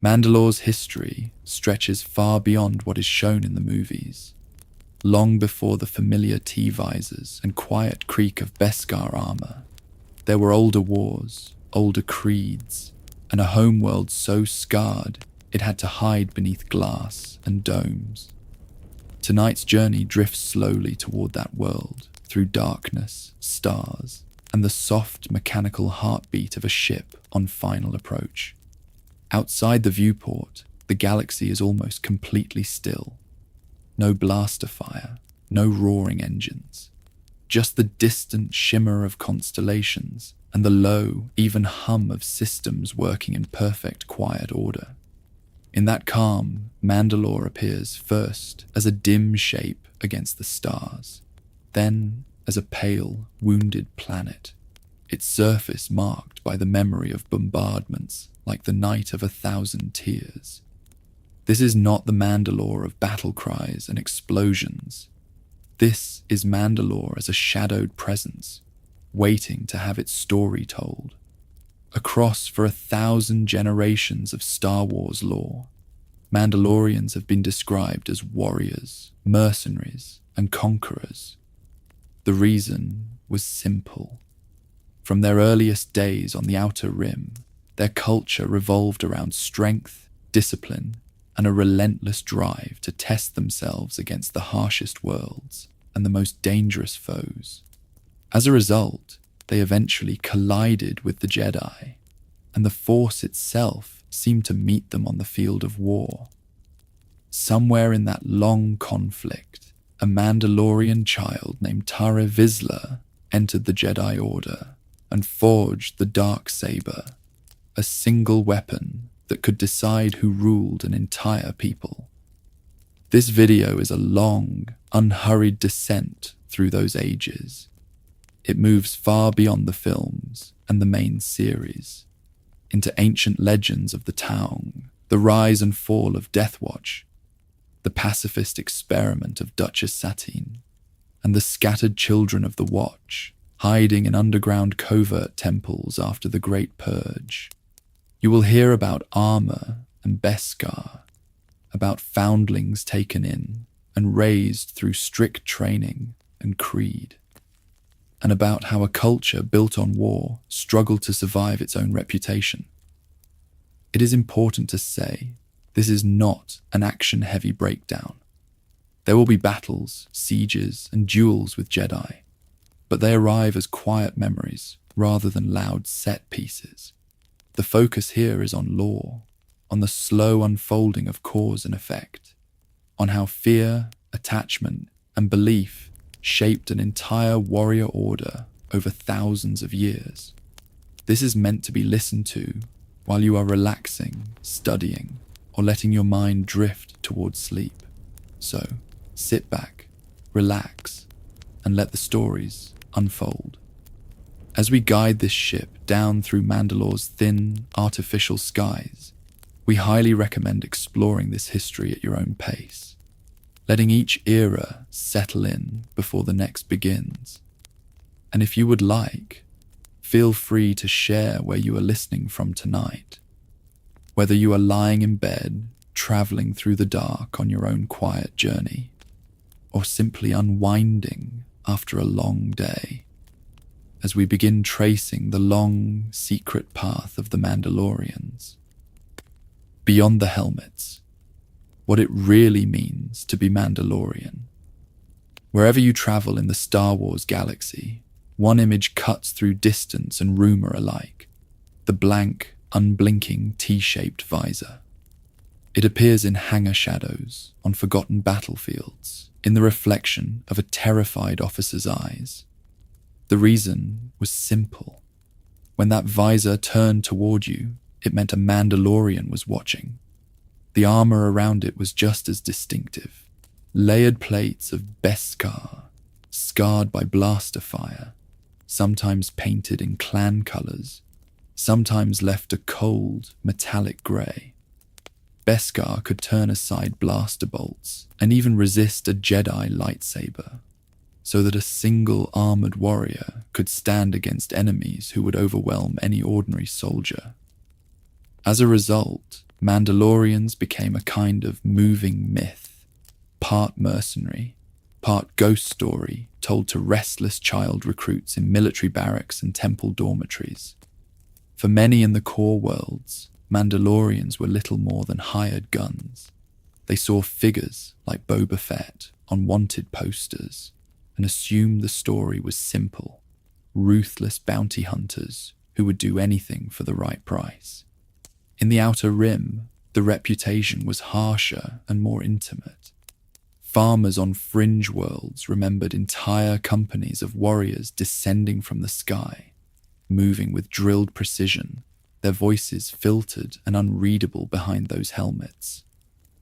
Mandalore's history stretches far beyond what is shown in the movies. Long before the familiar T-visors and quiet creak of Beskar armor, there were older wars, older creeds, and a homeworld so scarred it had to hide beneath glass and domes. Tonight's journey drifts slowly toward that world, through darkness, stars, and the soft mechanical heartbeat of a ship on final approach. Outside the viewport, the galaxy is almost completely still. No blaster fire, no roaring engines, just the distant shimmer of constellations and the low, even hum of systems working in perfect quiet order. In that calm, Mandalore appears first as a dim shape against the stars, then as a pale, wounded planet, its surface marked by the memory of bombardments like the night of 1,000 tears. This is not the Mandalore of battle cries and explosions. This is Mandalore as a shadowed presence, waiting to have its story told. Across for 1,000 generations of Star Wars lore, Mandalorians have been described as warriors, mercenaries, and conquerors. The reason was simple. From their earliest days on the Outer Rim, their culture revolved around strength, discipline, and a relentless drive to test themselves against the harshest worlds and the most dangerous foes. As a result, they eventually collided with the Jedi, and the Force itself seemed to meet them on the field of war. Somewhere in that long conflict, a Mandalorian child named Tara Vizsla entered the Jedi Order and forged the Darksaber, a single weapon that could decide who ruled an entire people. This video is a long, unhurried descent through those ages. It moves far beyond the films and the main series, into ancient legends of the Taung, the rise and fall of Death Watch, the pacifist experiment of Duchess Satine, and the scattered children of the Watch, hiding in underground covert temples after the Great Purge. You will hear about armor and Beskar, about foundlings taken in and raised through strict training and creed, and about how a culture built on war struggled to survive its own reputation. It is important to say, this is not an action-heavy breakdown. There will be battles, sieges, and duels with Jedi, but they arrive as quiet memories rather than loud set pieces. The focus here is on lore, on the slow unfolding of cause and effect, on how fear, attachment, and belief shaped an entire warrior order over thousands of years. This is meant to be listened to while you are relaxing, studying, or letting your mind drift towards sleep. So, sit back, relax, and let the stories unfold. As we guide this ship down through Mandalore's thin, artificial skies, we highly recommend exploring this history at your own pace, letting each era settle in before the next begins. And if you would like, feel free to share where you are listening from tonight. Whether you are lying in bed, traveling through the dark on your own quiet journey, or simply unwinding after a long day, as we begin tracing the long, secret path of the Mandalorians. Beyond the helmets, what it really means to be Mandalorian. Wherever you travel in the Star Wars galaxy, one image cuts through distance and rumor alike: the blank, unblinking T-shaped visor. It appears in hangar shadows, on forgotten battlefields, in the reflection of a terrified officer's eyes. The reason was simple. When that visor turned toward you, it meant a Mandalorian was watching. The armor around it was just as distinctive. Layered plates of Beskar, scarred by blaster fire, sometimes painted in clan colors, sometimes left a cold, metallic gray. Beskar could turn aside blaster bolts and even resist a Jedi lightsaber, so that a single armored warrior could stand against enemies who would overwhelm any ordinary soldier. As a result, Mandalorians became a kind of moving myth, part mercenary, part ghost story told to restless child recruits in military barracks and temple dormitories. For many in the core worlds, Mandalorians were little more than hired guns. They saw figures like Boba Fett on wanted posters and assumed the story was simple, ruthless bounty hunters who would do anything for the right price. In the Outer Rim, the reputation was harsher and more intimate. Farmers on fringe worlds remembered entire companies of warriors descending from the sky, moving with drilled precision, their voices filtered and unreadable behind those helmets.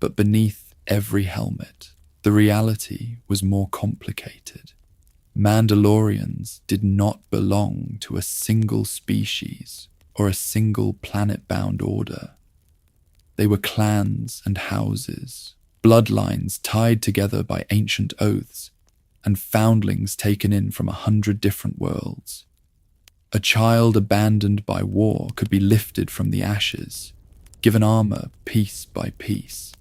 But beneath every helmet, the reality was more complicated. Mandalorians did not belong to a single species or a single planet-bound order. They were clans and houses, bloodlines tied together by ancient oaths, and foundlings taken in from 100 different worlds. A child abandoned by war could be lifted from the ashes, given armor piece by piece,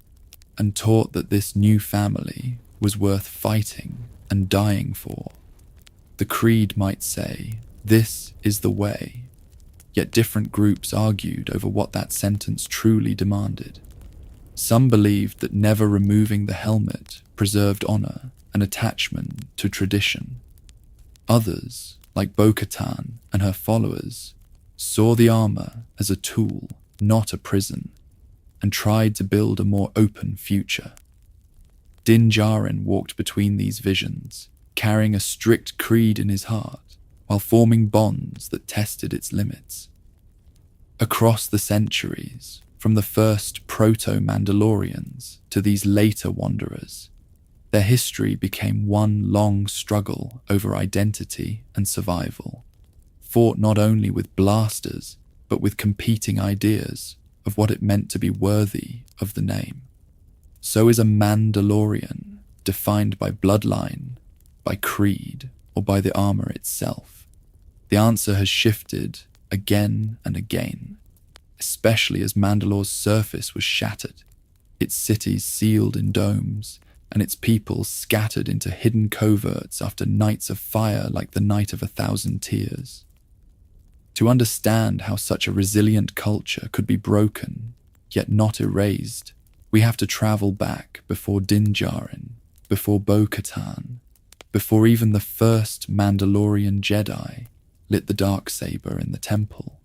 and taught that this new family was worth fighting and dying for. The creed might say, "This is the way," yet different groups argued over what that sentence truly demanded. Some believed that never removing the helmet preserved honor and attachment to tradition. Others, like Bo-Katan and her followers, saw the armor as a tool, not a prison, and tried to build a more open future. Din Djarin walked between these visions, carrying a strict creed in his heart, while forming bonds that tested its limits. Across the centuries, from the first proto-Mandalorians to these later wanderers, their history became one long struggle over identity and survival, fought not only with blasters, but with competing ideas of what it meant to be worthy of the name. So is a Mandalorian defined by bloodline, by creed, or by the armor itself? The answer has shifted again and again, especially as Mandalore's surface was shattered, its cities sealed in domes, and its people scattered into hidden coverts after nights of fire like the Night of 1,000 Tears. To understand how such a resilient culture could be broken, yet not erased, we have to travel back before Din Djarin, before Bo-Katan, before even the first Mandalorian Jedi lit the Darksaber in the temple.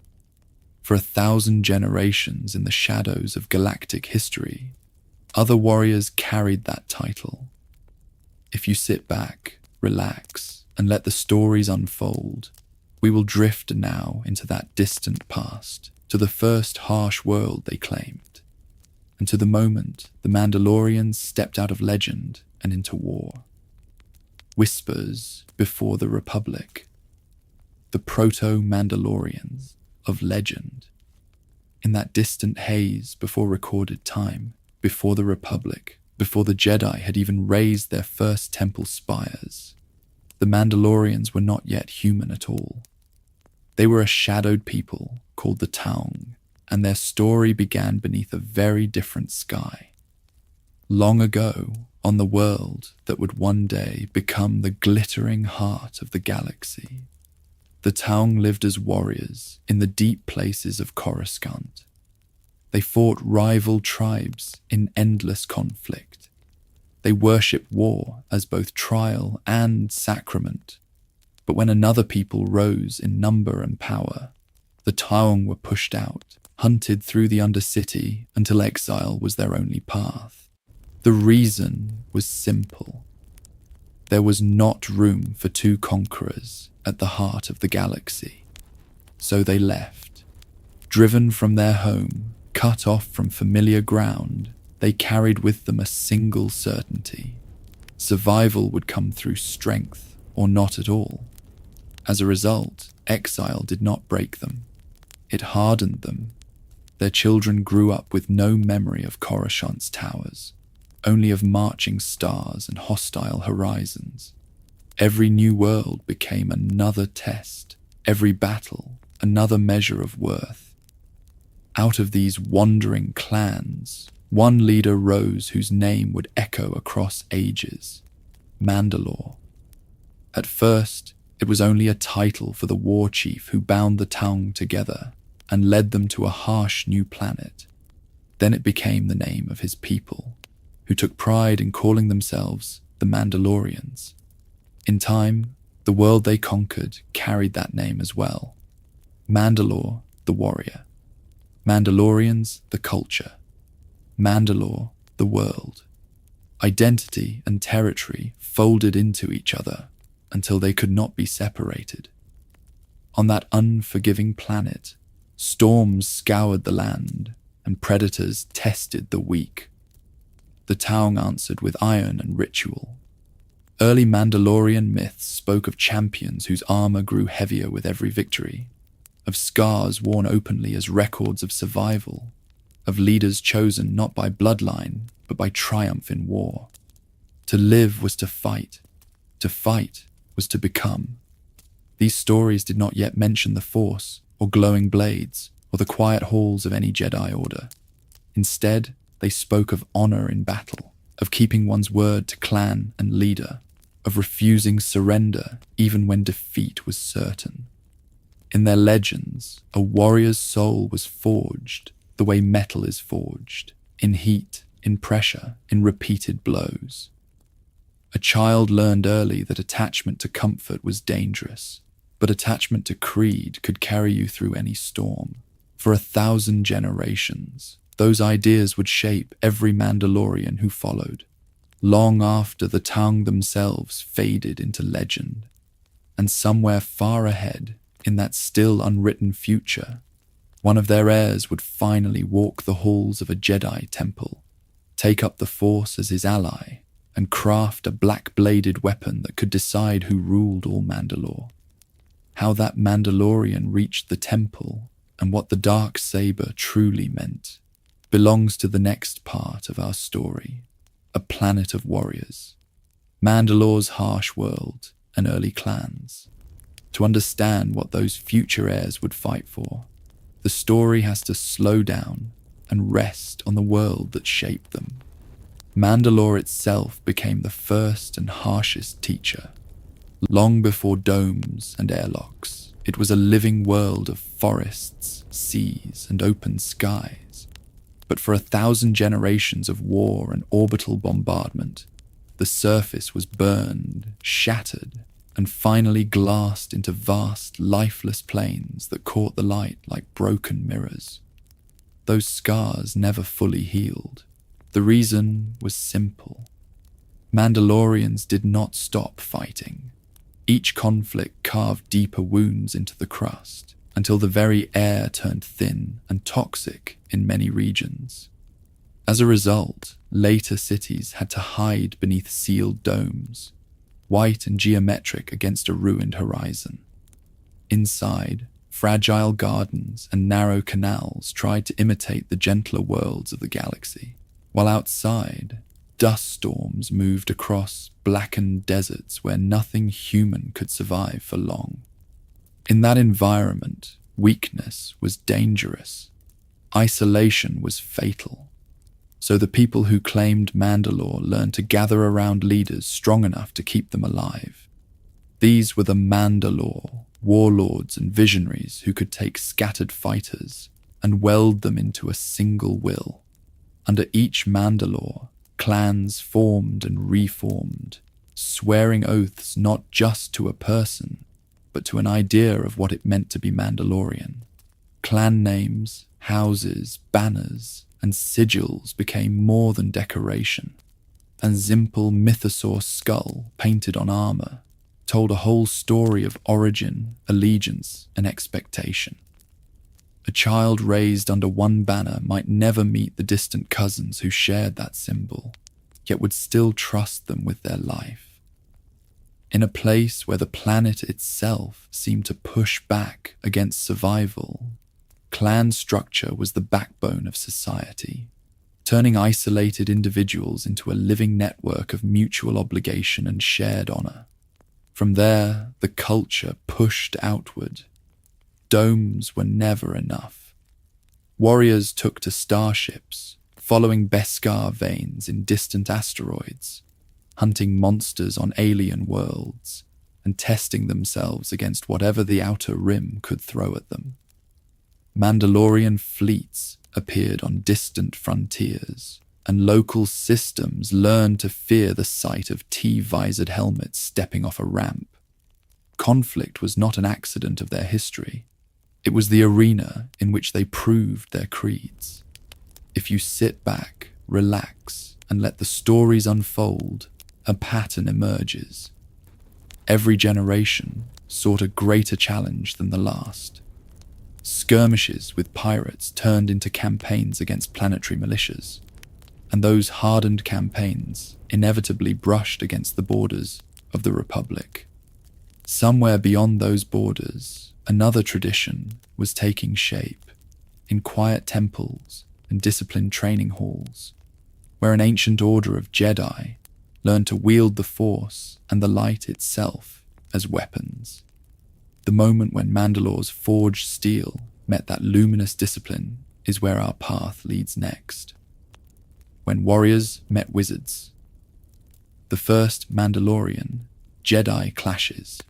For 1,000 generations in the shadows of galactic history, other warriors carried that title. If you sit back, relax, and let the stories unfold, we will drift now into that distant past, to the first harsh world they claimed, and to the moment the Mandalorians stepped out of legend and into war. Whispers before the Republic, the proto-Mandalorians of legend. In that distant haze before recorded time, before the Republic, before the Jedi had even raised their first temple spires, the Mandalorians were not yet human at all. They were a shadowed people called the Taung, and their story began beneath a very different sky. Long ago, on the world that would one day become the glittering heart of the galaxy, the Taung lived as warriors in the deep places of Coruscant. They fought rival tribes in endless conflict. They worshipped war as both trial and sacrament. But when another people rose in number and power, the Taung were pushed out, hunted through the Undercity until exile was their only path. The reason was simple. There was not room for two conquerors at the heart of the galaxy. So they left. Driven from their home, cut off from familiar ground, they carried with them a single certainty. Survival would come through strength or not at all. As a result, exile did not break them. It hardened them. Their children grew up with no memory of Coruscant's towers, only of marching stars and hostile horizons. Every new world became another test, every battle another measure of worth. Out of these wandering clans, one leader rose whose name would echo across ages: Mandalore. At first, it was only a title for the war chief who bound the Taung together and led them to a harsh new planet. Then it became the name of his people, who took pride in calling themselves the Mandalorians. In time, the world they conquered carried that name as well. Mandalore, the warrior. Mandalorians, the culture. Mandalore, the world. Identity and territory folded into each other until they could not be separated. On that unforgiving planet, storms scoured the land and predators tested the weak. The Taung answered with iron and ritual. Early Mandalorian myths spoke of champions whose armor grew heavier with every victory, of scars worn openly as records of survival, of leaders chosen not by bloodline but by triumph in war. To live was to fight was to become. These stories did not yet mention the Force, or glowing blades, or the quiet halls of any Jedi Order. Instead, they spoke of honor in battle, of keeping one's word to clan and leader, of refusing surrender even when defeat was certain. In their legends, a warrior's soul was forged the way metal is forged, in heat, in pressure, in repeated blows. A child learned early that attachment to comfort was dangerous, but attachment to creed could carry you through any storm. For 1,000 generations, those ideas would shape every Mandalorian who followed, long after the Taung themselves faded into legend. And somewhere far ahead, in that still unwritten future, one of their heirs would finally walk the halls of a Jedi temple, take up the Force as his ally, and craft a black-bladed weapon that could decide who ruled all Mandalore. How that Mandalorian reached the temple and what the Darksaber truly meant belongs to the next part of our story, a planet of warriors, Mandalore's harsh world and early clans. To understand what those future heirs would fight for, the story has to slow down and rest on the world that shaped them. Mandalore itself became the first and harshest teacher. Long before domes and airlocks, it was a living world of forests, seas, and open skies. But for 1,000 generations of war and orbital bombardment, the surface was burned, shattered, and finally glassed into vast, lifeless plains that caught the light like broken mirrors. Those scars never fully healed. The reason was simple. Mandalorians did not stop fighting. Each conflict carved deeper wounds into the crust, until the very air turned thin and toxic in many regions. As a result, later cities had to hide beneath sealed domes, white and geometric against a ruined horizon. Inside, fragile gardens and narrow canals tried to imitate the gentler worlds of the galaxy, while outside, dust storms moved across blackened deserts where nothing human could survive for long. In that environment, weakness was dangerous. Isolation was fatal. So the people who claimed Mandalore learned to gather around leaders strong enough to keep them alive. These were the Mandalore, warlords and visionaries who could take scattered fighters and weld them into a single will. Under each Mandalore, clans formed and reformed, swearing oaths not just to a person, but to an idea of what it meant to be Mandalorian. Clan names, houses, banners, and sigils became more than decoration. A simple mythosaur skull painted on armor told a whole story of origin, allegiance, and expectation. A child raised under one banner might never meet the distant cousins who shared that symbol, yet would still trust them with their life. In a place where the planet itself seemed to push back against survival, clan structure was the backbone of society, turning isolated individuals into a living network of mutual obligation and shared honor. From there, the culture pushed outward. Domes were never enough. Warriors took to starships, following Beskar veins in distant asteroids, hunting monsters on alien worlds, and testing themselves against whatever the Outer Rim could throw at them. Mandalorian fleets appeared on distant frontiers, and local systems learned to fear the sight of T-visored helmets stepping off a ramp. Conflict was not an accident of their history. It was the arena in which they proved their creeds. If you sit back, relax, and let the stories unfold, a pattern emerges. Every generation sought a greater challenge than the last. Skirmishes with pirates turned into campaigns against planetary militias, and those hardened campaigns inevitably brushed against the borders of the Republic. Somewhere beyond those borders, another tradition was taking shape, in quiet temples and disciplined training halls, where an ancient order of Jedi learned to wield the Force and the light itself as weapons. The moment when Mandalore's forged steel met that luminous discipline is where our path leads next. When warriors met wizards. The first Mandalorian-Jedi clashes.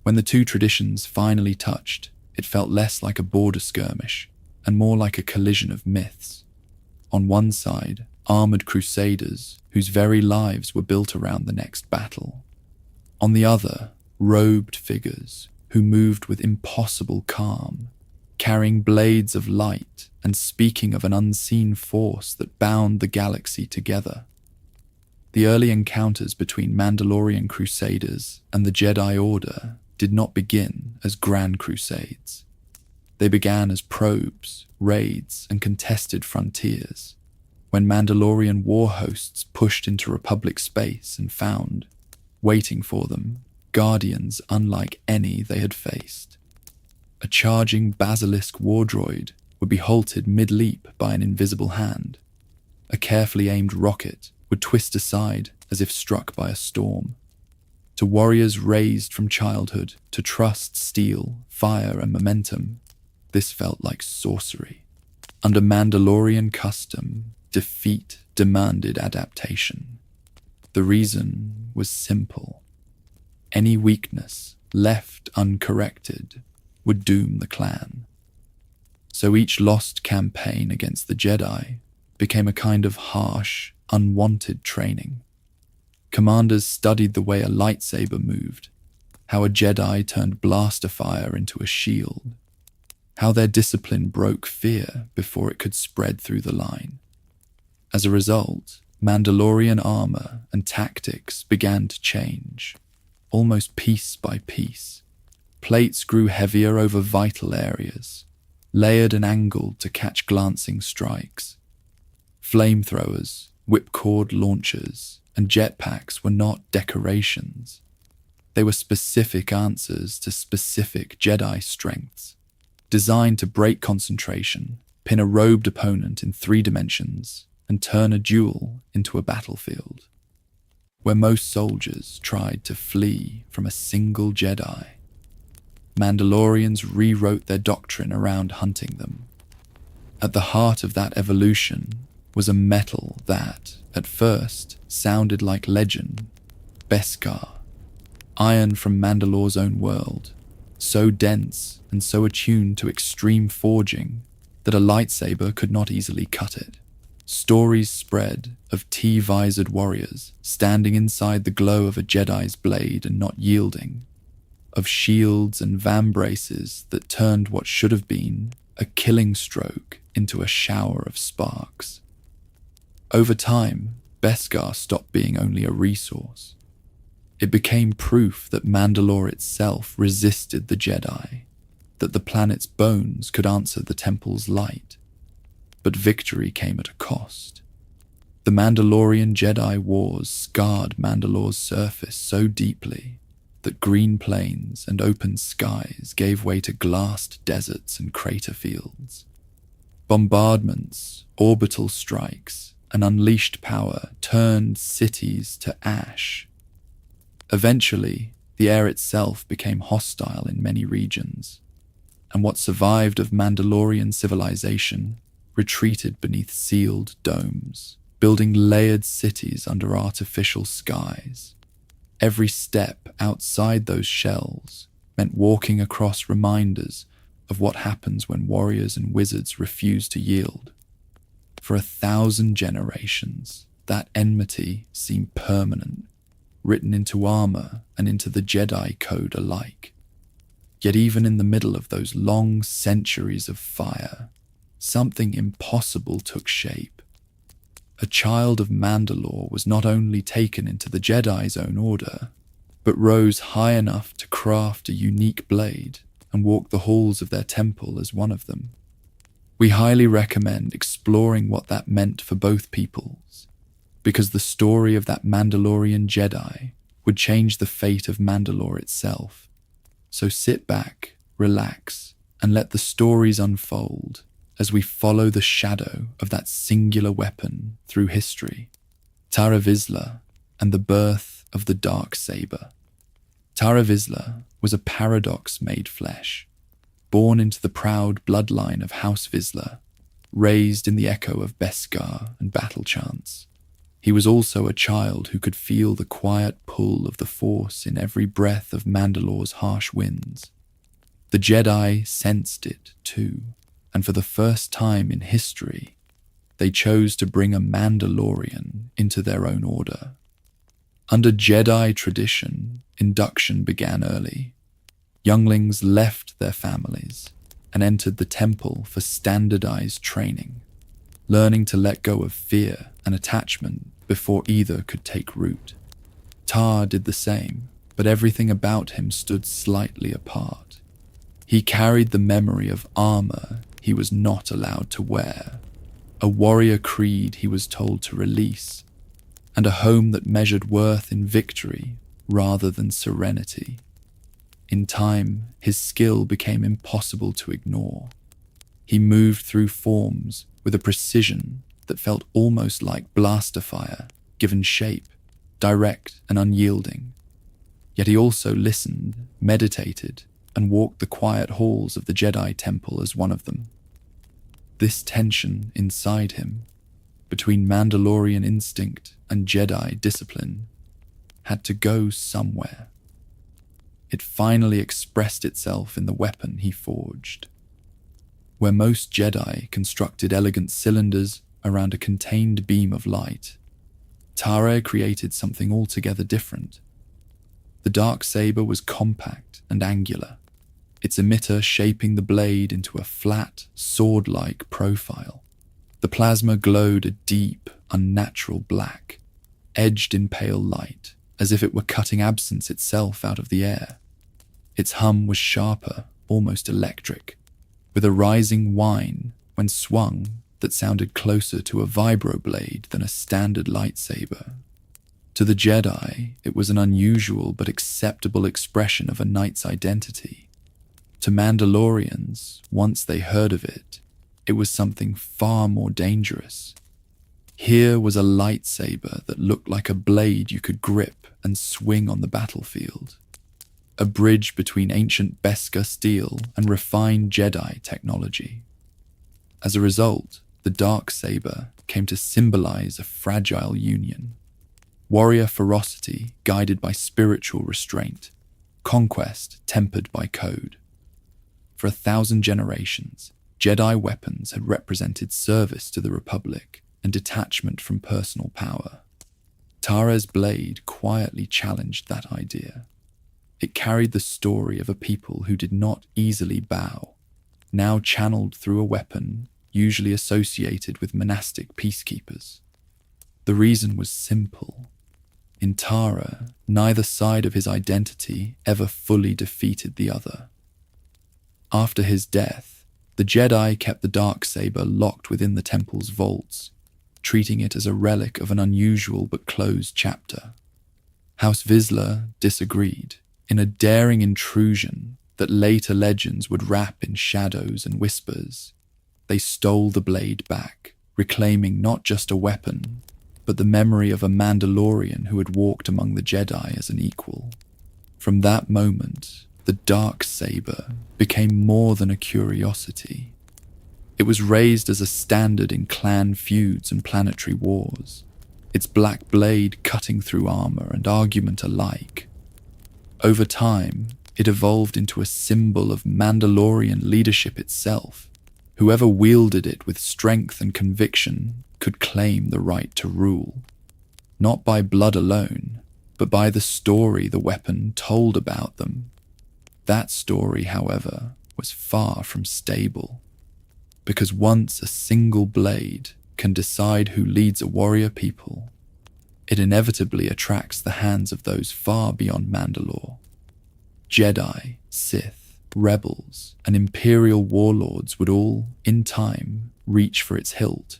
When the two traditions finally touched, it felt less like a border skirmish and more like a collision of myths. On one side, armored crusaders whose very lives were built around the next battle. On the other, robed figures who moved with impossible calm, carrying blades of light and speaking of an unseen force that bound the galaxy together. The early encounters between Mandalorian crusaders and the Jedi Order did not begin as grand crusades. They began as probes, raids, and contested frontiers, when Mandalorian war hosts pushed into Republic space and found, waiting for them, guardians unlike any they had faced. A charging basilisk war droid would be halted mid-leap by an invisible hand. A carefully aimed rocket would twist aside as if struck by a storm. To warriors raised from childhood to trust steel, fire, and momentum, this felt like sorcery. Under Mandalorian custom, defeat demanded adaptation. The reason was simple. Any weakness left uncorrected would doom the clan. So each lost campaign against the Jedi became a kind of harsh, unwanted training. Commanders studied the way a lightsaber moved, how a Jedi turned blaster fire into a shield, how their discipline broke fear before it could spread through the line. As a result, Mandalorian armor and tactics began to change, almost piece by piece. Plates grew heavier over vital areas, layered and angled to catch glancing strikes. Flamethrowers, whipcord launchers, and jetpacks were not decorations. They were specific answers to specific Jedi strengths, designed to break concentration, pin a robed opponent in 3 dimensions, and turn a duel into a battlefield. Where most soldiers tried to flee from a single Jedi, Mandalorians rewrote their doctrine around hunting them. At the heart of that evolution was a metal that, at first, sounded like legend, Beskar, iron from Mandalore's own world, so dense and so attuned to extreme forging that a lightsaber could not easily cut it. Stories spread of T-visored warriors standing inside the glow of a Jedi's blade and not yielding, of shields and vambraces that turned what should have been a killing stroke into a shower of sparks. Over time, Beskar stopped being only a resource. It became proof that Mandalore itself resisted the Jedi, that the planet's bones could answer the temple's light. But victory came at a cost. The Mandalorian-Jedi Wars scarred Mandalore's surface so deeply that green plains and open skies gave way to glassed deserts and crater fields. Bombardments, orbital strikes, and unleashed power turned cities to ash. Eventually, the air itself became hostile in many regions, and what survived of Mandalorian civilization retreated beneath sealed domes, building layered cities under artificial skies. Every step outside those shells meant walking across reminders of what happens when warriors and wizards refuse to yield. For 1,000 generations, that enmity seemed permanent, written into armor and into the Jedi code alike. Yet even in the middle of those long centuries of fire, something impossible took shape. A child of Mandalore was not only taken into the Jedi's own order, but rose high enough to craft a unique blade and walk the halls of their temple as one of them. We highly recommend exploring what that meant for both peoples, because the story of that Mandalorian Jedi would change the fate of Mandalore itself. So sit back, relax, and let the stories unfold as we follow the shadow of that singular weapon through history, Tara Vizsla and the birth of the Darksaber. Tara Vizsla was a paradox made flesh, born into the proud bloodline of House Vizsla, raised in the echo of Beskar and battle chants. He was also a child who could feel the quiet pull of the Force in every breath of Mandalore's harsh winds. The Jedi sensed it too, and for the first time in history, they chose to bring a Mandalorian into their own order. Under Jedi tradition, induction began early. Younglings left their families and entered the temple for standardized training, learning to let go of fear and attachment before either could take root. Tar did the same, but everything about him stood slightly apart. He carried the memory of armor he was not allowed to wear, a warrior creed he was told to release, and a home that measured worth in victory rather than serenity. In time, his skill became impossible to ignore. He moved through forms with a precision that felt almost like blaster fire, given shape, direct and unyielding. Yet he also listened, meditated, and walked the quiet halls of the Jedi Temple as one of them. This tension inside him, between Mandalorian instinct and Jedi discipline, had to go somewhere. It finally expressed itself in the weapon he forged. Where most Jedi constructed elegant cylinders around a contained beam of light, Tara created something altogether different. The Darksaber was compact and angular, its emitter shaping the blade into a flat, sword-like profile. The plasma glowed a deep, unnatural black, edged in pale light, as if it were cutting absence itself out of the air. Its hum was sharper, almost electric, with a rising whine when swung that sounded closer to a vibroblade than a standard lightsaber. To the Jedi, it was an unusual but acceptable expression of a knight's identity. To Mandalorians, once they heard of it, it was something far more dangerous. Here was a lightsaber that looked like a blade you could grip and swing on the battlefield. A bridge between ancient Beskar steel and refined Jedi technology. As a result, the Darksaber came to symbolize a fragile union. Warrior ferocity guided by spiritual restraint, conquest tempered by code. For 1,000 generations, Jedi weapons had represented service to the Republic and detachment from personal power. Tara's blade quietly challenged that idea. It carried the story of a people who did not easily bow, now channeled through a weapon usually associated with monastic peacekeepers. The reason was simple. In Tara, neither side of his identity ever fully defeated the other. After his death, the Jedi kept the Darksaber locked within the temple's vaults, treating it as a relic of an unusual but closed chapter. House Vizsla disagreed. In a daring intrusion that later legends would wrap in shadows and whispers, they stole the blade back, reclaiming not just a weapon, but the memory of a Mandalorian who had walked among the Jedi as an equal. From that moment, the Darksaber became more than a curiosity. It was raised as a standard in clan feuds and planetary wars, its black blade cutting through armor and argument alike. Over time, it evolved into a symbol of Mandalorian leadership itself. Whoever wielded it with strength and conviction could claim the right to rule, not by blood alone, but by the story the weapon told about them. That story, however, was far from stable, because once a single blade can decide who leads a warrior people, it inevitably attracts the hands of those far beyond Mandalore. Jedi, Sith, rebels, and imperial warlords would all, in time, reach for its hilt.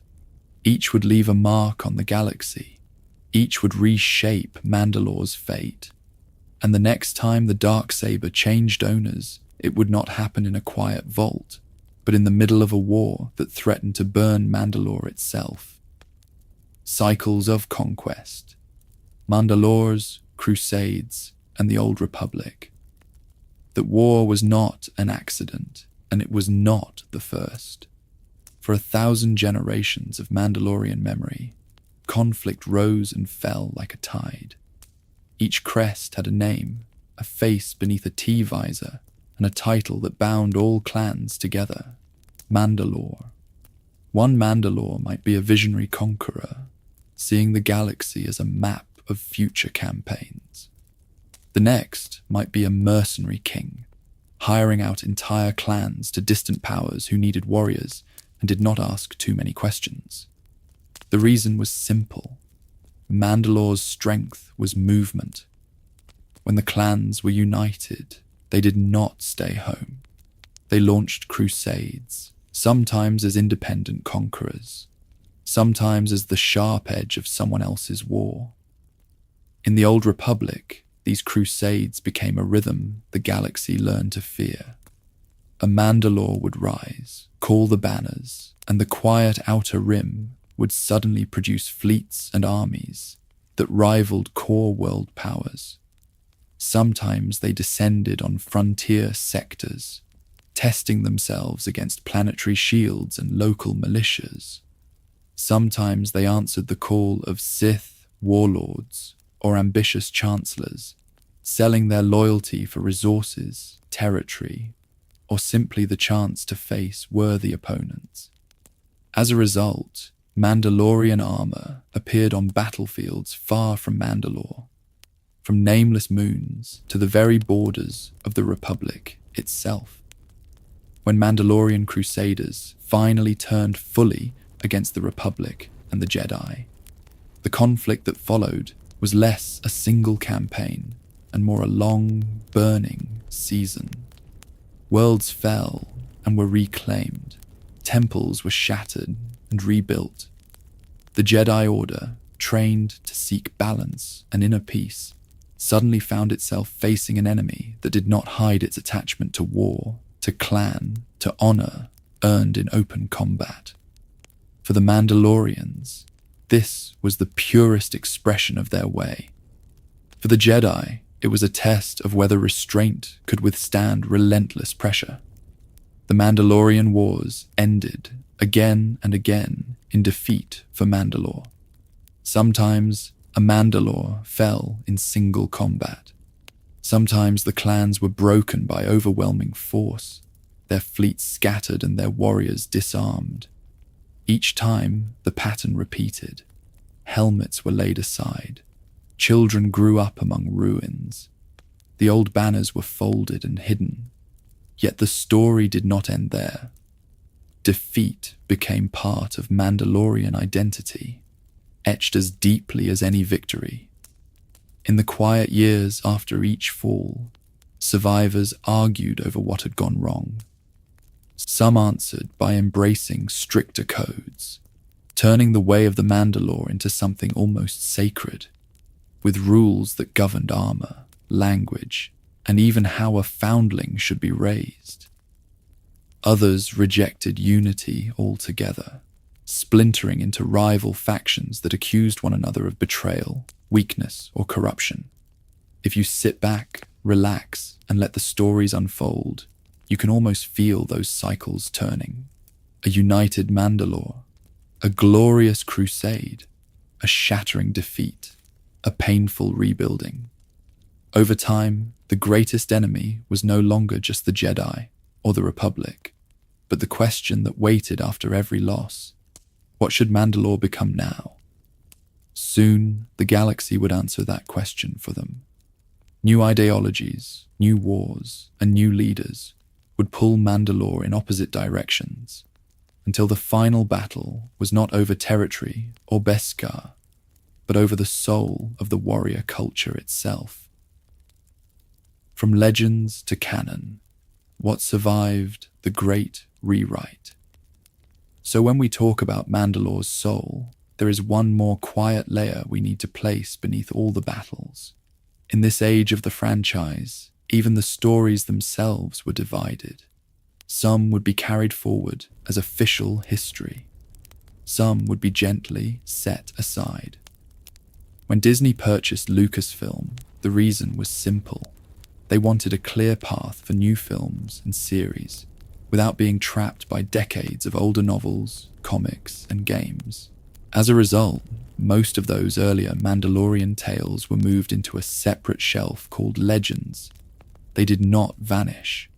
Each would leave a mark on the galaxy. Each would reshape Mandalore's fate. And the next time the Darksaber changed owners, it would not happen in a quiet vault, but in the middle of a war that threatened to burn Mandalore itself. Cycles of conquest. Mandalores, crusades, and the Old Republic. That war was not an accident, and it was not the first. For 1,000 generations of Mandalorian memory, conflict rose and fell like a tide. Each crest had a name, a face beneath a T-visor, and a title that bound all clans together. Mandalore. One Mandalore might be a visionary conqueror, seeing the galaxy as a map of future campaigns. The next might be a mercenary king, hiring out entire clans to distant powers who needed warriors and did not ask too many questions. The reason was simple. Mandalore's strength was movement. When the clans were united, they did not stay home. They launched crusades, sometimes as independent conquerors, sometimes as the sharp edge of someone else's war. In the Old Republic, these crusades became a rhythm the galaxy learned to fear. A Mandalore would rise, call the banners, and the quiet outer rim would suddenly produce fleets and armies that rivaled core world powers. Sometimes they descended on frontier sectors, testing themselves against planetary shields and local militias. Sometimes they answered the call of Sith warlords or ambitious chancellors, selling their loyalty for resources, territory, or simply the chance to face worthy opponents. As a result, Mandalorian armor appeared on battlefields far from Mandalore, from nameless moons to the very borders of the Republic itself. When Mandalorian crusaders finally turned fully against the Republic and the Jedi, the conflict that followed was less a single campaign and more a long, burning season. Worlds fell and were reclaimed. Temples were shattered and rebuilt. The Jedi Order, trained to seek balance and inner peace, suddenly found itself facing an enemy that did not hide its attachment to war, to clan, to honor earned in open combat. For the Mandalorians, this was the purest expression of their way. For the Jedi, it was a test of whether restraint could withstand relentless pressure. The Mandalorian Wars ended again and again in defeat for Mandalore. Sometimes a Mandalore fell in single combat. Sometimes the clans were broken by overwhelming force, their fleets scattered and their warriors disarmed. Each time, the pattern repeated. Helmets were laid aside. Children grew up among ruins. The old banners were folded and hidden. Yet the story did not end there. Defeat became part of Mandalorian identity, etched as deeply as any victory. In the quiet years after each fall, survivors argued over what had gone wrong. Some answered by embracing stricter codes, turning the way of the Mandalore into something almost sacred, with rules that governed armor, language, and even how a foundling should be raised. Others rejected unity altogether, splintering into rival factions that accused one another of betrayal, weakness, or corruption. If you sit back relax, and let the stories unfold, you can almost feel those cycles turning. A united Mandalore, a glorious crusade, a shattering defeat, a painful rebuilding. Over time, the greatest enemy was no longer just the Jedi or the Republic, but the question that waited after every loss: what should Mandalore become now? Soon, the galaxy would answer that question for them. New ideologies, new wars, and new leaders would pull Mandalore in opposite directions, until the final battle was not over territory or Beskar, but over the soul of the warrior culture itself. From legends to canon, what survived the great rewrite. So when we talk about Mandalore's soul, there is one more quiet layer we need to place beneath all the battles. In this age of the franchise, even the stories themselves were divided. Some would be carried forward as official history. Some would be gently set aside. When Disney purchased Lucasfilm, the reason was simple. They wanted a clear path for new films and series, without being trapped by decades of older novels, comics, and games. As a result, most of those earlier Mandalorian tales were moved into a separate shelf called Legends. They did not vanish.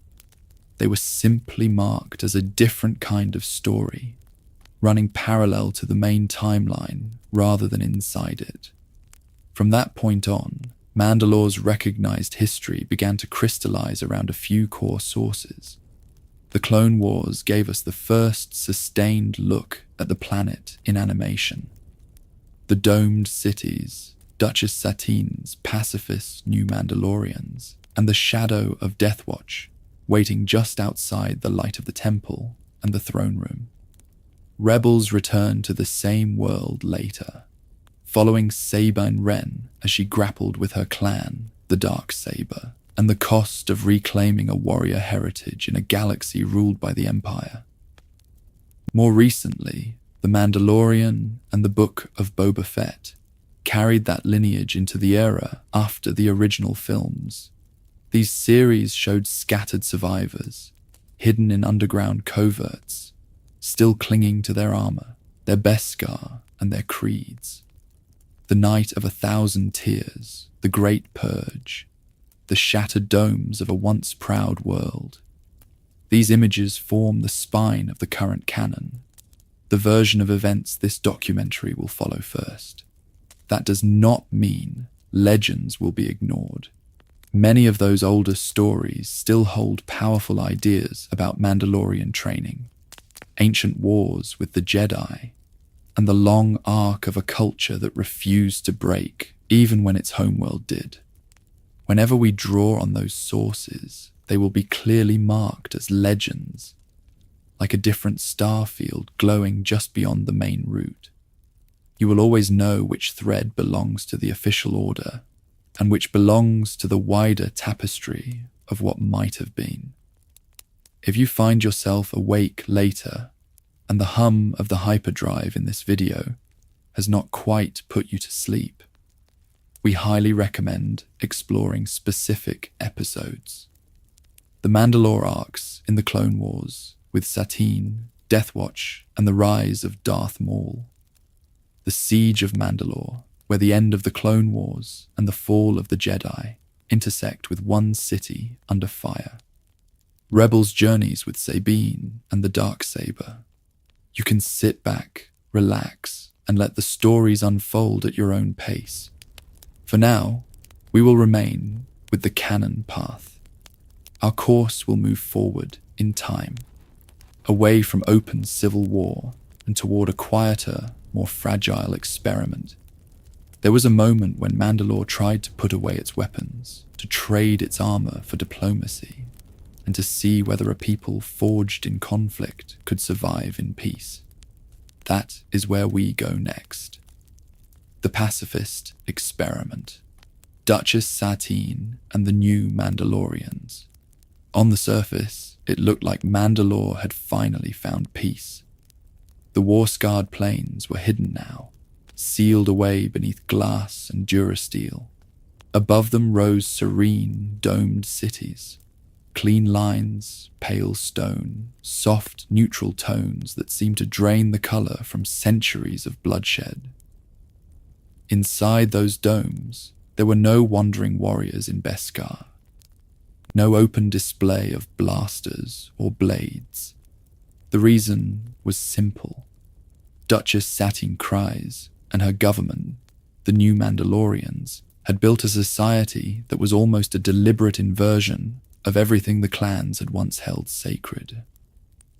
They were simply marked as a different kind of story, running parallel to the main timeline rather than inside it. From that point on, Mandalore's recognized history began to crystallize around a few core sources. The Clone Wars gave us the first sustained look at the planet in animation. The domed cities, Duchess Satine's pacifist new Mandalorians, and the shadow of Death Watch, waiting just outside the light of the temple and the throne room. Rebels returned to the same world later, following Sabine Wren as she grappled with her clan, the Darksaber, and the cost of reclaiming a warrior heritage in a galaxy ruled by the Empire. More recently, The Mandalorian and the Book of Boba Fett carried that lineage into the era after the original films. These series showed scattered survivors, hidden in underground coverts, still clinging to their armor, their Beskar, and their creeds. The Night of 1,000 Tears, the Great Purge, the shattered domes of a once proud world. These images form the spine of the current canon, the version of events this documentary will follow first. That does not mean Legends will be ignored. Many of those older stories still hold powerful ideas about Mandalorian training, ancient wars with the Jedi, and the long arc of a culture that refused to break, even when its homeworld did. Whenever we draw on those sources, they will be clearly marked as legends, like a different star field glowing just beyond the main route. You will always know which thread belongs to the official order, and which belongs to the wider tapestry of what might have been. If you find yourself awake later, and the hum of the hyperdrive in this video has not quite put you to sleep, we highly recommend exploring specific episodes. The Mandalore arcs in the Clone Wars, with Satine, Death Watch, and the rise of Darth Maul. The Siege of Mandalore, where the end of the Clone Wars and the fall of the Jedi intersect with one city under fire. Rebels' journeys with Sabine and the Darksaber. You can sit back, relax, and let the stories unfold at your own pace. For now, we will remain with the canon path. Our course will move forward in time, away from open civil war and toward a quieter, more fragile experiment. There was a moment when Mandalore tried to put away its weapons, to trade its armor for diplomacy, and to see whether a people forged in conflict could survive in peace. That is where we go next. The pacifist experiment. Duchess Satine and the new Mandalorians. On the surface, it looked like Mandalore had finally found peace. The war-scarred plains were hidden now, sealed away beneath glass and durasteel. Above them rose serene, domed cities. Clean lines, pale stone, soft, neutral tones that seemed to drain the color from centuries of bloodshed. Inside those domes, there were no wandering warriors in Beskar. No open display of blasters or blades. The reason was simple. Duchess Satine Kryze and her government, the new Mandalorians, had built a society that was almost a deliberate inversion of everything the clans had once held sacred.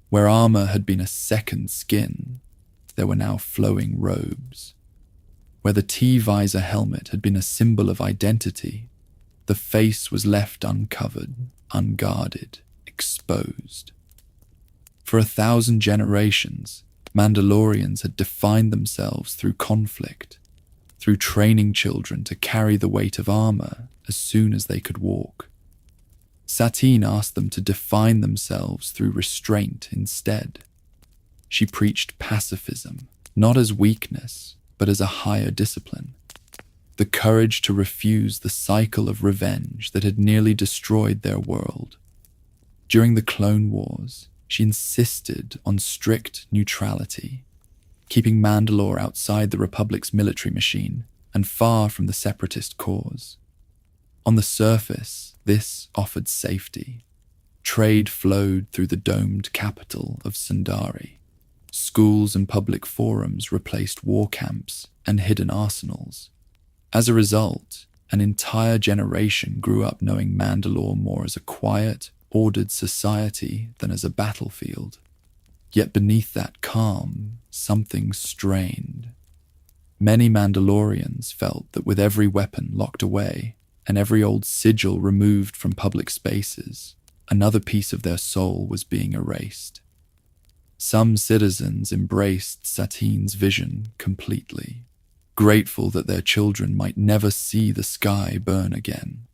Where armor had been a second skin, there were now flowing robes. Where the T-visor helmet had been a symbol of identity, the face was left uncovered, unguarded, exposed. For 1,000 generations, Mandalorians had defined themselves through conflict, through training children to carry the weight of armor as soon as they could walk. Satine asked them to define themselves through restraint instead. She preached pacifism, not as weakness, but as a higher discipline. The courage to refuse the cycle of revenge that had nearly destroyed their world. During the Clone Wars, she insisted on strict neutrality, keeping Mandalore outside the Republic's military machine and far from the separatist cause. On the surface, this offered safety. Trade flowed through the domed capital of Sundari. Schools and public forums replaced war camps and hidden arsenals. As a result, an entire generation grew up knowing Mandalore more as a quiet, ordered society than as a battlefield. Yet beneath that calm, something strained. Many Mandalorians felt that with every weapon locked away and every old sigil removed from public spaces, another piece of their soul was being erased. Some citizens embraced Satine's vision completely, grateful that their children might never see the sky burn again.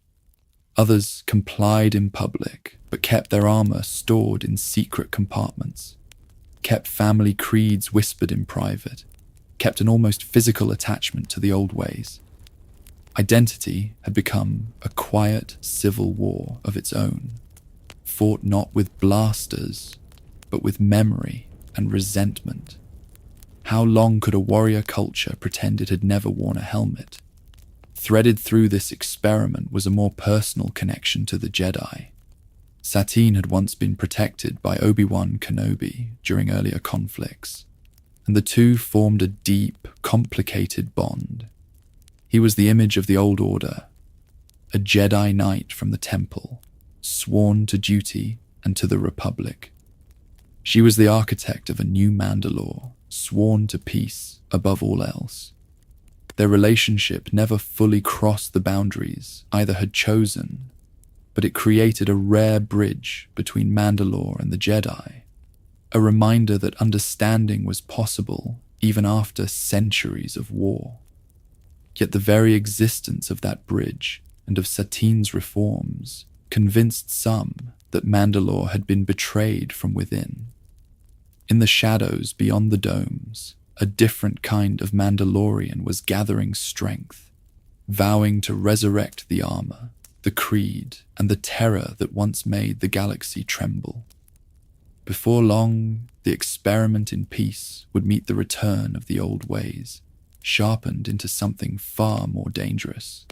Others complied in public, but kept their armor stored in secret compartments, kept family creeds whispered in private, kept an almost physical attachment to the old ways. Identity had become a quiet civil war of its own, fought not with blasters, but with memory and resentment. How long could a warrior culture pretend it had never worn a helmet? Threaded through this experiment was a more personal connection to the Jedi. Satine had once been protected by Obi-Wan Kenobi during earlier conflicts, and the two formed a deep, complicated bond. He was the image of the Old Order, a Jedi Knight from the Temple, sworn to duty and to the Republic. She was the architect of a new Mandalore, sworn to peace above all else. Their relationship never fully crossed the boundaries either had chosen, but it created a rare bridge between Mandalore and the Jedi, a reminder that understanding was possible even after centuries of war. Yet the very existence of that bridge and of Satine's reforms convinced some that Mandalore had been betrayed from within. In the shadows beyond the domes, a different kind of Mandalorian was gathering strength, vowing to resurrect the armor, the creed, and the terror that once made the galaxy tremble. Before long, the experiment in peace would meet the return of the old ways, sharpened into something far more dangerous.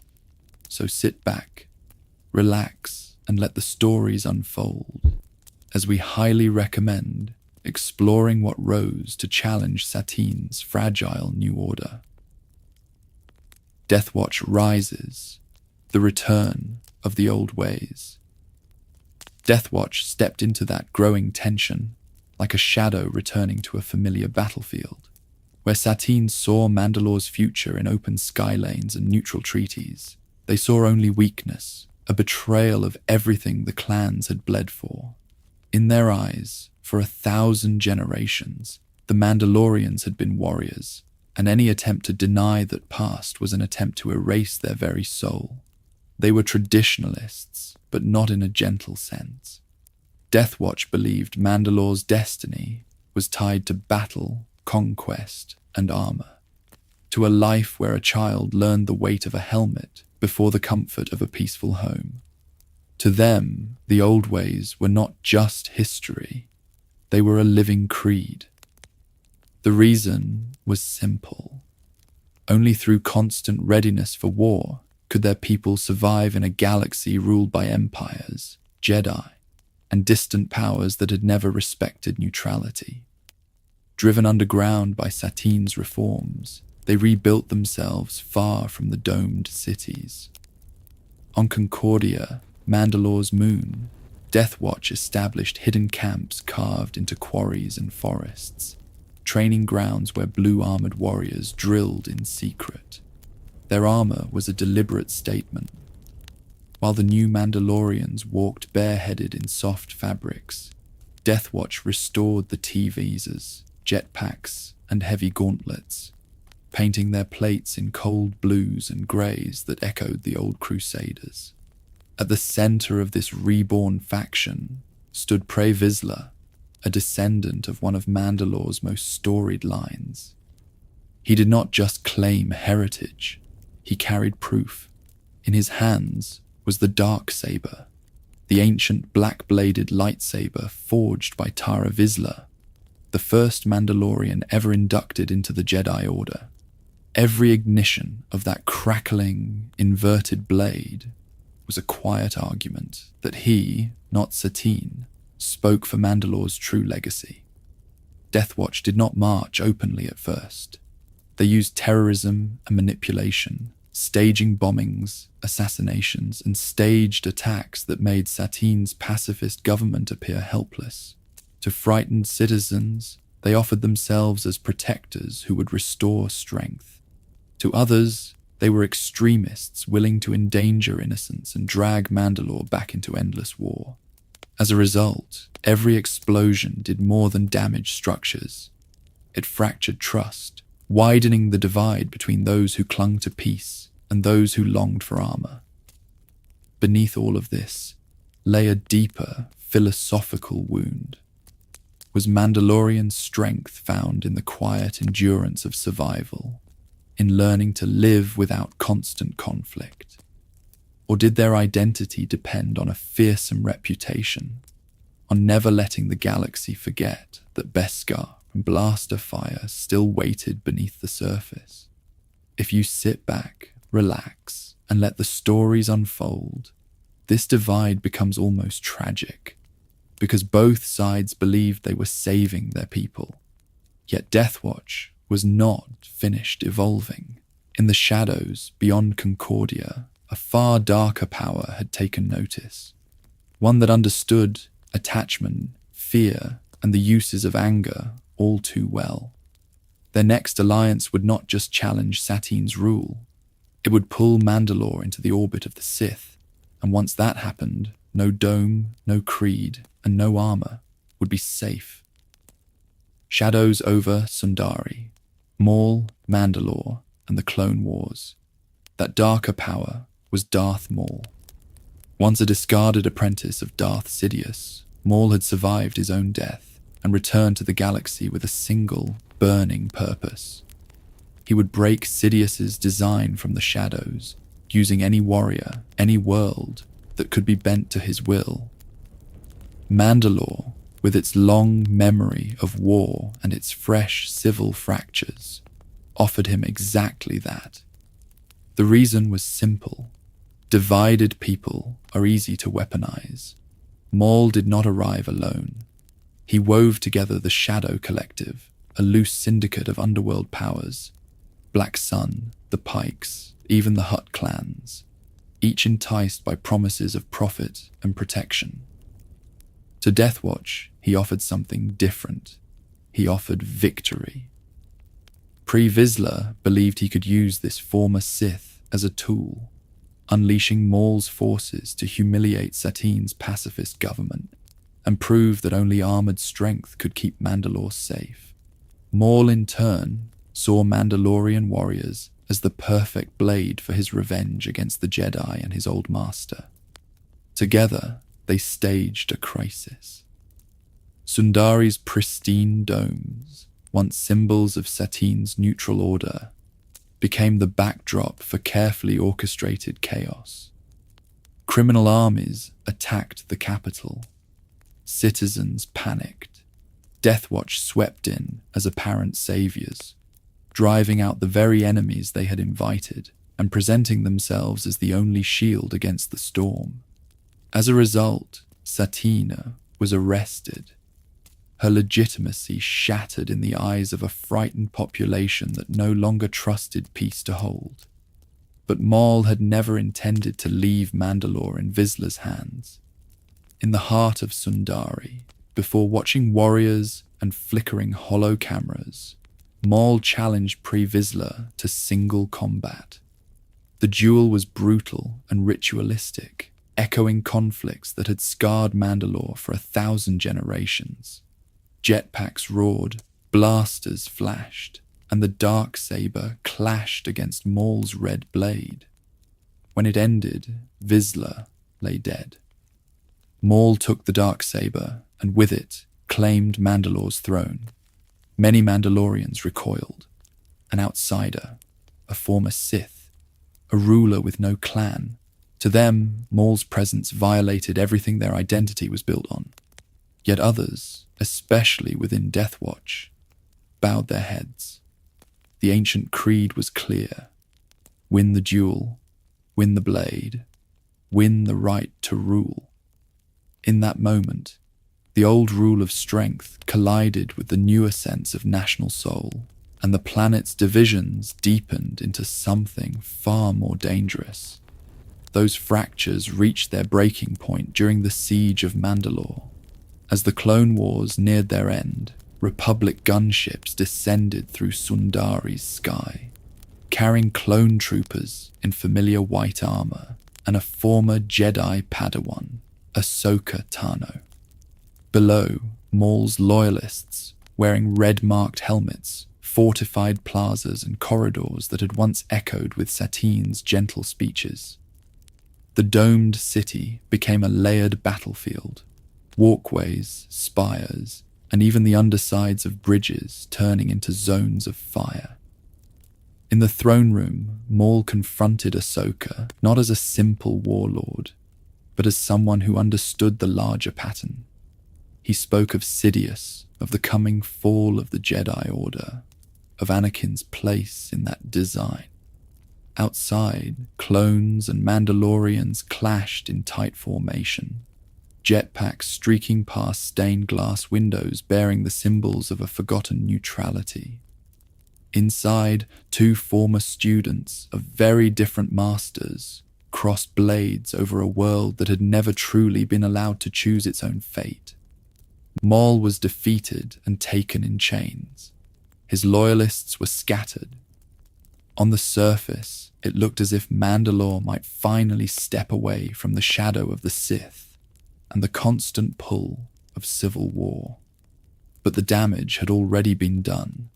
So sit back, relax, and let the stories unfold, as we highly recommend exploring what rose to challenge Satine's fragile new order. Death Watch rises, the return of the old ways. Death Watch stepped into that growing tension, like a shadow returning to a familiar battlefield. Where Satine saw Mandalore's future in open sky lanes and neutral treaties, they saw only weakness, a betrayal of everything the clans had bled for. In their eyes, for 1,000 generations, the Mandalorians had been warriors, and any attempt to deny that past was an attempt to erase their very soul. They were traditionalists, but not in a gentle sense. Death Watch believed Mandalore's destiny was tied to battle, conquest, and armor, to a life where a child learned the weight of a helmet before the comfort of a peaceful home. To them, the old ways were not just history, they were a living creed. The reason was simple. Only through constant readiness for war could their people survive in a galaxy ruled by empires, Jedi, and distant powers that had never respected neutrality. Driven underground by Satine's reforms, they rebuilt themselves far from the domed cities. On Concordia, Mandalore's moon, Death Watch established hidden camps carved into quarries and forests, training grounds where blue-armored warriors drilled in secret. Their armor was a deliberate statement. While the new Mandalorians walked bareheaded in soft fabrics, Death Watch restored the T-visors, jetpacks, and heavy gauntlets, painting their plates in cold blues and greys that echoed the old Crusaders. At the center of this reborn faction stood Pre Vizsla, a descendant of one of Mandalore's most storied lines. He did not just claim heritage, he carried proof. In his hands was the Darksaber, the ancient black-bladed lightsaber forged by Tara Vizsla, the first Mandalorian ever inducted into the Jedi Order. Every ignition of that crackling, inverted blade was a quiet argument that he, not Satine, spoke for Mandalore's true legacy. Death Watch did not march openly at first. They used terrorism and manipulation, staging bombings, assassinations, and staged attacks that made Satine's pacifist government appear helpless. To frightened citizens, they offered themselves as protectors who would restore strength. To others, they were extremists willing to endanger innocence and drag Mandalore back into endless war. As a result, every explosion did more than damage structures. It fractured trust, widening the divide between those who clung to peace and those who longed for armor. Beneath all of this lay a deeper, philosophical wound. Was Mandalorian strength found in the quiet endurance of survival, in learning to live without constant conflict? Or did their identity depend on a fearsome reputation, on never letting the galaxy forget that Beskar and blaster fire still waited beneath the surface? If you sit back, relax, and let the stories unfold, this divide becomes almost tragic, because both sides believed they were saving their people. Yet Death Watch was not finished evolving. In the shadows beyond Concordia, a far darker power had taken notice, one that understood attachment, fear, and the uses of anger all too well. Their next alliance would not just challenge Satine's rule, it would pull Mandalore into the orbit of the Sith, and once that happened, no dome, no creed, and no armor would be safe. Shadows over Sundari, Maul, Mandalore, and the Clone Wars. That darker power was Darth Maul. Once a discarded apprentice of Darth Sidious, Maul had survived his own death and returned to the galaxy with a single, burning purpose. He would break Sidious's design from the shadows, using any warrior, any world that could be bent to his will. Mandalore, with its long memory of war and its fresh civil fractures, offered him exactly that. The reason was simple. Divided people are easy to weaponize. Maul did not arrive alone. He wove together the Shadow Collective, a loose syndicate of underworld powers, Black Sun, the Pikes, even the Hutt clans, each enticed by promises of profit and protection. To Death Watch, he offered something different. He offered victory. Pre Vizsla believed he could use this former Sith as a tool, unleashing Maul's forces to humiliate Satine's pacifist government and prove that only armored strength could keep Mandalore safe. Maul, in turn, saw Mandalorian warriors as the perfect blade for his revenge against the Jedi and his old master. Together, they staged a crisis. Sundari's pristine domes, once symbols of Satine's neutral order, became the backdrop for carefully orchestrated chaos. Criminal armies attacked the capital. Citizens panicked. Death Watch swept in as apparent saviors, driving out the very enemies they had invited and presenting themselves as the only shield against the storm. As a result, Satine was arrested, her legitimacy shattered in the eyes of a frightened population that no longer trusted peace to hold. But Maul had never intended to leave Mandalore in Vizsla's hands. In the heart of Sundari, before watching warriors and flickering hollow cameras, Maul challenged Pre-Vizsla to single combat. The duel was brutal and ritualistic, echoing conflicts that had scarred Mandalore for 1,000 generations. Jetpacks roared, blasters flashed, and the Darksaber clashed against Maul's red blade. When it ended, Vizsla lay dead. Maul took the Darksaber, and with it, claimed Mandalore's throne. Many Mandalorians recoiled. An outsider, a former Sith, a ruler with no clan. To them, Maul's presence violated everything their identity was built on. Yet others, especially within Death Watch, bowed their heads. The ancient creed was clear. Win the duel, win the blade, win the right to rule. In that moment, the old rule of strength collided with the newer sense of national soul, and the planet's divisions deepened into something far more dangerous. Those fractures reached their breaking point during the Siege of Mandalore. As the Clone Wars neared their end, Republic gunships descended through Sundari's sky, carrying clone troopers in familiar white armor and a former Jedi Padawan, Ahsoka Tano. Below, Maul's loyalists, wearing red-marked helmets, fortified plazas and corridors that had once echoed with Satine's gentle speeches. The domed city became a layered battlefield, walkways, spires, and even the undersides of bridges turning into zones of fire. In the throne room, Maul confronted Ahsoka not as a simple warlord, but as someone who understood the larger pattern. He spoke of Sidious, of the coming fall of the Jedi Order, of Anakin's place in that design. Outside, clones and Mandalorians clashed in tight formation, jetpacks streaking past stained glass windows bearing the symbols of a forgotten neutrality. Inside, two former students of very different masters crossed blades over a world that had never truly been allowed to choose its own fate. Maul was defeated and taken in chains. His loyalists were scattered. On the surface, it looked as if Mandalore might finally step away from the shadow of the Sith and the constant pull of civil war. But the damage had already been done.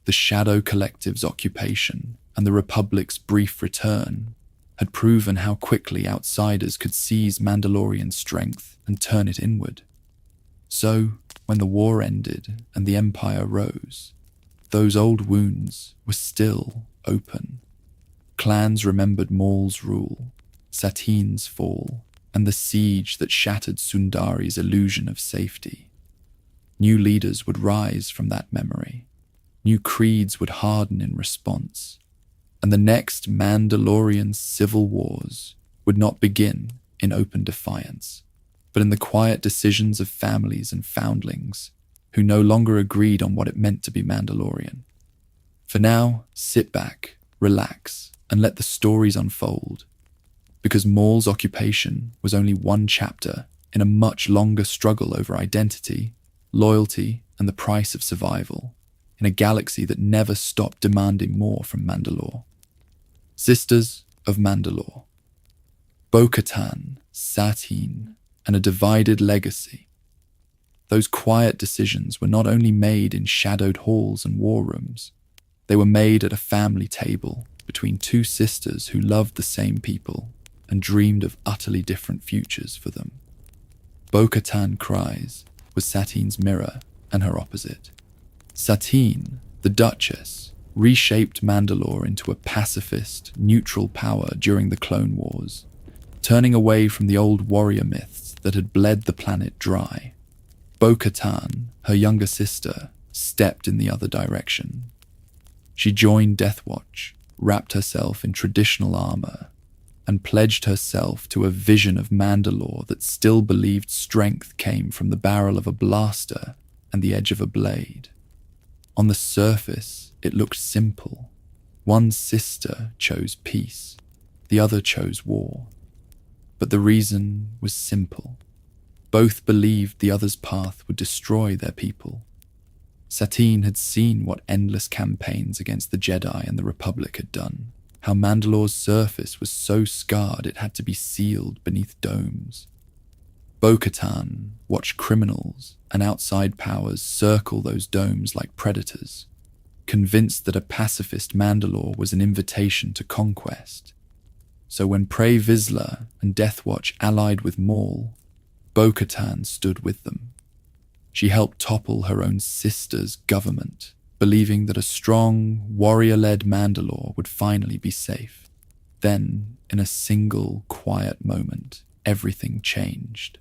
The Shadow Collective's occupation and the Republic's brief return had proven how quickly outsiders could seize Mandalorian strength and turn it inward. So, when the war ended and the Empire rose, those old wounds were still open. Clans remembered Maul's rule, Satine's fall, and the siege that shattered Sundari's illusion of safety. New leaders would rise from that memory. New creeds would harden in response. And the next Mandalorian civil wars would not begin in open defiance, but in the quiet decisions of families and foundlings who no longer agreed on what it meant to be Mandalorian. For now, sit back, relax, and let the stories unfold, because Maul's occupation was only one chapter in a much longer struggle over identity, loyalty, and the price of survival, in a galaxy that never stopped demanding more from Mandalore. Sisters of Mandalore. Bo-Katan, Satine, and a divided legacy. Those quiet decisions were not only made in shadowed halls and war rooms, they were made at a family table between two sisters who loved the same people and dreamed of utterly different futures for them. Bo-Katan Kryze was Satine's mirror and her opposite. Satine, the Duchess, reshaped Mandalore into a pacifist, neutral power during the Clone Wars, turning away from the old warrior myths that had bled the planet dry. Bo-Katan, her younger sister, stepped in the other direction. She joined Death Watch, wrapped herself in traditional armor, and pledged herself to a vision of Mandalore that still believed strength came from the barrel of a blaster and the edge of a blade. On the surface, it looked simple. One sister chose peace, the other chose war. But the reason was simple. Both believed the other's path would destroy their people. Satine had seen what endless campaigns against the Jedi and the Republic had done, how Mandalore's surface was so scarred it had to be sealed beneath domes. Bo-Katan watched criminals and outside powers circle those domes like predators, convinced that a pacifist Mandalore was an invitation to conquest. So when Pre Vizsla and Death Watch allied with Maul, Bo-Katan stood with them. She helped topple her own sister's government, believing that a strong, warrior-led Mandalore would finally be safe. Then, in a single, quiet moment, everything changed.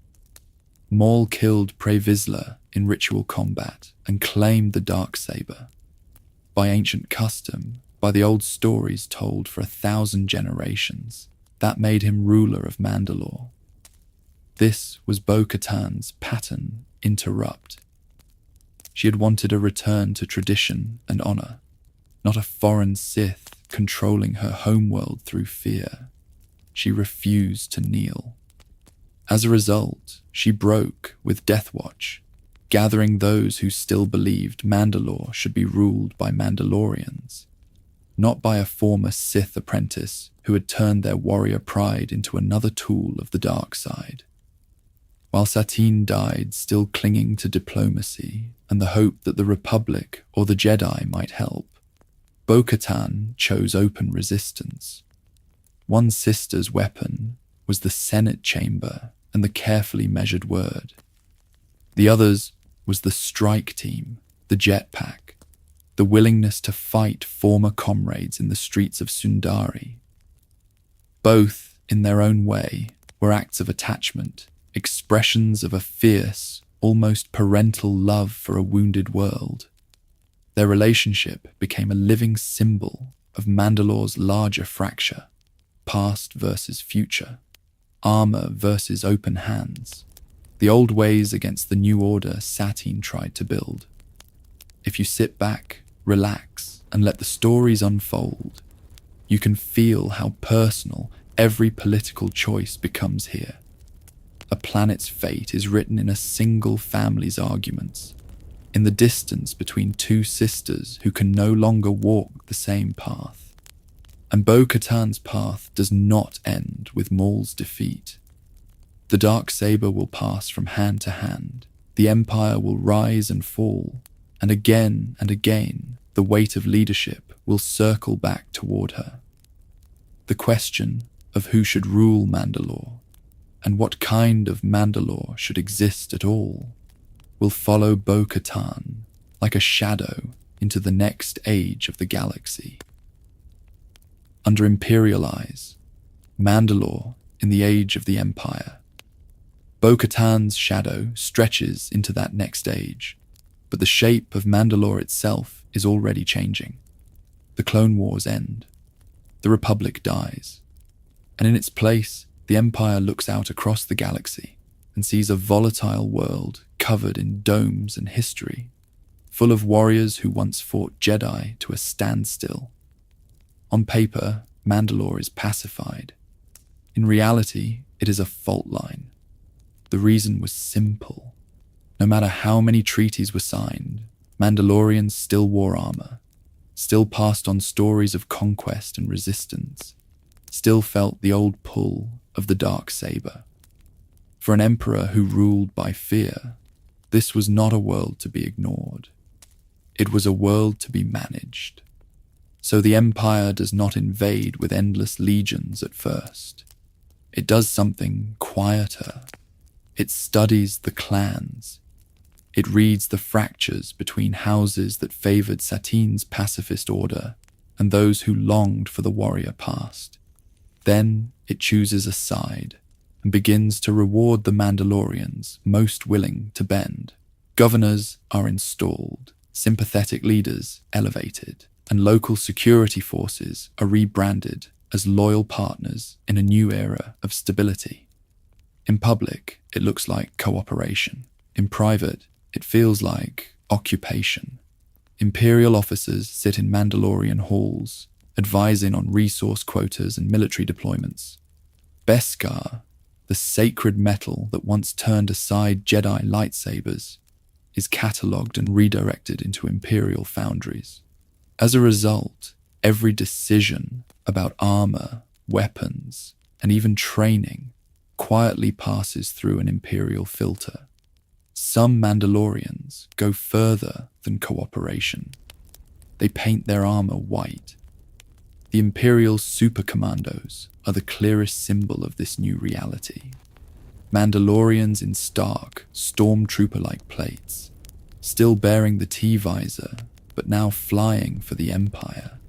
Maul killed Pre Vizsla in ritual combat and claimed the Darksaber. By ancient custom, by the old stories told for 1,000 generations, that made him ruler of Mandalore. This was Bo-Katan's pattern interrupt. She had wanted a return to tradition and honor, not a foreign Sith controlling her homeworld through fear. She refused to kneel. As a result, she broke with Death Watch, gathering those who still believed Mandalore should be ruled by Mandalorians, not by a former Sith apprentice who had turned their warrior pride into another tool of the dark side. While Satine died still clinging to diplomacy and the hope that the Republic or the Jedi might help, Bo-Katan chose open resistance. One sister's weapon was the Senate chamber and the carefully measured word. The other's was the strike team, the jetpack, the willingness to fight former comrades in the streets of Sundari. Both, in their own way, were acts of attachment, expressions of a fierce, almost parental love for a wounded world. Their relationship became a living symbol of Mandalore's larger fracture, past versus future, armor versus open hands, the old ways against the new order Satine tried to build. If you sit back, relax, and let the stories unfold, you can feel how personal every political choice becomes here. A planet's fate is written in a single family's arguments, in the distance between two sisters who can no longer walk the same path. And Bo-Katan's path does not end with Maul's defeat. The Darksaber will pass from hand to hand, the Empire will rise and fall, and again, the weight of leadership will circle back toward her. The question of who should rule Mandalore, and what kind of Mandalore should exist at all, will follow Bo-Katan like a shadow into the next age of the galaxy. Under Imperial eyes, Mandalore in the age of the Empire. Bo-Katan's shadow stretches into that next age, but the shape of Mandalore itself is already changing. The Clone Wars end. The Republic dies. And in its place, the Empire looks out across the galaxy and sees a volatile world covered in domes and history, full of warriors who once fought Jedi to a standstill. On paper, Mandalore is pacified. In reality, it is a fault line. The reason was simple. No matter how many treaties were signed, Mandalorians still wore armor, still passed on stories of conquest and resistance, still felt the old pull of the Darksaber. For an emperor who ruled by fear, this was not a world to be ignored. It was a world to be managed. So the Empire does not invade with endless legions at first. It does something quieter. It studies the clans. It reads the fractures between houses that favored Satine's pacifist order and those who longed for the warrior past. Then it chooses a side and begins to reward the Mandalorians most willing to bend. Governors are installed, sympathetic leaders elevated, and local security forces are rebranded as loyal partners in a new era of stability. In public, it looks like cooperation. In private, it feels like occupation. Imperial officers sit in Mandalorian halls, advising on resource quotas and military deployments. Beskar, the sacred metal that once turned aside Jedi lightsabers, is catalogued and redirected into Imperial foundries. As a result, every decision about armor, weapons, and even training quietly passes through an Imperial filter. Some Mandalorians go further than cooperation. They paint their armor white. The Imperial supercommandos are the clearest symbol of this new reality. Mandalorians in stark, stormtrooper-like plates, still bearing the T-visor, but now flying for the Empire.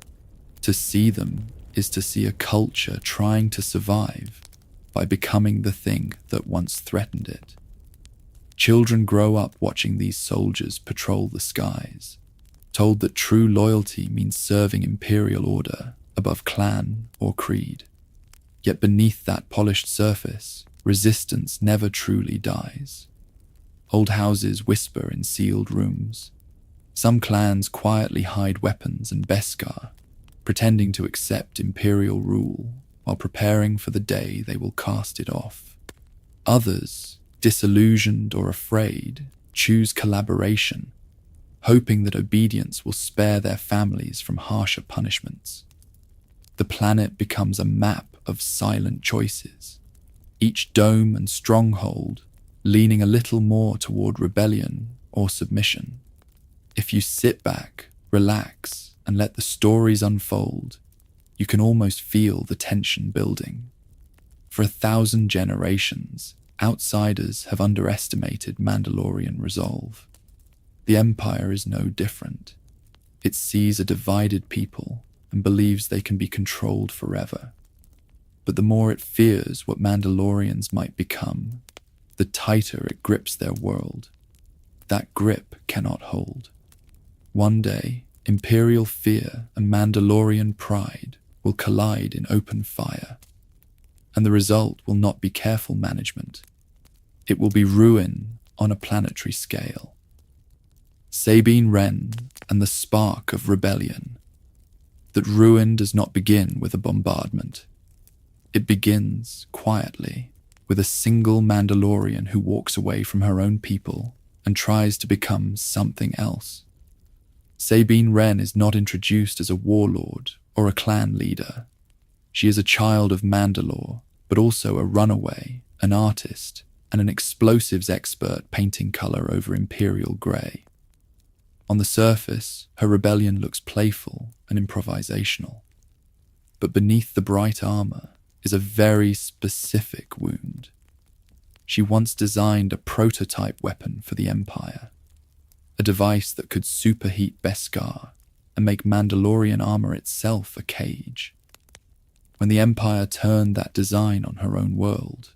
To see them is to see a culture trying to survive by becoming the thing that once threatened it. Children grow up watching these soldiers patrol the skies, told that true loyalty means serving Imperial order above clan or creed. Yet beneath that polished surface, resistance never truly dies. Old houses whisper in sealed rooms. Some clans quietly hide weapons and Beskar, pretending to accept Imperial rule while preparing for the day they will cast it off. Others, disillusioned or afraid, choose collaboration, hoping that obedience will spare their families from harsher punishments. The planet becomes a map of silent choices, each dome and stronghold leaning a little more toward rebellion or submission. If you sit back, relax, and let the stories unfold, you can almost feel the tension building. For 1,000 generations, outsiders have underestimated Mandalorian resolve. The Empire is no different. It sees a divided people and believes they can be controlled forever. But the more it fears what Mandalorians might become, the tighter it grips their world. That grip cannot hold. One day, Imperial fear and Mandalorian pride will collide in open fire, and the result will not be careful management. It will be ruin on a planetary scale. Sabine Wren and the spark of rebellion. That ruin does not begin with a bombardment. It begins quietly, with a single Mandalorian who walks away from her own people and tries to become something else. Sabine Wren is not introduced as a warlord or a clan leader. She is a child of Mandalore, but also a runaway, an artist, and an explosives expert painting color over Imperial grey. On the surface, her rebellion looks playful and improvisational. But beneath the bright armor is a very specific wound. She once designed a prototype weapon for the Empire, a device that could superheat Beskar and make Mandalorian armor itself a cage. When the Empire turned that design on her own world,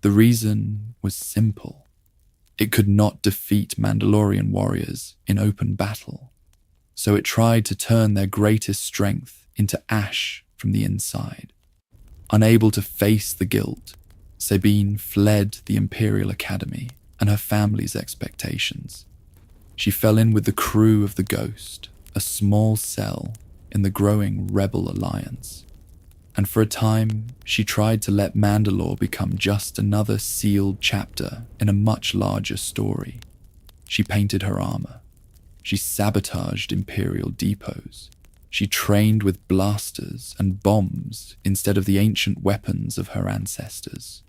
the reason was simple. It could not defeat Mandalorian warriors in open battle, so it tried to turn their greatest strength into ash from the inside. Unable to face the guilt, Sabine fled the Imperial Academy and her family's expectations. She fell in with the crew of the Ghost, a small cell in the growing Rebel Alliance. And for a time, she tried to let Mandalore become just another sealed chapter in a much larger story. She painted her armor. She sabotaged Imperial depots. She trained with blasters and bombs instead of the ancient weapons of her ancestors.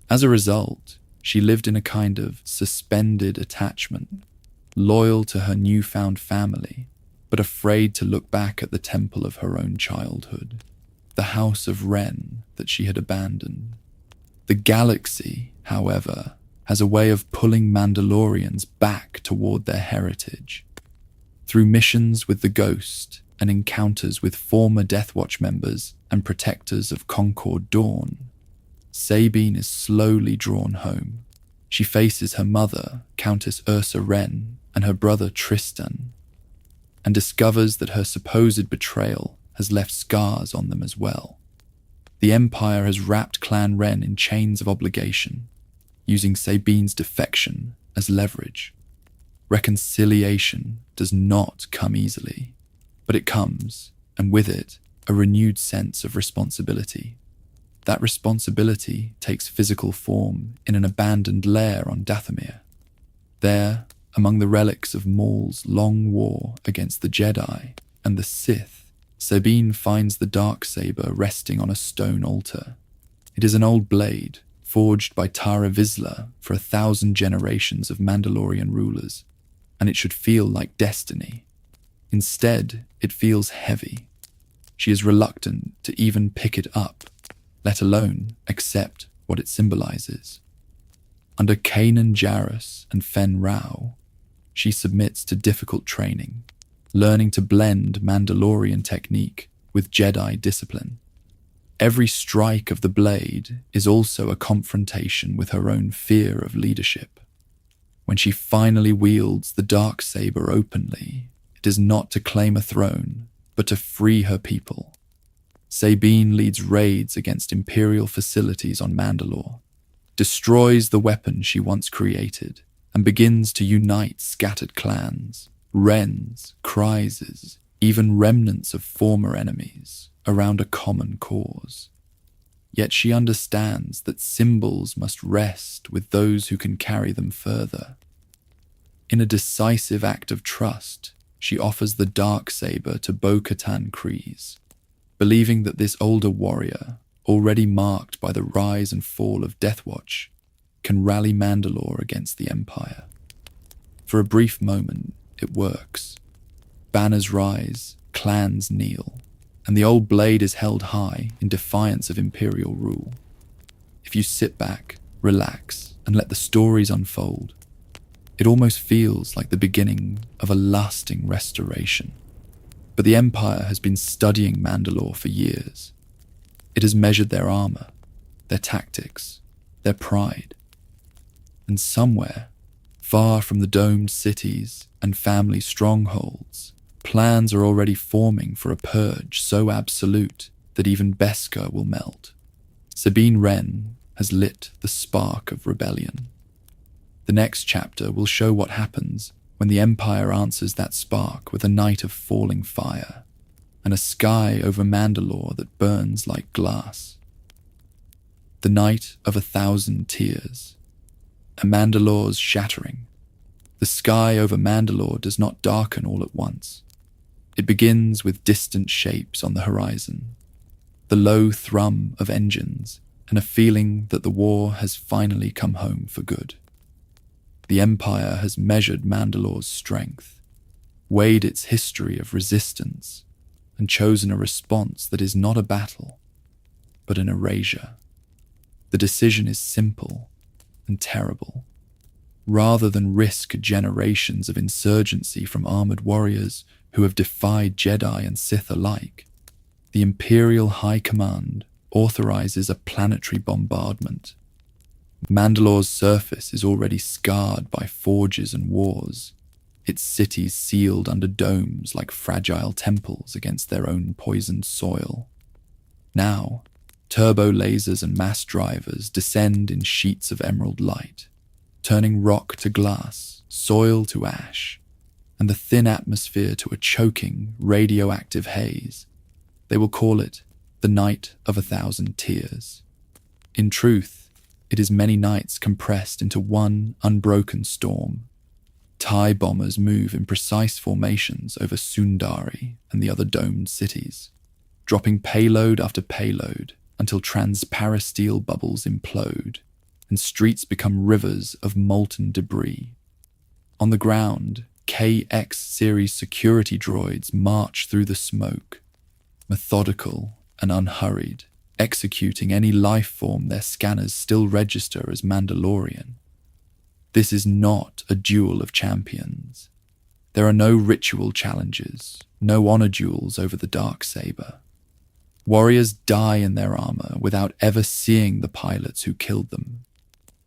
As a result, she lived in a kind of suspended attachment, loyal to her newfound family, but afraid to look back at the temple of her own childhood, the House of Wren that she had abandoned. The galaxy, however, has a way of pulling Mandalorians back toward their heritage. Through missions with the Ghost and encounters with former Death Watch members and protectors of Concord Dawn, Sabine is slowly drawn home. She faces her mother, Countess Ursa Wren, and her brother Tristan, and discovers that her supposed betrayal has left scars on them as well. The Empire has wrapped Clan Wren in chains of obligation, using Sabine's defection as leverage. Reconciliation does not come easily, but it comes, and with it, a renewed sense of responsibility. That responsibility takes physical form in an abandoned lair on Dathomir. There, among the relics of Maul's long war against the Jedi and the Sith, Sabine finds the Darksaber resting on a stone altar. It is an old blade, forged by Tara Vizsla for 1,000 generations of Mandalorian rulers, and it should feel like destiny. Instead, it feels heavy. She is reluctant to even pick it up, let alone accept what it symbolizes. Under Kanan Jarrus and Fen Rao, she submits to difficult training, learning to blend Mandalorian technique with Jedi discipline. Every strike of the blade is also a confrontation with her own fear of leadership. When she finally wields the Darksaber openly, it is not to claim a throne, but to free her people. Sabine leads raids against Imperial facilities on Mandalore, destroys the weapon she once created, and begins to unite scattered clans, Wrens, Chryses, even remnants of former enemies, around a common cause. Yet she understands that symbols must rest with those who can carry them further. In a decisive act of trust, she offers the Darksaber to Bo-Katan Kryze, believing that this older warrior, already marked by the rise and fall of Deathwatch, can rally Mandalore against the Empire. For a brief moment, it works. Banners rise, clans kneel, and the old blade is held high in defiance of Imperial rule. If you sit back, relax, and let the stories unfold, it almost feels like the beginning of a lasting restoration. But the Empire has been studying Mandalore for years. It has measured their armor, their tactics, their pride. And somewhere, far from the domed cities and family strongholds, plans are already forming for a purge so absolute that even Beskar will melt. Sabine Wren has lit the spark of rebellion. The next chapter will show what happens when the Empire answers that spark with a night of falling fire and a sky over Mandalore that burns like glass. The night of 1,000 tears, and Mandalore's shattering. The sky over Mandalore does not darken all at once. It begins with distant shapes on the horizon, the low thrum of engines, and a feeling that the war has finally come home for good. The Empire has measured Mandalore's strength, weighed its history of resistance, and chosen a response that is not a battle, but an erasure. The decision is simple and terrible. Rather than risk generations of insurgency from armored warriors who have defied Jedi and Sith alike, the Imperial High Command authorizes a planetary bombardment. Mandalore's surface is already scarred by forges and wars, its cities sealed under domes like fragile temples against their own poisoned soil. Now, turbo lasers and mass drivers descend in sheets of emerald light, turning rock to glass, soil to ash, and the thin atmosphere to a choking, radioactive haze. They will call it the Night of 1,000 Tears. In truth, it is many nights compressed into one unbroken storm. TIE bombers move in precise formations over Sundari and the other domed cities, dropping payload after payload until transparasteel bubbles implode and streets become rivers of molten debris. On the ground, KX series security droids march through the smoke, methodical and unhurried, executing any life form their scanners still register as Mandalorian. This is not a duel of champions. There are no ritual challenges, no honor duels over the Darksaber. Warriors die in their armor without ever seeing the pilots who killed them.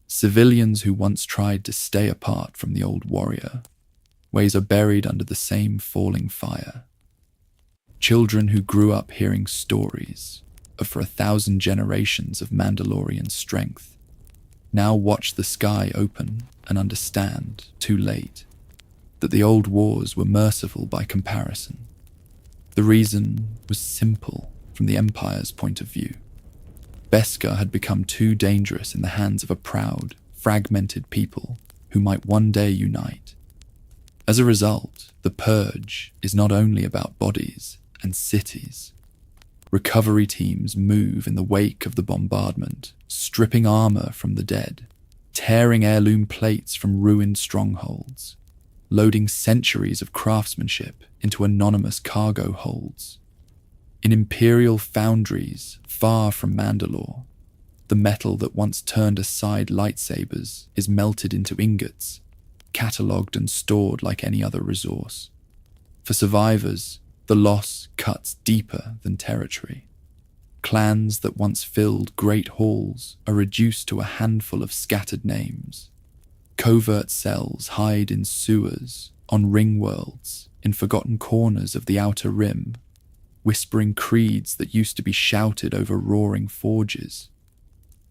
Civilians who once tried to stay apart from the old warrior ways are buried under the same falling fire. Children who grew up hearing stories of for 1,000 generations of Mandalorian strength now watch the sky open and understand, too late, that the old wars were merciful by comparison. The reason was simple from the Empire's point of view. Beskar had become too dangerous in the hands of a proud, fragmented people who might one day unite. As a result, the Purge is not only about bodies and cities. Recovery teams move in the wake of the bombardment, stripping armor from the dead, tearing heirloom plates from ruined strongholds, loading centuries of craftsmanship into anonymous cargo holds. In imperial foundries far from Mandalore, the metal that once turned aside lightsabers is melted into ingots, catalogued and stored like any other resource. For survivors, the loss cuts deeper than territory. Clans that once filled great halls are reduced to a handful of scattered names. Covert cells hide in sewers, on ring worlds, in forgotten corners of the Outer Rim, whispering creeds that used to be shouted over roaring forges.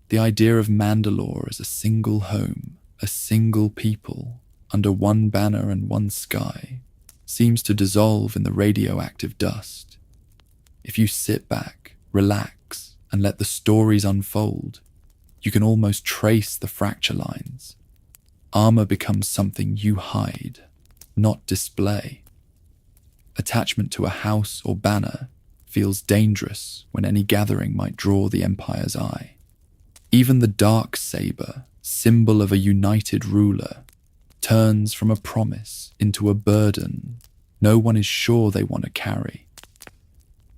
The idea of Mandalore as a single home, a single people, under one banner and one sky, seems to dissolve in the radioactive dust. If you sit back, relax, and let the stories unfold, you can almost trace the fracture lines. Armor becomes something you hide, not display. Attachment to a house or banner feels dangerous when any gathering might draw the Empire's eye. Even the Darksaber, symbol of a united ruler, turns from a promise into a burden no one is sure they want to carry.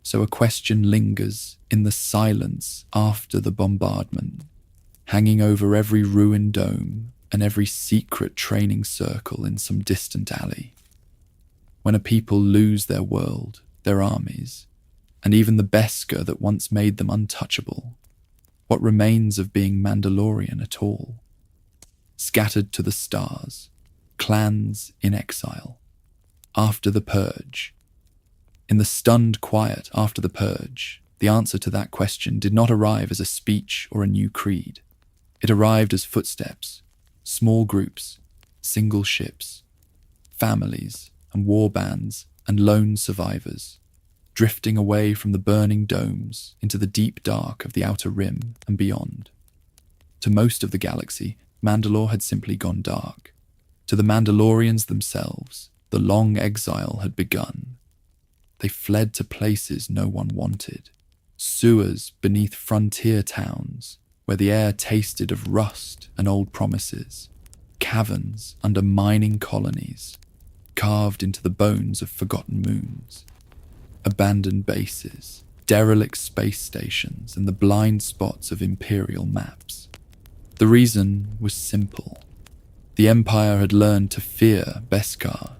So a question lingers in the silence after the bombardment, hanging over every ruined dome and every secret training circle in some distant alley. When a people lose their world, their armies, and even the Beskar that once made them untouchable, what remains of being Mandalorian at all? Scattered to the stars, clans in exile. After the Purge. In the stunned quiet after the Purge, the answer to that question did not arrive as a speech or a new creed. It arrived as footsteps, small groups, single ships, families and war bands and lone survivors, drifting away from the burning domes into the deep dark of the Outer Rim and beyond. To most of the galaxy, Mandalore had simply gone dark. To the Mandalorians themselves, the long exile had begun. They fled to places no one wanted, sewers beneath frontier towns where the air tasted of rust and old promises, caverns under mining colonies, carved into the bones of forgotten moons, abandoned bases, derelict space stations, and the blind spots of imperial maps. The reason was simple. The Empire had learned to fear Beskar,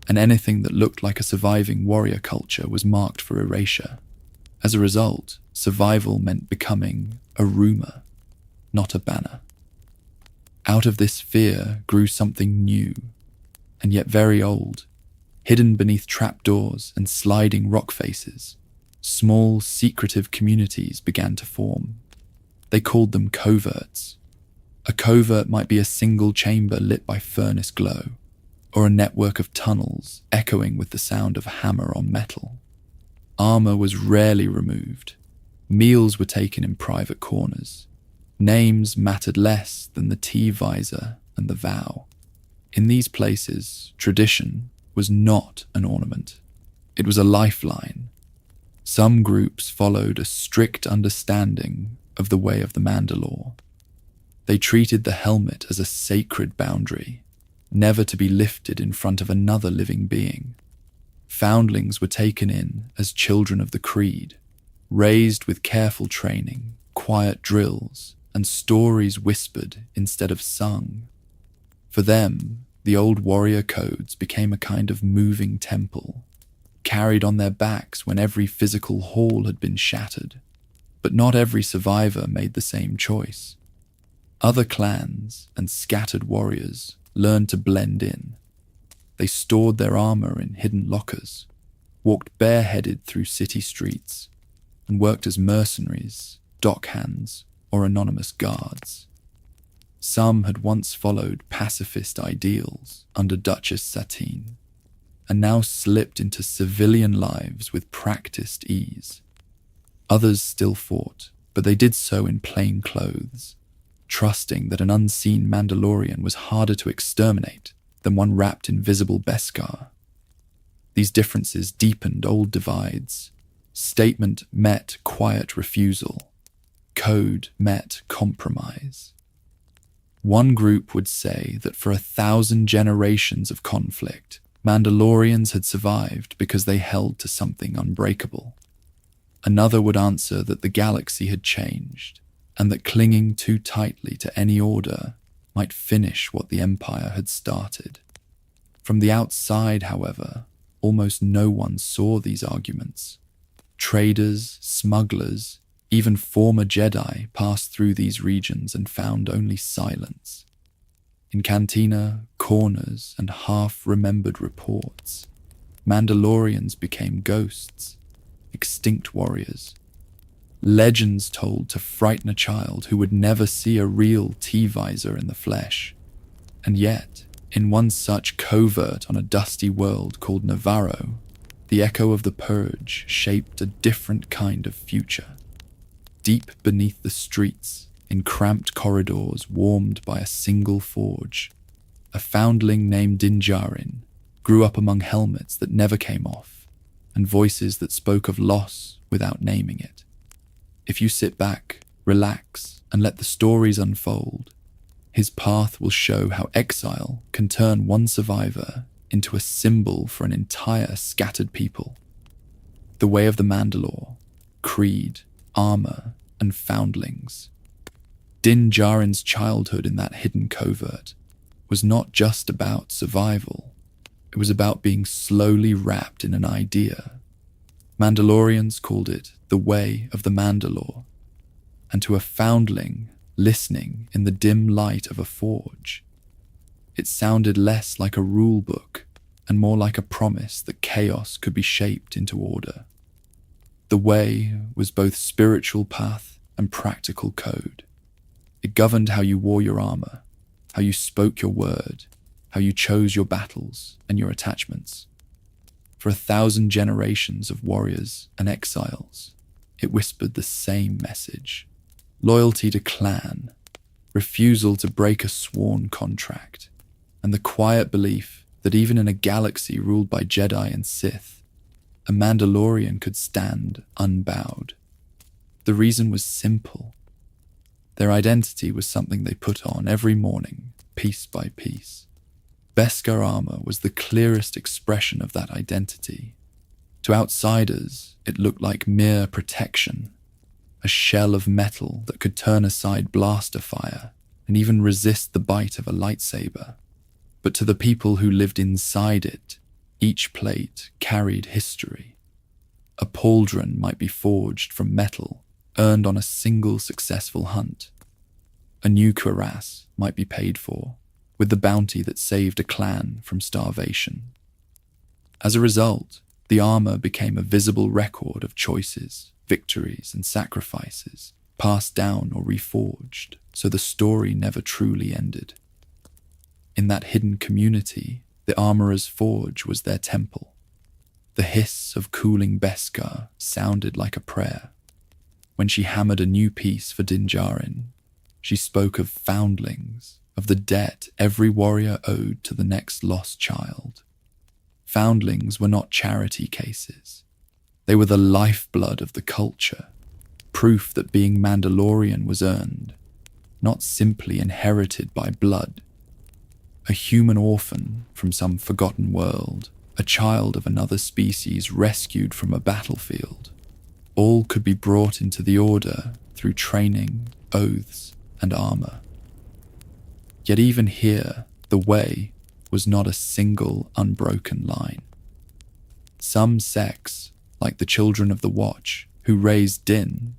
and anything that looked like a surviving warrior culture was marked for erasure. As a result, survival meant becoming a rumor, not a banner. Out of this fear grew something new, and yet very old, hidden beneath trapdoors and sliding rock faces. Small, secretive communities began to form. They called them coverts. A covert might be a single chamber lit by furnace glow, or a network of tunnels echoing with the sound of a hammer on metal. Armor was rarely removed. Meals were taken in private corners. Names mattered less than the T-visor and the vow. In these places, tradition was not an ornament. It was a lifeline. Some groups followed a strict understanding of the way of the Mandalore. They treated the helmet as a sacred boundary, never to be lifted in front of another living being. Foundlings were taken in as children of the creed, raised with careful training, quiet drills, and stories whispered instead of sung. For them, the old warrior codes became a kind of moving temple, carried on their backs when every physical hall had been shattered. But not every survivor made the same choice. Other clans and scattered warriors learned to blend in. They stored their armor in hidden lockers, walked bareheaded through city streets, and worked as mercenaries, dockhands, or anonymous guards. Some had once followed pacifist ideals under Duchess Satine, and now slipped into civilian lives with practiced ease. Others still fought, but they did so in plain clothes, trusting that an unseen Mandalorian was harder to exterminate than one wrapped in visible Beskar. These differences deepened old divides. Statement met quiet refusal. Code met compromise. One group would say that for 1,000 generations of conflict, Mandalorians had survived because they held to something unbreakable. Another would answer that the galaxy had changed, and that clinging too tightly to any order might finish what the Empire had started. From the outside, however, almost no one saw these arguments. Traders, smugglers, even former Jedi passed through these regions and found only silence. In cantina, corners, and half-remembered reports, Mandalorians became ghosts, extinct warriors, legends told to frighten a child who would never see a real T-visor in the flesh. And yet, in one such covert on a dusty world called Navarro, the echo of the Purge shaped a different kind of future. Deep beneath the streets, in cramped corridors warmed by a single forge, a foundling named Din Djarin grew up among helmets that never came off, and voices that spoke of loss without naming it. If you sit back, relax, and let the stories unfold, his path will show how exile can turn one survivor into a symbol for an entire scattered people. The way of the Mandalore, creed, armor, and foundlings. Din Djarin's childhood in that hidden covert was not just about survival. It was about being slowly wrapped in an idea. Mandalorians called it the way of the Mandalore, and to a foundling listening in the dim light of a forge, it sounded less like a rule book and more like a promise that chaos could be shaped into order. The way was both spiritual path and practical code. It governed how you wore your armor, how you spoke your word, how you chose your battles and your attachments. For 1,000 generations of warriors and exiles, it whispered the same message: loyalty to clan, refusal to break a sworn contract, and the quiet belief that even in a galaxy ruled by Jedi and Sith, a Mandalorian could stand unbowed. The reason was simple. Their identity was something they put on every morning, piece by piece. Beskar armor was the clearest expression of that identity. To outsiders, it looked like mere protection, a shell of metal that could turn aside blaster fire and even resist the bite of a lightsaber. But to the people who lived inside it, each plate carried history. A pauldron might be forged from metal earned on a single successful hunt. A new cuirass might be paid for, with the bounty that saved a clan from starvation. As a result, the armor became a visible record of choices, victories, and sacrifices, passed down or reforged, so the story never truly ended. In that hidden community, the armorer's forge was their temple. The hiss of cooling Beskar sounded like a prayer. When she hammered a new piece for Din Djarin, she spoke of foundlings, of the debt every warrior owed to the next lost child. Foundlings were not charity cases. They were the lifeblood of the culture, proof that being Mandalorian was earned, not simply inherited by blood. A human orphan from some forgotten world, a child of another species rescued from a battlefield, all could be brought into the Order through training, oaths, and armor. Yet even here, The way was not a single unbroken line. Some sects, like the Children of the Watch, who raised Din,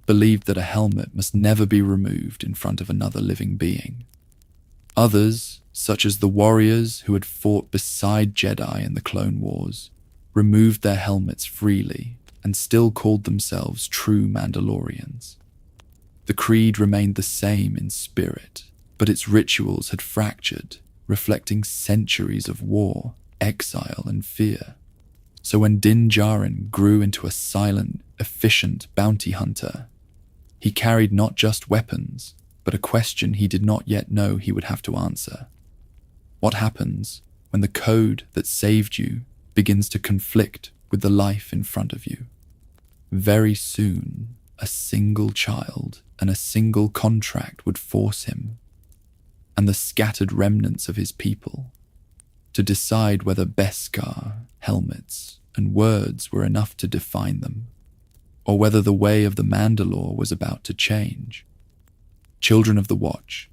believed that a helmet must never be removed in front of another living being. Others, such as the warriors who had fought beside Jedi in the Clone Wars, removed their helmets freely and still called themselves true Mandalorians. The creed remained the same in spirit, but its rituals had fractured, reflecting centuries of war, exile, and fear. So when Din Djarin grew into a silent, efficient bounty hunter, he carried not just weapons, but a question he did not yet know he would have to answer. What happens when the code that saved you begins to conflict with the life in front of you? Very soon, a single child and a single contract would force him, and the scattered remnants of his people, to decide whether Beskar, helmets, and words were enough to define them, or whether the way of the Mandalore was about to change. Children of the Watch,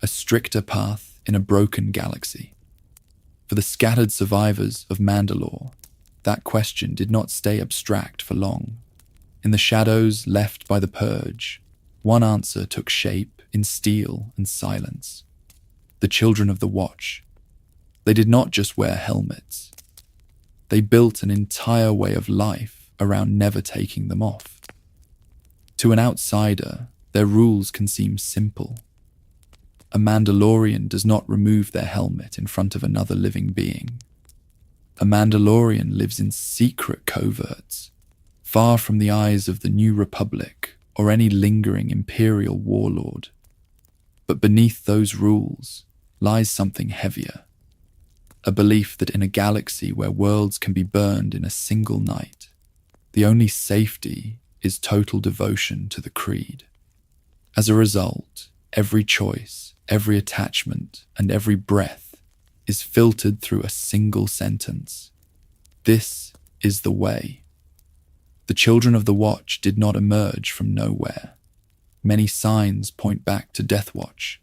a stricter path in a broken galaxy. For the scattered survivors of Mandalore, that question did not stay abstract for long. In the shadows left by the Purge, one answer took shape in steel and silence. The Children of the Watch. They did not just wear helmets. They built an entire way of life around never taking them off. To an outsider, their rules can seem simple. A Mandalorian does not remove their helmet in front of another living being. A Mandalorian lives in secret coverts, far from the eyes of the New Republic or any lingering Imperial warlord. But beneath those rules lies something heavier. A belief that in a galaxy where worlds can be burned in a single night, the only safety is total devotion to the creed. As a result, every choice, every attachment, and every breath is filtered through a single sentence. This is the way. The Children of the Watch did not emerge from nowhere. Many signs point back to Death Watch,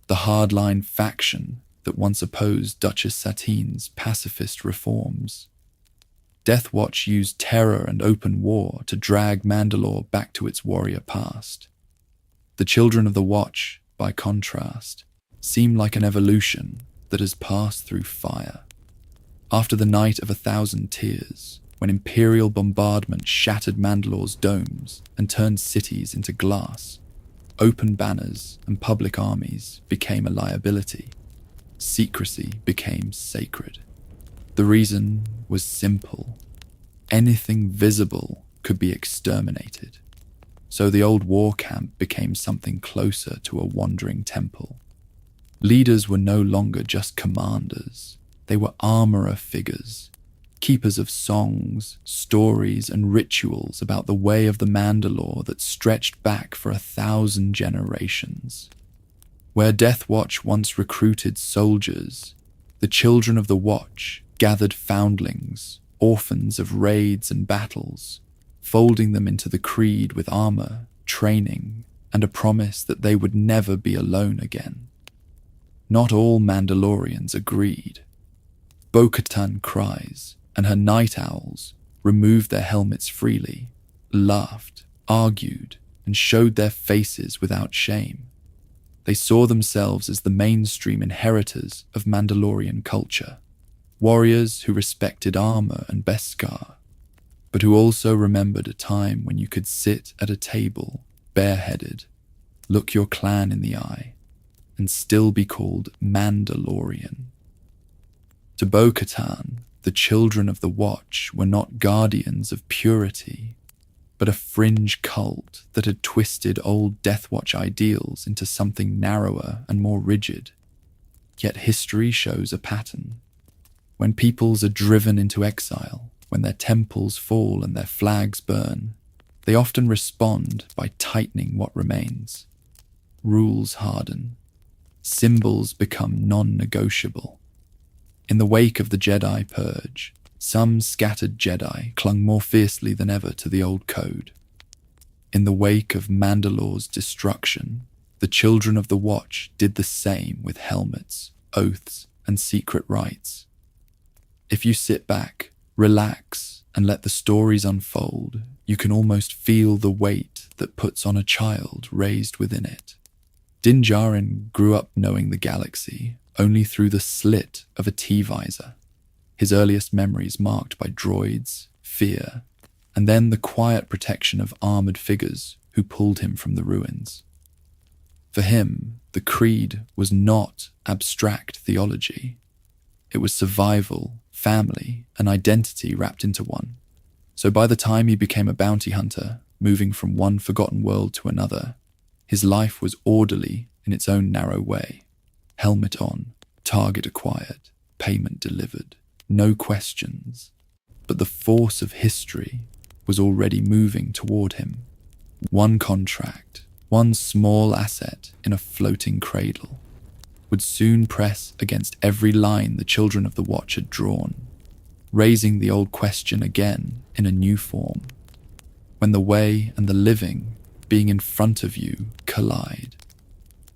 the hardline faction that once opposed Duchess Satine's pacifist reforms. Death Watch used terror and open war to drag Mandalore back to its warrior past. The Children of the Watch, by contrast, seem like an evolution that has passed through fire. After the Night of 1,000 Tears, when Imperial bombardment shattered Mandalore's domes and turned cities into glass, open banners and public armies became a liability. Secrecy became sacred. The reason was simple. Anything visible could be exterminated. So the old war camp became something closer to a wandering temple. Leaders were no longer just commanders. They were armorer figures, keepers of songs, stories, and rituals about the way of the Mandalore that stretched back for 1,000 generations. Where Death Watch once recruited soldiers, the Children of the Watch gathered foundlings, orphans of raids and battles, folding them into the creed with armor, training, and a promise that they would never be alone again. Not all Mandalorians agreed. Bo-Katan Kryze and her night owls removed their helmets freely, laughed, argued, and showed their faces without shame. They saw themselves as the mainstream inheritors of Mandalorian culture, warriors who respected armor and Beskar, but who also remembered a time when you could sit at a table, bareheaded, look your clan in the eye, and still be called Mandalorian. To Bo-Katan, the Children of the Watch were not guardians of purity, but a fringe cult that had twisted old Death Watch ideals into something narrower and more rigid. Yet history shows a pattern. When peoples are driven into exile, when their temples fall and their flags burn, they often respond by tightening what remains. Rules harden. Symbols become non-negotiable. In the wake of the Jedi Purge, some scattered Jedi clung more fiercely than ever to the old code. In the wake of Mandalore's destruction, the Children of the Watch did the same with helmets, oaths, and secret rites. If you sit back, relax, and let the stories unfold, you can almost feel the weight that puts on a child raised within it. Din Djarin grew up knowing the galaxy only through the slit of a T-visor, his earliest memories marked by droids, fear, and then the quiet protection of armored figures who pulled him from the ruins. For him, the creed was not abstract theology. It was survival, family, and identity wrapped into one. So by the time he became a bounty hunter, moving from one forgotten world to another, his life was orderly in its own narrow way. Helmet on, target acquired, payment delivered, no questions. But the force of history was already moving toward him. One contract, one small asset in a floating cradle, would soon press against every line the children of the Watch had drawn, raising the old question again in a new form. When the way and the living, being in front of you, collide,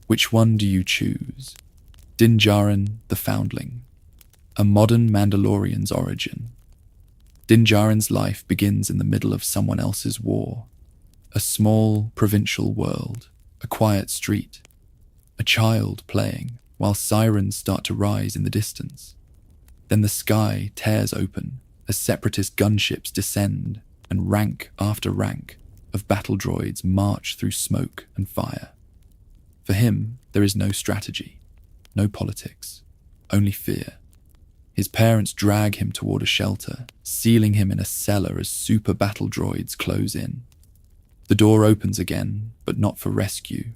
which one do you choose? Din Djarin, the Foundling, a modern Mandalorian's origin. Din Djarin's life begins in the middle of someone else's war, a small provincial world, a quiet street, a child playing while sirens start to rise in the distance. Then the sky tears open as separatist gunships descend and rank after rank of battle droids march through smoke and fire. For him, there is no strategy, no politics, only fear. His parents drag him toward a shelter, sealing him in a cellar as super battle droids close in. The door opens again, but not for rescue.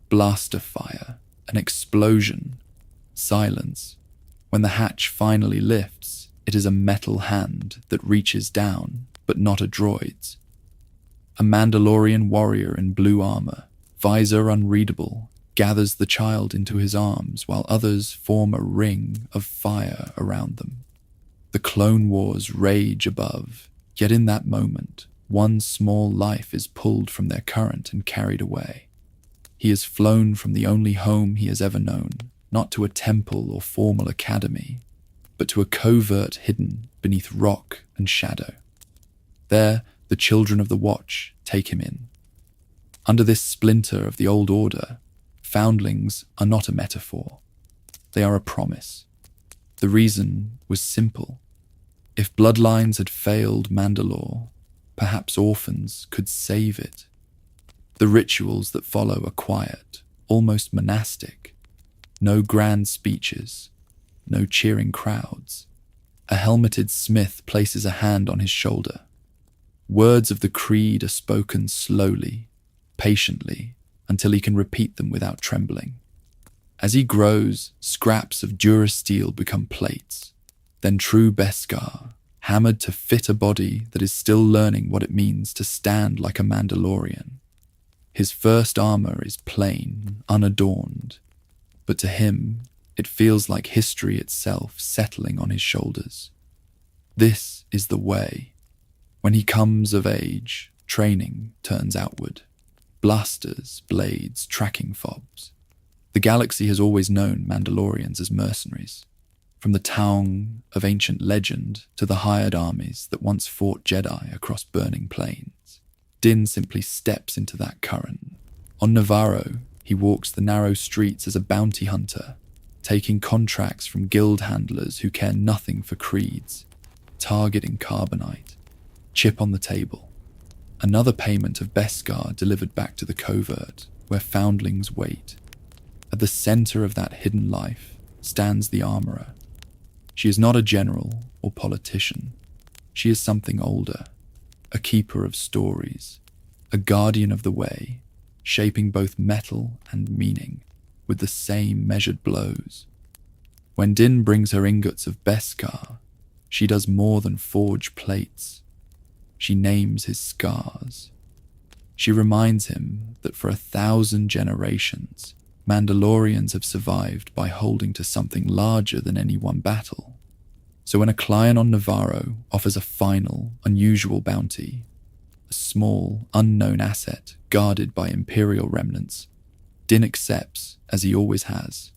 Blaster fire, an explosion, silence. When the hatch finally lifts, it is a metal hand that reaches down, but not a droid's. A Mandalorian warrior in blue armor, visor unreadable, gathers the child into his arms while others form a ring of fire around them. The Clone Wars rage above, yet in that moment, one small life is pulled from their current and carried away. He is flown from the only home he has ever known, not to a temple or formal academy, but to a covert hidden beneath rock and shadow. There, the children of the Watch take him in. Under this splinter of the old order, foundlings are not a metaphor. They are a promise. The reason was simple. If bloodlines had failed Mandalore, perhaps orphans could save it. The rituals that follow are quiet, almost monastic. No grand speeches, no cheering crowds. A helmeted smith places a hand on his shoulder. Words of the creed are spoken slowly, patiently, until he can repeat them without trembling. As he grows, scraps of durasteel become plates, then true Beskar, hammered to fit a body that is still learning what it means to stand like a Mandalorian. His first armor is plain, unadorned, but to him, it feels like history itself settling on his shoulders. This is the way. When he comes of age, training turns outward. Blasters, blades, tracking fobs. The galaxy has always known Mandalorians as mercenaries. From the Taung of ancient legend to the hired armies that once fought Jedi across burning plains, Din simply steps into that current. On Navarro, he walks the narrow streets as a bounty hunter, taking contracts from guild handlers who care nothing for creeds, targeting carbonite, chip on the table. Another payment of Beskar delivered back to the covert, where foundlings wait. At the center of that hidden life stands the armorer. She is not a general or politician. She is something older, a keeper of stories, a guardian of the way, shaping both metal and meaning with the same measured blows. When Din brings her ingots of Beskar, she does more than forge plates. She names his scars. She reminds him that for 1,000 generations, Mandalorians have survived by holding to something larger than any one battle. So when a client on Navarro offers a final, unusual bounty, a small, unknown asset guarded by Imperial remnants, Din accepts, as he always has,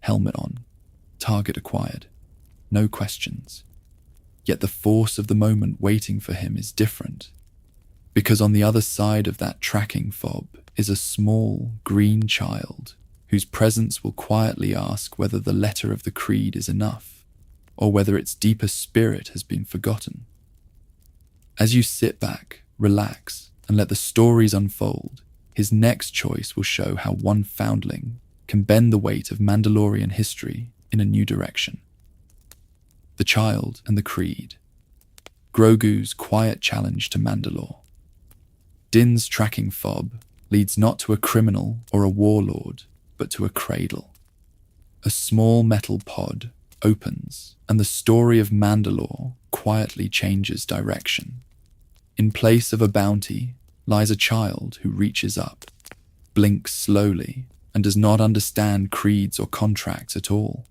helmet on, target acquired. No questions. Yet the force of the moment waiting for him is different, because on the other side of that tracking fob is a small green child whose presence will quietly ask whether the letter of the creed is enough, or whether its deeper spirit has been forgotten. As you sit back, relax, and let the stories unfold, his next choice will show how one foundling can bend the weight of Mandalorian history in a new direction. The Child and the Creed. Grogu's quiet challenge to Mandalore. Din's tracking fob leads not to a criminal or a warlord, but to a cradle. A small metal pod opens, and the story of Mandalore quietly changes direction. In place of a bounty lies a child who reaches up, blinks slowly, and does not understand creeds or contracts at all.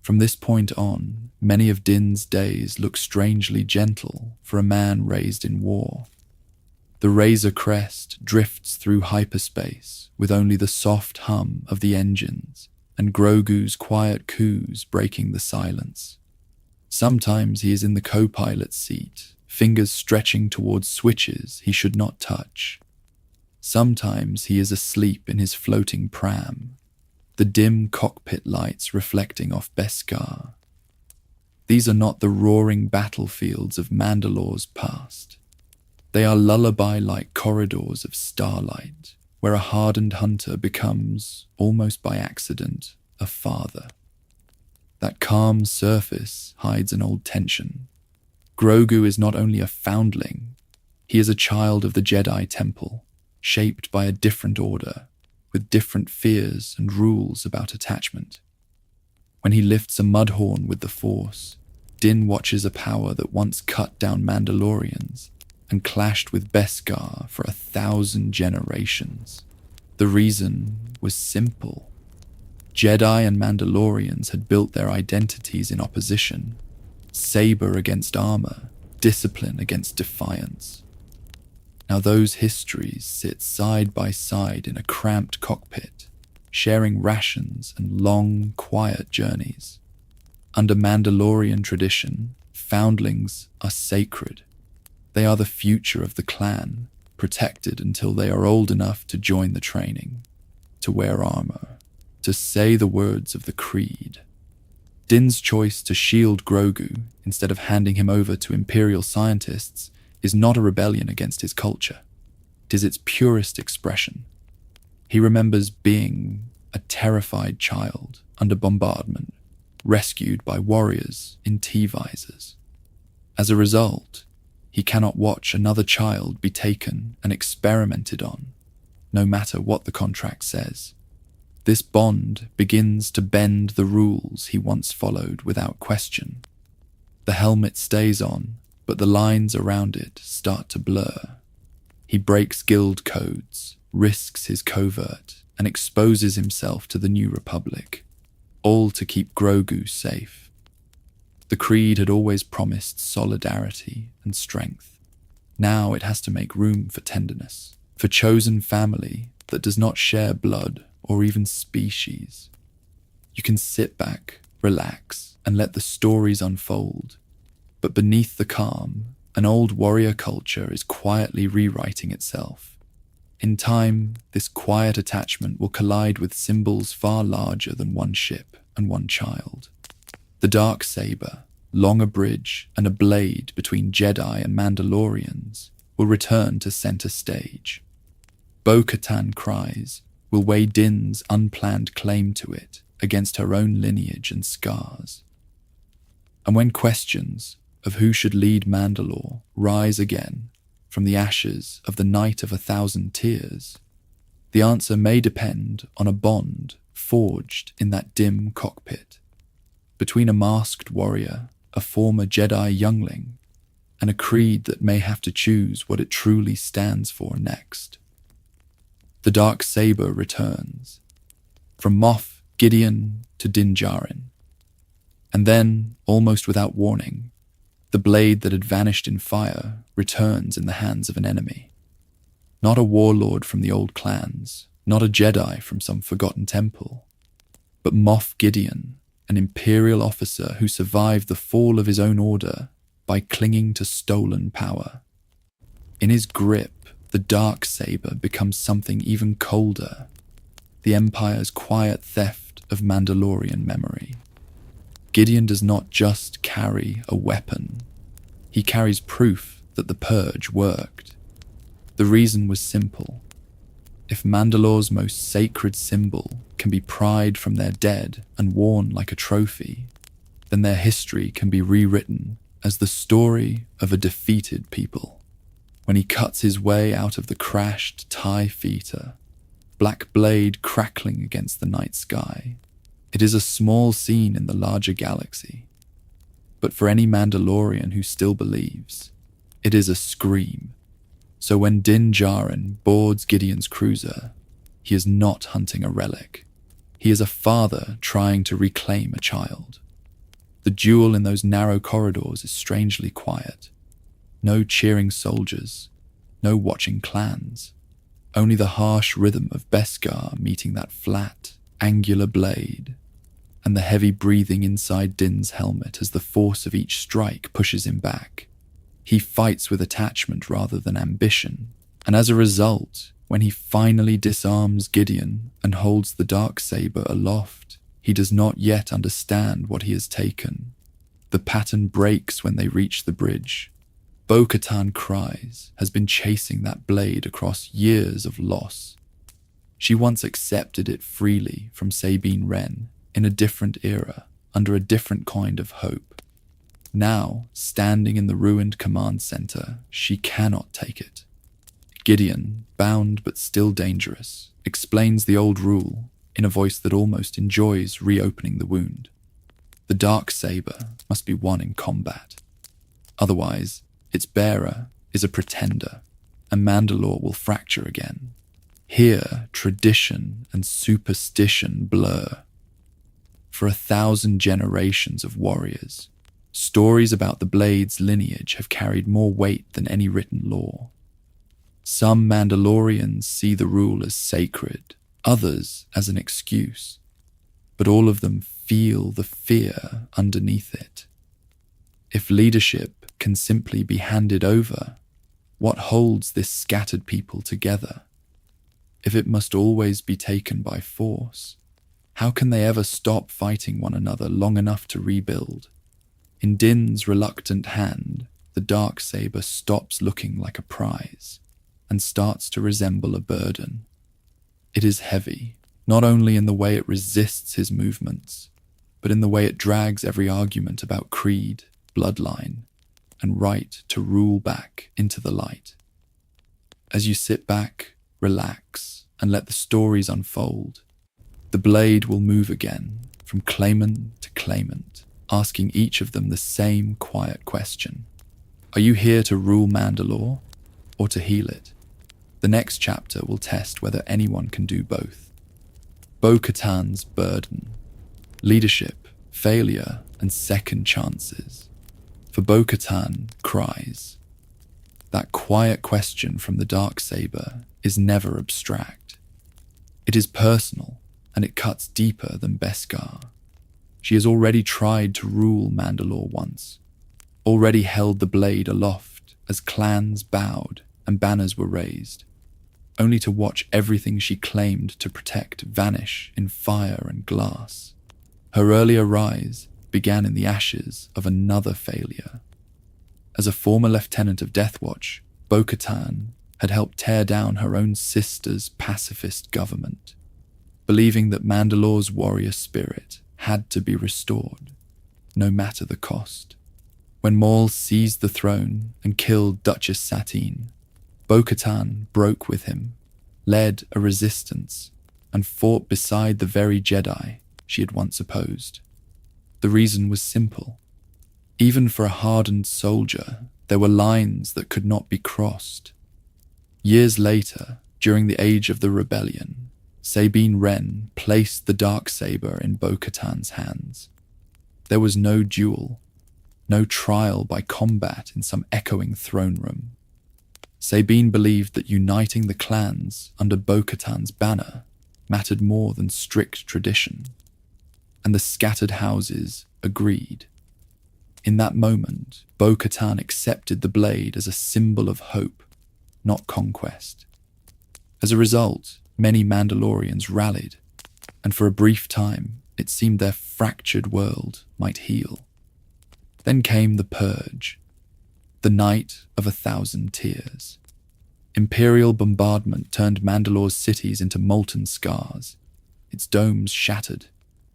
From this point on, many of Din's days look strangely gentle for a man raised in war. The Razor Crest drifts through hyperspace with only the soft hum of the engines and Grogu's quiet coos breaking the silence. Sometimes he is in the co-pilot's seat, fingers stretching towards switches he should not touch. Sometimes he is asleep in his floating pram, the dim cockpit lights reflecting off Beskar. These are not the roaring battlefields of Mandalore's past. They are lullaby-like corridors of starlight, where a hardened hunter becomes, almost by accident, a father. That calm surface hides an old tension. Grogu is not only a foundling, he is a child of the Jedi Temple, shaped by a different order, with different fears and rules about attachment. When he lifts a mudhorn with the Force, Din watches a power that once cut down Mandalorians and clashed with Beskar for 1,000 generations. The reason was simple. Jedi and Mandalorians had built their identities in opposition, saber against armor, discipline against defiance. Now those histories sit side by side in a cramped cockpit, sharing rations and long, quiet journeys. Under Mandalorian tradition, foundlings are sacred. They are the future of the clan, protected until they are old enough to join the training, to wear armor, to say the words of the creed. Din's choice to shield Grogu instead of handing him over to Imperial scientists is not a rebellion against his culture. It is its purest expression. He remembers being a terrified child under bombardment, rescued by warriors in T-visors. As a result, he cannot watch another child be taken and experimented on, no matter what the contract says. This bond begins to bend the rules he once followed without question. The helmet stays on, but the lines around it start to blur. He breaks guild codes, risks his covert, and exposes himself to the New Republic, all to keep Grogu safe. The Creed had always promised solidarity and strength. Now it has to make room for tenderness, for chosen family that does not share blood or even species. You can sit back, relax, and let the stories unfold. But beneath the calm, an old warrior culture is quietly rewriting itself. In time, this quiet attachment will collide with symbols far larger than one ship and one child. The Darksaber, long a bridge and a blade between Jedi and Mandalorians, will return to center stage. Bo-Katan cries will weigh Din's unplanned claim to it against her own lineage and scars. And when questions of who should lead Mandalore rise again from the ashes of the Night of 1,000 Tears, the answer may depend on a bond forged in that dim cockpit between a masked warrior, a former Jedi youngling, and a creed that may have to choose what it truly stands for next. The Darksaber returns, from Moff Gideon to Din Djarin. And then, almost without warning, the blade that had vanished in fire returns in the hands of an enemy. Not a warlord from the old clans, not a Jedi from some forgotten temple, but Moff Gideon, an Imperial officer who survived the fall of his own order by clinging to stolen power. In his grip, the Darksaber becomes something even colder, the Empire's quiet theft of Mandalorian memory. Gideon does not just carry a weapon, he carries proof that the Purge worked. The reason was simple. If Mandalore's most sacred symbol can be pried from their dead and worn like a trophy, then their history can be rewritten as the story of a defeated people. When he cuts his way out of the crashed TIE fighter, black blade crackling against the night sky, it is a small scene in the larger galaxy. But for any Mandalorian who still believes, it is a scream. So when Din Djarin boards Gideon's cruiser, he is not hunting a relic. He is a father trying to reclaim a child. The duel in those narrow corridors is strangely quiet. No cheering soldiers, no watching clans, only the harsh rhythm of Beskar meeting that flat, angular blade, and the heavy breathing inside Din's helmet as the force of each strike pushes him back. He fights with attachment rather than ambition, and as a result, when he finally disarms Gideon and holds the Darksaber aloft, he does not yet understand what he has taken. The pattern breaks when they reach the bridge. Bo-Katan cries, has been chasing that blade across years of loss. She once accepted it freely from Sabine Wren in a different era, under a different kind of hope. Now, standing in the ruined command center, she cannot take it. Gideon, bound but still dangerous, explains the old rule in a voice that almost enjoys reopening the wound. The Darksaber must be won in combat. Otherwise, its bearer is a pretender, and Mandalore will fracture again. Here, tradition and superstition blur. For 1,000 generations of warriors, stories about the Blade's lineage have carried more weight than any written law. Some Mandalorians see the rule as sacred, others as an excuse, but all of them feel the fear underneath it. If leadership can simply be handed over, what holds this scattered people together? If it must always be taken by force, how can they ever stop fighting one another long enough to rebuild? In Din's reluctant hand, the Darksaber stops looking like a prize and starts to resemble a burden. It is heavy, not only in the way it resists his movements, but in the way it drags every argument about creed, bloodline, and right to rule back into the light. As you sit back, relax, and let the stories unfold, the blade will move again, from claimant to claimant, asking each of them the same quiet question. Are you here to rule Mandalore, or to heal it? The next chapter will test whether anyone can do both. Bo-Katan's burden, leadership, failure, and second chances. For Bo-Katan cries. That quiet question from the Darksaber is never abstract. It is personal, and it cuts deeper than Beskar. She has already tried to rule Mandalore once, already held the blade aloft as clans bowed and banners were raised, only to watch everything she claimed to protect vanish in fire and glass. Her earlier rise began in the ashes of another failure. As a former lieutenant of Deathwatch, Bo-Katan had helped tear down her own sister's pacifist government, believing that Mandalore's warrior spirit had to be restored, no matter the cost. When Maul seized the throne and killed Duchess Satine, Bo-Katan broke with him, led a resistance, and fought beside the very Jedi she had once opposed. The reason was simple. Even for a hardened soldier, there were lines that could not be crossed. Years later, during the Age of the Rebellion, Sabine Wren placed the Darksaber in Bo-Katan's hands. There was no duel, no trial by combat in some echoing throne room. Sabine believed that uniting the clans under Bo-Katan's banner mattered more than strict tradition. and the scattered houses agreed. In that moment, Bo-Katan accepted the blade as a symbol of hope, not conquest. As a result, many Mandalorians rallied, and for a brief time, it seemed their fractured world might heal. Then came the Purge, the night of 1,000 tears. Imperial bombardment turned Mandalore's cities into molten scars, its domes shattered,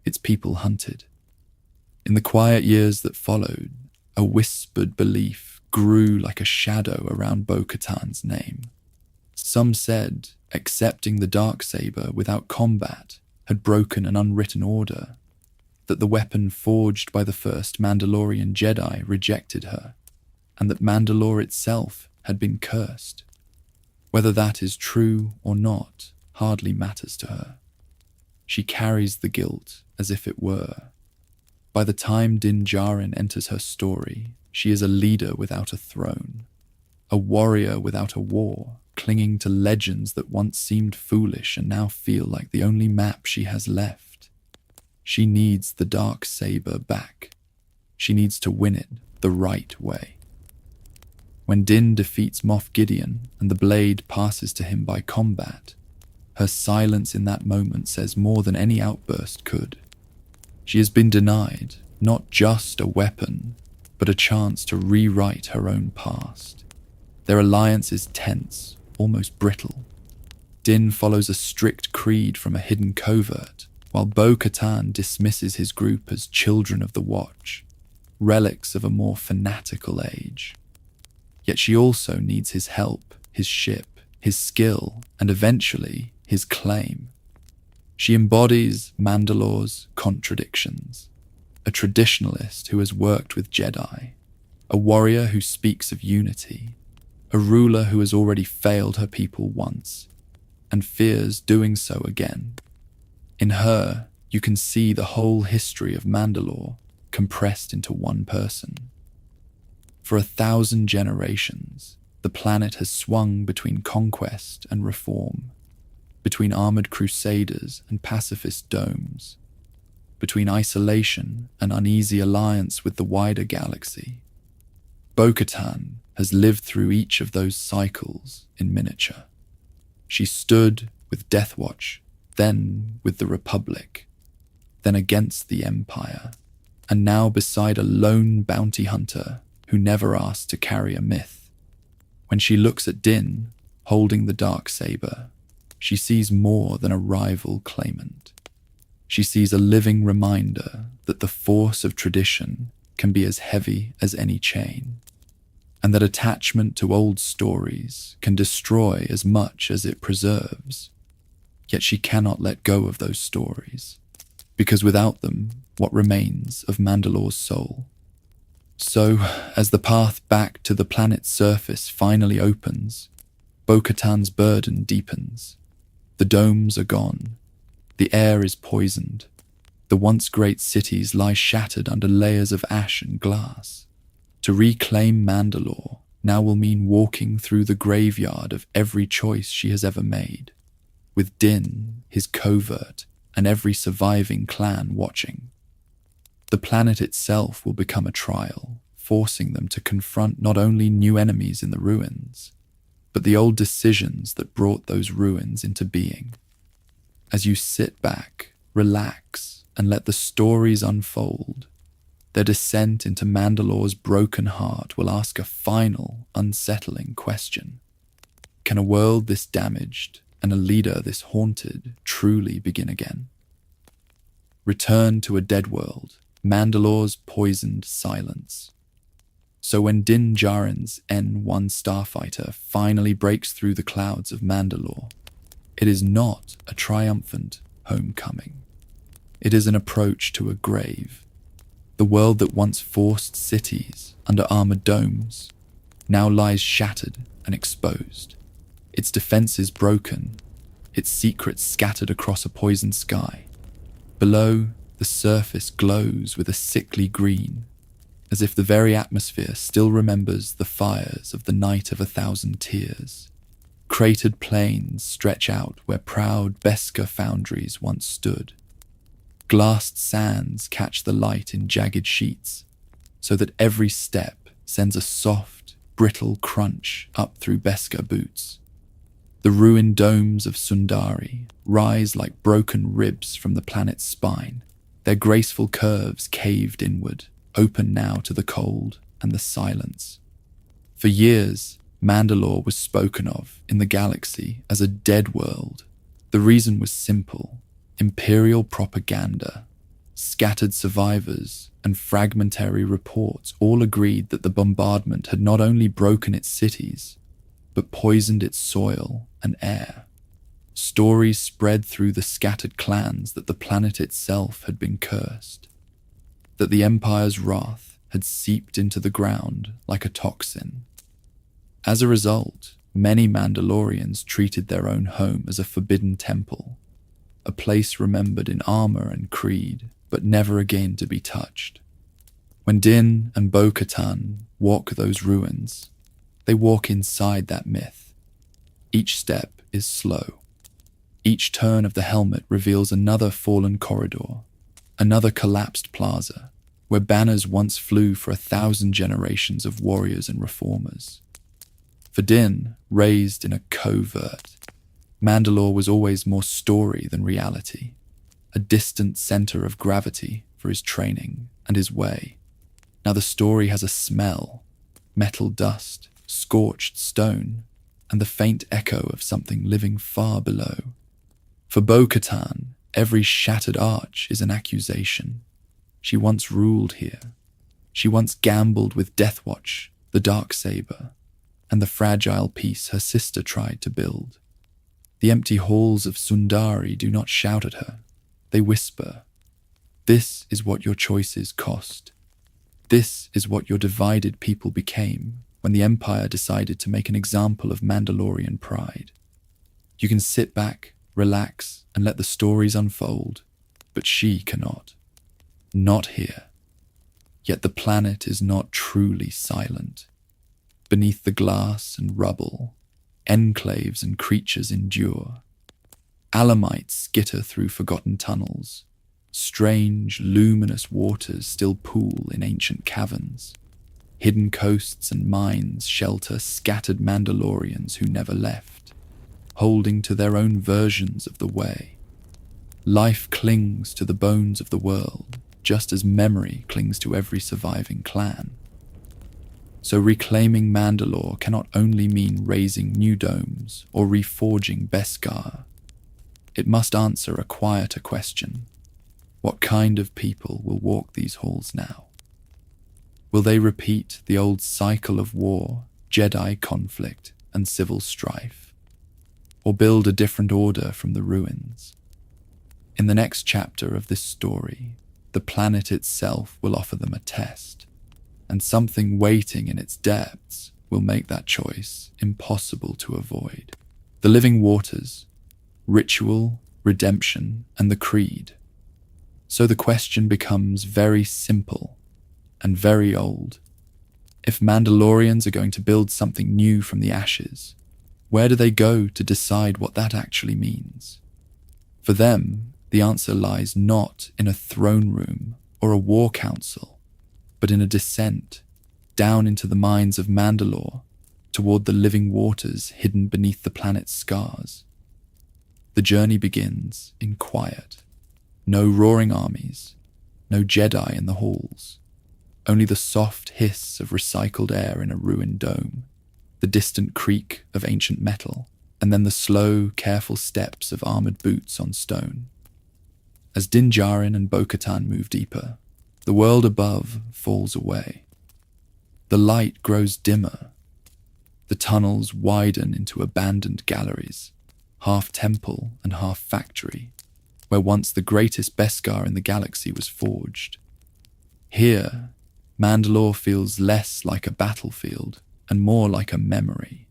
its people hunted. In the quiet years that followed, a whispered belief grew like a shadow around Bo-Katan's name. Some said accepting the Darksaber without combat had broken an unwritten order, that the weapon forged by the first Mandalorian Jedi rejected her, and that Mandalore itself had been cursed. Whether that is true or not hardly matters to her. She carries the guilt as if it were. By the time Din Djarin enters her story, she is a leader without a throne, a warrior without a war, clinging to legends that once seemed foolish and now feel like the only map she has left. She needs the Darksaber back. She needs to win it the right way. When Din defeats Moff Gideon and the blade passes to him by combat, her silence in that moment says more than any outburst could. She has been denied not just a weapon, but a chance to rewrite her own past. Their alliance is tense, almost brittle. Din follows a strict creed from a hidden covert, while Bo-Katan dismisses his group as children of the Watch, relics of a more fanatical age. Yet she also needs his help, his ship, his skill, and eventually his claim. She embodies Mandalore's contradictions, a traditionalist who has worked with Jedi, a warrior who speaks of unity, a ruler who has already failed her people once, and fears doing so again. In her, you can see the whole history of Mandalore compressed into one person. For 1,000 generations, the planet has swung between conquest and reform, between armored crusaders and pacifist domes, between isolation and uneasy alliance with the wider galaxy. Bo-Katan has lived through each of those cycles in miniature. She stood with Death Watch, then with the Republic, then against the Empire, and now beside a lone bounty hunter who never asked to carry a myth. When she looks at Din, holding the Darksaber, she sees more than a rival claimant. She sees a living reminder that the force of tradition can be as heavy as any chain, and that attachment to old stories can destroy as much as it preserves. Yet she cannot let go of those stories, because without them, what remains of Mandalore's soul? So, as the path back to the planet's surface finally opens, Bo-Katan's burden deepens. The domes are gone. The air is poisoned. The once great cities lie shattered under layers of ash and glass. To reclaim Mandalore now will mean walking through the graveyard of every choice she has ever made, with Din, his covert, and every surviving clan watching. The planet itself will become a trial, forcing them to confront not only new enemies in the ruins, but the old decisions that brought those ruins into being. As you sit back, relax, and let the stories unfold, their descent into Mandalore's broken heart will ask a final, unsettling question. Can a world this damaged and a leader this haunted truly begin again? Return to a dead world, Mandalore's poisoned silence. So when Din Djarin's N1 starfighter finally breaks through the clouds of Mandalore, it is not a triumphant homecoming. It is an approach to a grave. The world that once forced cities under armored domes now lies shattered and exposed, its defenses broken, its secrets scattered across a poisoned sky. Below, the surface glows with a sickly green, as if the very atmosphere still remembers the fires of the night of 1,000 tears. Cratered plains stretch out where proud Beskar foundries once stood. Glassed sands catch the light in jagged sheets, so that every step sends a soft, brittle crunch up through Beskar boots. The ruined domes of Sundari rise like broken ribs from the planet's spine, their graceful curves caved inward, open now to the cold and the silence. For years, Mandalore was spoken of in the galaxy as a dead world. The reason was simple: imperial propaganda. Scattered survivors and fragmentary reports all agreed that the bombardment had not only broken its cities, but poisoned its soil and air. Stories spread through the scattered clans that the planet itself had been cursed, that the Empire's wrath had seeped into the ground like a toxin. As a result, many Mandalorians treated their own home as a forbidden temple, a place remembered in armor and creed, but never again to be touched. When Din and Bo-Katan walk those ruins, they walk inside that myth. Each step is slow. Each turn of the helmet reveals another fallen corridor, another collapsed plaza, where banners once flew for 1,000 generations of warriors and reformers. For Din, raised in a covert, Mandalore was always more story than reality, a distant center of gravity for his training and his way. Now the story has a smell: metal dust, scorched stone, and the faint echo of something living far below. For Bo-Katan, every shattered arch is an accusation. She once ruled here. She once gambled with Deathwatch, the Darksaber, and the fragile peace her sister tried to build. The empty halls of Sundari do not shout at her. They whisper, "This is what your choices cost. This is what your divided people became when the Empire decided to make an example of Mandalorian pride." You can sit back, relax, and let the stories unfold, but she cannot. Not here. Yet the planet is not truly silent. Beneath the glass and rubble, enclaves and creatures endure. Alamites skitter through forgotten tunnels. Strange, luminous waters still pool in ancient caverns. Hidden coasts and mines shelter scattered Mandalorians who never left, holding to their own versions of the way. Life clings to the bones of the world, just as memory clings to every surviving clan. So reclaiming Mandalore cannot only mean raising new domes or reforging Beskar. It must answer a quieter question: what kind of people will walk these halls now? Will they repeat the old cycle of war, Jedi conflict, and civil strife? Or build a different order from the ruins? In the next chapter of this story, the planet itself will offer them a test, and something waiting in its depths will make that choice impossible to avoid. The living waters, ritual, redemption, and the creed. So the question becomes very simple and very old. If Mandalorians are going to build something new from the ashes, where do they go to decide what that actually means? For them, the answer lies not in a throne room or a war council, but in a descent down into the mines of Mandalore toward the living waters hidden beneath the planet's scars. The journey begins in quiet. No roaring armies, no Jedi in the halls, only the soft hiss of recycled air in a ruined dome, the distant creak of ancient metal, and then the slow, careful steps of armored boots on stone. As Din Djarin and Bo-Katan move deeper, the world above falls away. The light grows dimmer. The tunnels widen into abandoned galleries, half temple and half factory, where once the greatest Beskar in the galaxy was forged. Here, Mandalore feels less like a battlefield and more like a memory.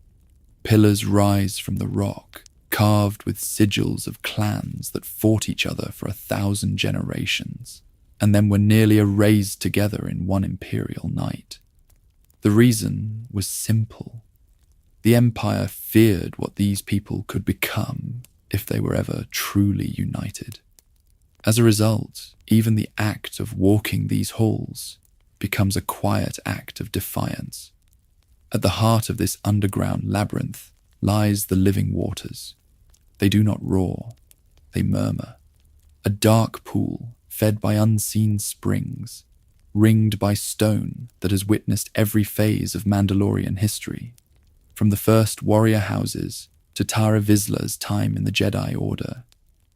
Pillars rise from the rock, carved with sigils of clans that fought each other for 1,000 generations, and then were nearly erased together in one imperial night. The reason was simple. The Empire feared what these people could become if they were ever truly united. As a result, even the act of walking these halls becomes a quiet act of defiance. At the heart of this underground labyrinth lies the living waters. They do not roar, they murmur. A dark pool fed by unseen springs, ringed by stone that has witnessed every phase of Mandalorian history, from the first warrior houses to Tara Vizsla's time in the Jedi Order,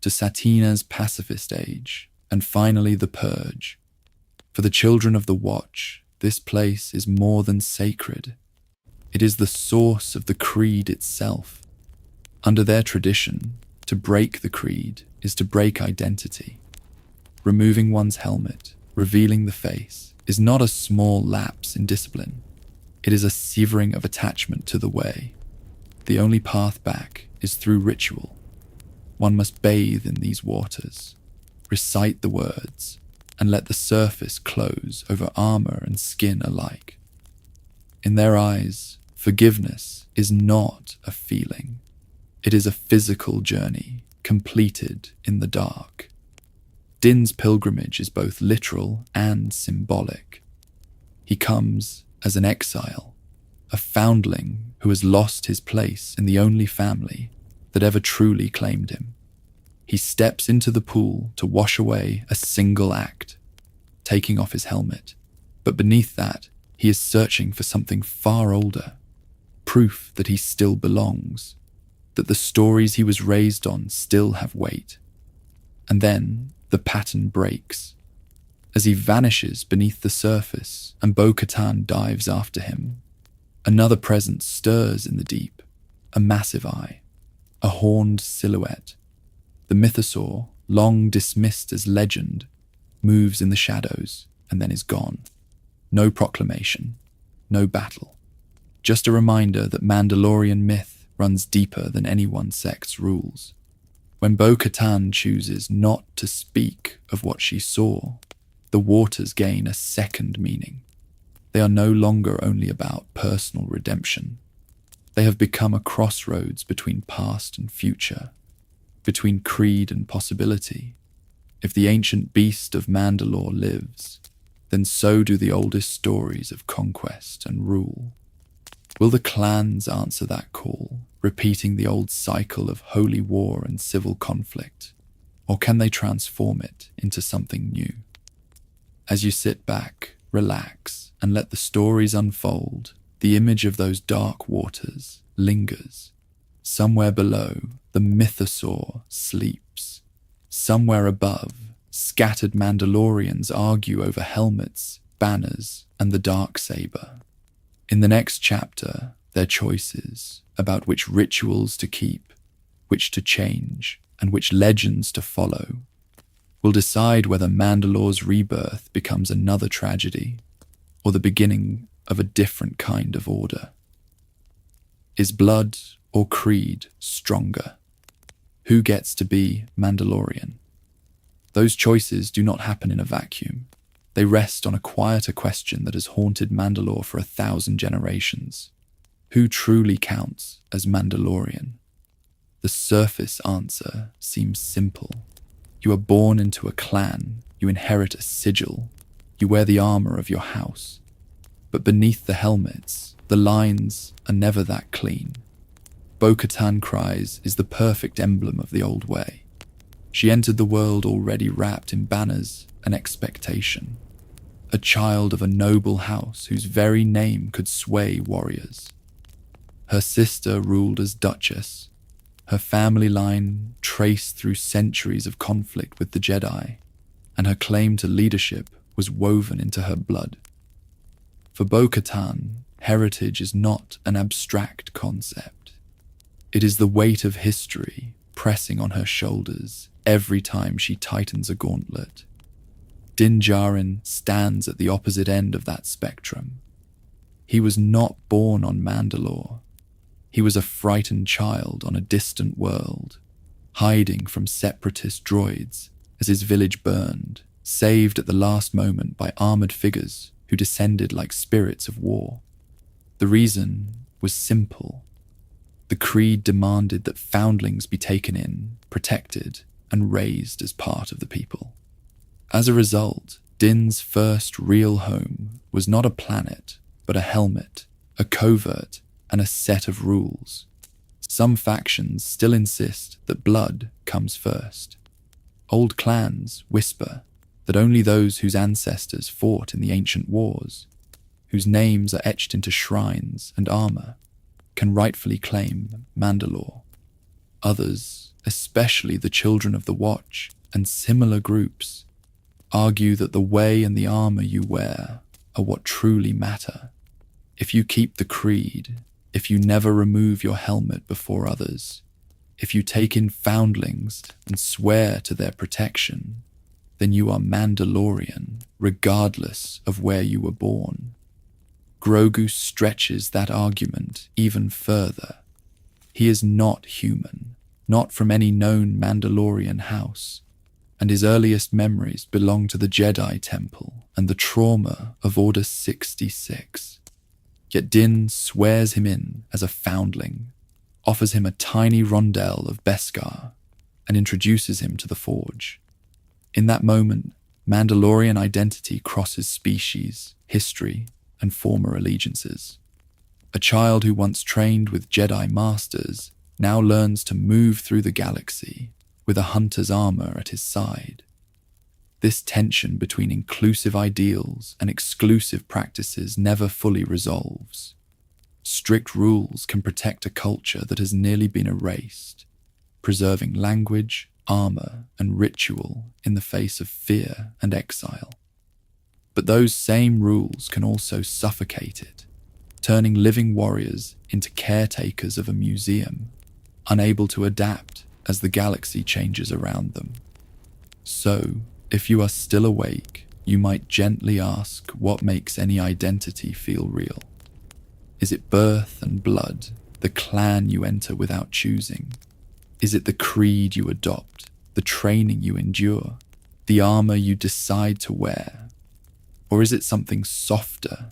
to Satine's pacifist age, and finally the Purge. For the children of the Watch, this place is more than sacred. It is the source of the creed itself. Under their tradition, to break the creed is to break identity. Removing one's helmet, revealing the face, is not a small lapse in discipline. It is a severing of attachment to the way. The only path back is through ritual. One must bathe in these waters, recite the words, and let the surface close over armor and skin alike. In their eyes, forgiveness is not a feeling. It is a physical journey, completed in the dark. Din's pilgrimage is both literal and symbolic. He comes as an exile, a foundling who has lost his place in the only family that ever truly claimed him. He steps into the pool to wash away a single act, taking off his helmet, but beneath that, he is searching for something far older, proof that he still belongs, that the stories he was raised on still have weight. And then the pattern breaks. As he vanishes beneath the surface and Bo-Katan dives after him, another presence stirs in the deep, a massive eye, a horned silhouette. The mythosaur, long dismissed as legend, moves in the shadows and then is gone. No proclamation, no battle. Just a reminder that Mandalorian myth runs deeper than any one sect's rules. When Bo-Katan chooses not to speak of what she saw, the waters gain a second meaning. They are no longer only about personal redemption. They have become a crossroads between past and future, between creed and possibility. If the ancient beast of Mandalore lives, then so do the oldest stories of conquest and rule. Will the clans answer that call, repeating the old cycle of holy war and civil conflict, or can they transform it into something new? As you sit back, relax, and let the stories unfold, the image of those dark waters lingers. Somewhere below, the mythosaur sleeps. Somewhere above, scattered Mandalorians argue over helmets, banners, and the Darksaber. In the next chapter, their choices about which rituals to keep, which to change, and which legends to follow will decide whether Mandalore's rebirth becomes another tragedy or the beginning of a different kind of order. Is blood or creed stronger? Who gets to be Mandalorian? Those choices do not happen in a vacuum. They rest on a quieter question that has haunted Mandalore for 1,000 generations. Who truly counts as Mandalorian? The surface answer seems simple. You are born into a clan, you inherit a sigil, you wear the armor of your house. But beneath the helmets, the lines are never that clean. Bo-Katan cries is the perfect emblem of the old way. She entered the world already wrapped in banners and expectation, a child of a noble house whose very name could sway warriors. Her sister ruled as Duchess, her family line traced through centuries of conflict with the Jedi, and her claim to leadership was woven into her blood. For Bo-Katan, heritage is not an abstract concept. It is the weight of history pressing on her shoulders every time she tightens a gauntlet. Din Djarin stands at the opposite end of that spectrum. He was not born on Mandalore. He was a frightened child on a distant world, hiding from separatist droids as his village burned, saved at the last moment by armored figures who descended like spirits of war. The reason was simple. The creed demanded that foundlings be taken in, protected, and raised as part of the people. As a result, Din's first real home was not a planet, but a helmet, a covert, and a set of rules. Some factions still insist that blood comes first. Old clans whisper that only those whose ancestors fought in the ancient wars, whose names are etched into shrines and armor, can rightfully claim Mandalore. Others, especially the Children of the Watch and similar groups, argue that the way and the armor you wear are what truly matter. If you keep the creed, if you never remove your helmet before others, if you take in foundlings and swear to their protection, then you are Mandalorian, regardless of where you were born. Grogu stretches that argument even further. He is not human, not from any known Mandalorian house, and his earliest memories belong to the Jedi Temple and the trauma of Order 66. Yet Din swears him in as a foundling, offers him a tiny rondel of Beskar, and introduces him to the Forge. In that moment, Mandalorian identity crosses species, history, and former allegiances. A child who once trained with Jedi masters now learns to move through the galaxy with a hunter's armor at his side. This tension between inclusive ideals and exclusive practices never fully resolves. Strict rules can protect a culture that has nearly been erased, preserving language, armor, and ritual in the face of fear and exile. But those same rules can also suffocate it, turning living warriors into caretakers of a museum, unable to adapt as the galaxy changes around them. So, if you are still awake, you might gently ask what makes any identity feel real. Is it birth and blood, the clan you enter without choosing? Is it the creed you adopt, the training you endure, the armor you decide to wear? Or is it something softer,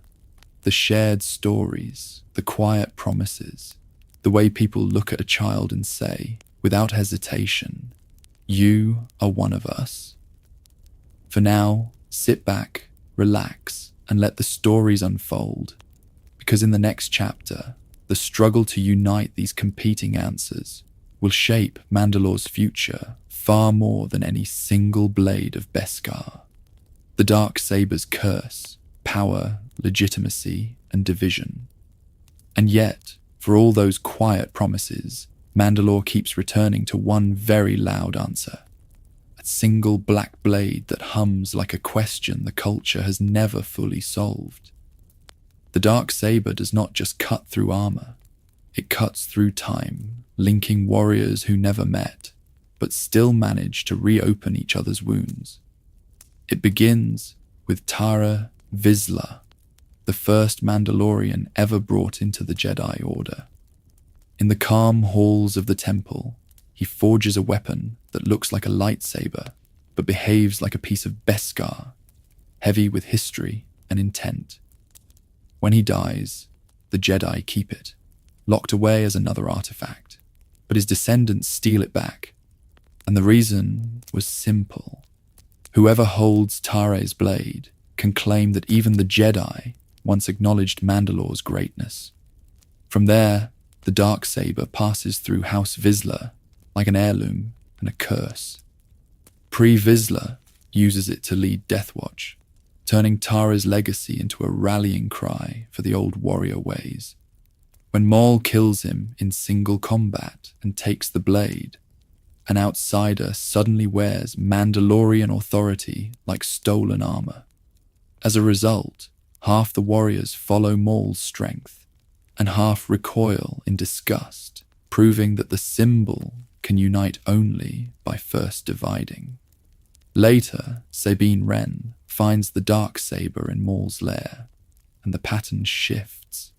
the shared stories, the quiet promises, the way people look at a child and say, without hesitation, "You are one of us"? For now, sit back, relax, and let the stories unfold, because in the next chapter, the struggle to unite these competing answers will shape Mandalore's future far more than any single blade of Beskar. The Darksaber's curse, power, legitimacy, and division. And yet, for all those quiet promises, Mandalore keeps returning to one very loud answer. A single black blade that hums like a question the culture has never fully solved. The Darksaber does not just cut through armor. It cuts through time, linking warriors who never met, but still manage to reopen each other's wounds. It begins with Tara Vizsla, the first Mandalorian ever brought into the Jedi Order. In the calm halls of the temple, he forges a weapon that looks like a lightsaber, but behaves like a piece of Beskar, heavy with history and intent. When he dies, the Jedi keep it, locked away as another artifact, but his descendants steal it back. And the reason was simple. Whoever holds Tare's blade can claim that even the Jedi once acknowledged Mandalore's greatness. From there, the Darksaber passes through House Vizsla like an heirloom and a curse. Vizsla uses it to lead Deathwatch, turning Tara's legacy into a rallying cry for the old warrior ways. When Maul kills him in single combat and takes the blade, an outsider suddenly wears Mandalorian authority like stolen armor. As a result, half the warriors follow Maul's strength, and half recoil in disgust, proving that the symbol can unite only by first dividing. Later, Sabine Wren finds the Darksaber in Maul's lair, and the pattern shifts.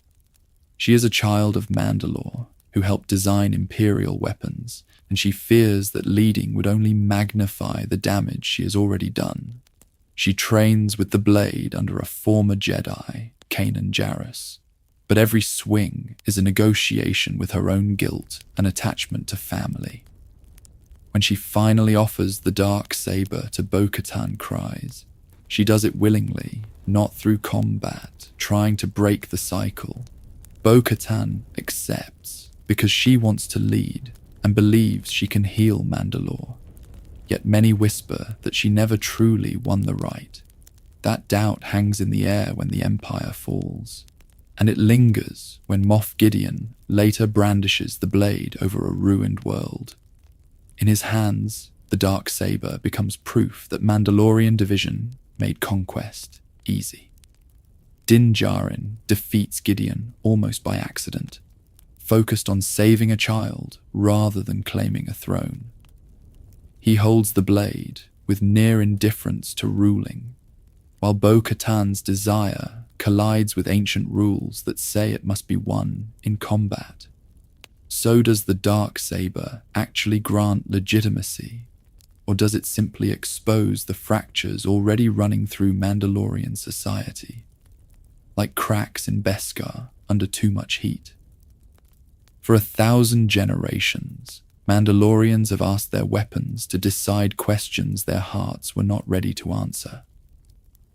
She is a child of Mandalore, who helped design Imperial weapons, and she fears that leading would only magnify the damage she has already done. She trains with the blade under a former Jedi, Kanan Jarrus, but every swing is a negotiation with her own guilt and attachment to family. When she finally offers the Darksaber to Bo-Katan Kryze, she does it willingly, not through combat, trying to break the cycle. Bo-Katan accepts because she wants to lead and believes she can heal Mandalore. Yet many whisper that she never truly won the right. That doubt hangs in the air when the Empire falls, and it lingers when Moff Gideon later brandishes the blade over a ruined world. In his hands, the Darksaber becomes proof that Mandalorian division made conquest easy. Din Djarin defeats Gideon almost by accident, focused on saving a child rather than claiming a throne. He holds the blade with near indifference to ruling, while Bo-Katan's desire collides with ancient rules that say it must be won in combat. So does the Darksaber actually grant legitimacy, or does it simply expose the fractures already running through Mandalorian society, like cracks in Beskar under too much heat? For 1,000 generations, Mandalorians have asked their weapons to decide questions their hearts were not ready to answer.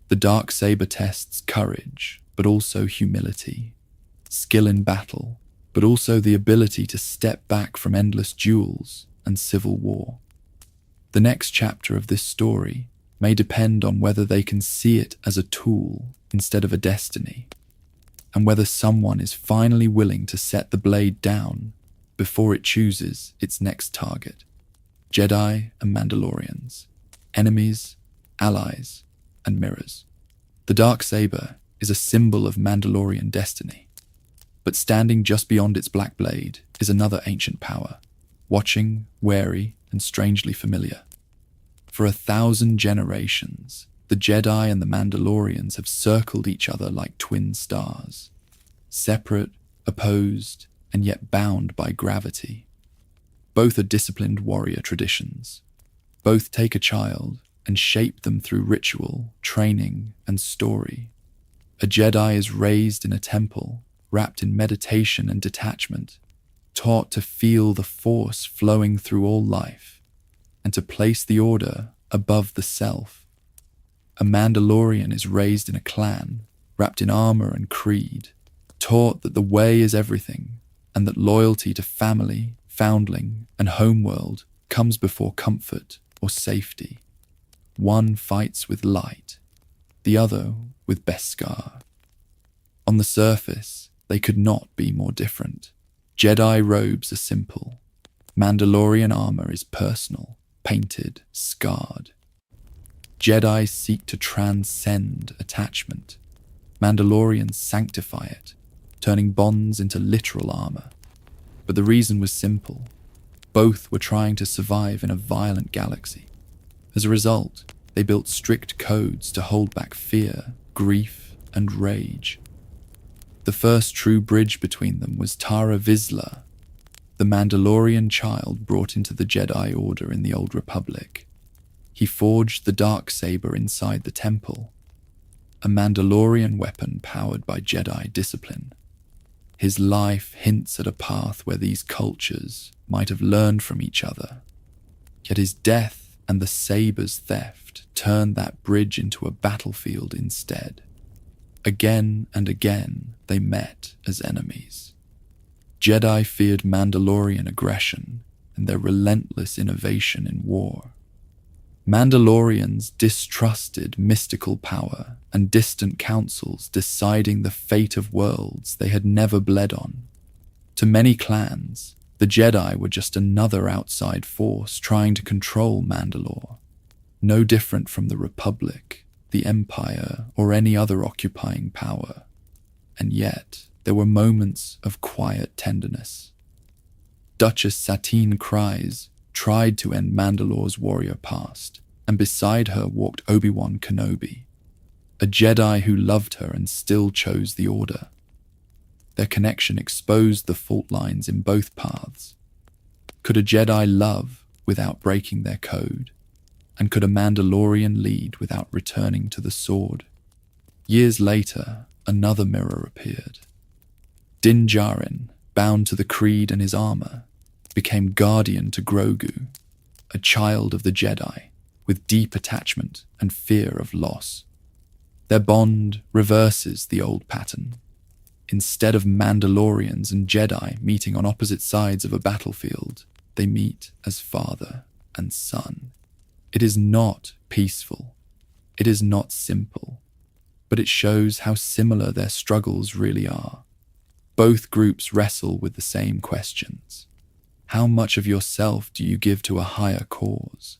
The Darksaber tests courage, but also humility, skill in battle, but also the ability to step back from endless duels and civil war. The next chapter of this story may depend on whether they can see it as a tool instead of a destiny, and whether someone is finally willing to set the blade down before it chooses its next target. Jedi and Mandalorians, enemies, allies, and mirrors. The Darksaber is a symbol of Mandalorian destiny, but standing just beyond its black blade is another ancient power, watching, wary, and strangely familiar. For 1,000 generations, the Jedi and the Mandalorians have circled each other like twin stars, separate, opposed, and yet bound by gravity. Both are disciplined warrior traditions. Both take a child and shape them through ritual, training, and story. A Jedi is raised in a temple, wrapped in meditation and detachment, taught to feel the force flowing through all life, and to place the order above the self. A Mandalorian is raised in a clan, wrapped in armor and creed, taught that the way is everything, and that loyalty to family, foundling, and homeworld comes before comfort or safety. One fights with light, the other with Beskar. On the surface, they could not be more different. Jedi robes are simple. Mandalorian armor is personal, painted, scarred. Jedi seek to transcend attachment. Mandalorians sanctify it, turning bonds into literal armor. But the reason was simple. Both were trying to survive in a violent galaxy. As a result, they built strict codes to hold back fear, grief, and rage. The first true bridge between them was Tara Vizsla, the Mandalorian child brought into the Jedi Order in the Old Republic. He forged the Darksaber inside the temple, a Mandalorian weapon powered by Jedi discipline. His life hints at a path where these cultures might have learned from each other. Yet his death and the saber's theft turned that bridge into a battlefield instead. Again and again, they met as enemies. Jedi feared Mandalorian aggression and their relentless innovation in war. Mandalorians distrusted mystical power and distant councils deciding the fate of worlds they had never bled on. To many clans, the Jedi were just another outside force trying to control Mandalore, no different from the Republic, the Empire, or any other occupying power. And yet, there were moments of quiet tenderness. Duchess Satine Kryze tried to end Mandalore's warrior past, and beside her walked Obi-Wan Kenobi, a Jedi who loved her and still chose the Order. Their connection exposed the fault lines in both paths. Could a Jedi love without breaking their code? And could a Mandalorian lead without returning to the sword? Years later, another mirror appeared. Din Djarin, bound to the creed and his armor, became guardian to Grogu, a a child of the Jedi, with deep attachment and fear of loss. Their bond reverses the old pattern. Instead of Mandalorians and Jedi meeting on opposite sides of a battlefield, they meet as father and son. It is not peaceful. It is not simple. But it shows how similar their struggles really are. Both groups wrestle with the same questions. How much of yourself do you give to a higher cause?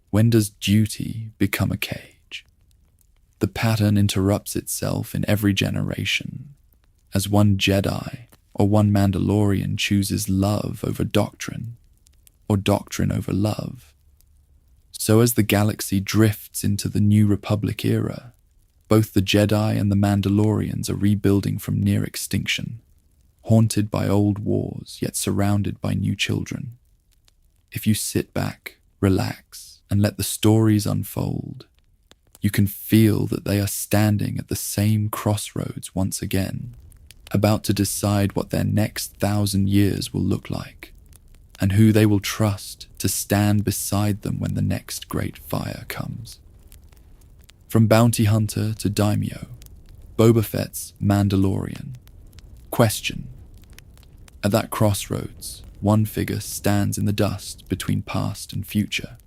When does duty become a cage? The pattern interrupts itself in every generation, as one Jedi or one Mandalorian chooses love over doctrine, or doctrine over love. So as the galaxy drifts into the New Republic era, both the Jedi and the Mandalorians are rebuilding from near extinction, haunted by old wars yet surrounded by new children. If you sit back, relax, and let the stories unfold, you can feel that they are standing at the same crossroads once again, about to decide what their next 1,000 years will look like, and who they will trust to stand beside them when the next great fire comes. From bounty hunter to daimyo, Boba Fett's Mandalorian. Question. At that crossroads, one figure stands in the dust between past and future,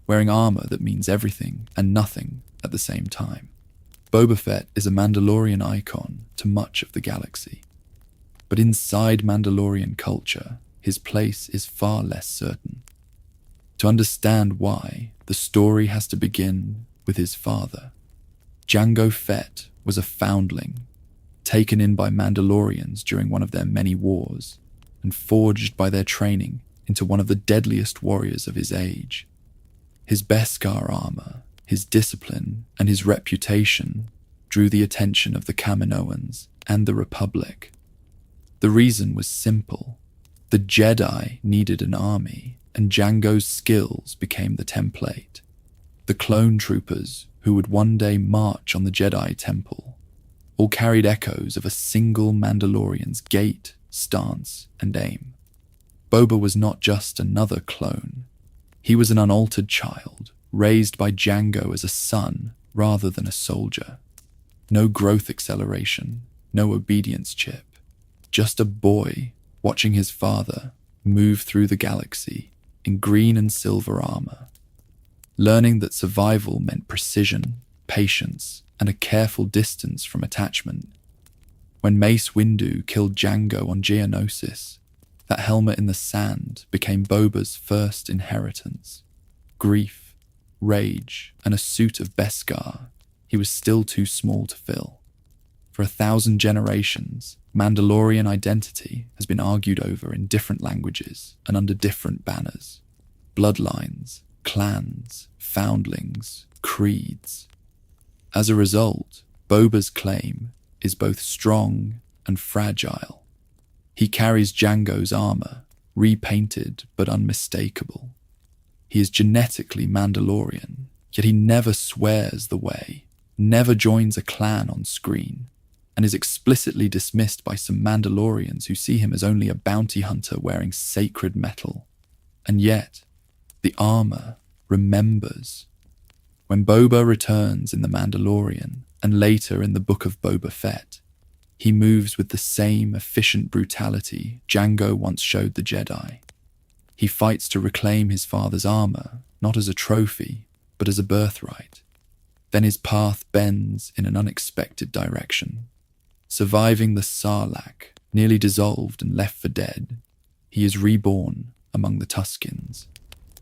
wearing armor that means everything and nothing at the same time. Boba Fett is a Mandalorian icon to much of the galaxy. But inside Mandalorian culture, his place is far less certain. To understand why, the story has to begin with his father. Jango Fett was a foundling, taken in by Mandalorians during one of their many wars, and forged by their training into one of the deadliest warriors of his age. His Beskar armor, his discipline, and his reputation drew the attention of the Kaminoans and the Republic. The reason was simple. The Jedi needed an army, and Jango's skills became the template. The clone troopers, who would one day march on the Jedi Temple, all carried echoes of a single Mandalorian's gait, stance, and aim. Boba was not just another clone. He was an unaltered child, raised by Jango as a son rather than a soldier. No growth acceleration, no obedience chip. Just a boy watching his father move through the galaxy in green and silver armor, learning that survival meant precision, patience, and a careful distance from attachment. When Mace Windu killed Jango on Geonosis, that helmet in the sand became Boba's first inheritance. Grief, rage, and a suit of Beskar he was still too small to fill. For 1,000 generations, Mandalorian identity has been argued over in different languages and under different banners. Bloodlines, clans, foundlings, creeds. As a result, Boba's claim is both strong and fragile. He carries Jango's armor, repainted but unmistakable. He is genetically Mandalorian, yet he never swears the way, never joins a clan on screen, and is explicitly dismissed by some Mandalorians who see him as only a bounty hunter wearing sacred metal. And yet, the armor remembers. When Boba returns in The Mandalorian, and later in the Book of Boba Fett, he moves with the same efficient brutality Jango once showed the Jedi. He fights to reclaim his father's armor, not as a trophy, but as a birthright. Then his path bends in an unexpected direction. Surviving the Sarlacc, nearly dissolved and left for dead, he is reborn among the Tuskens.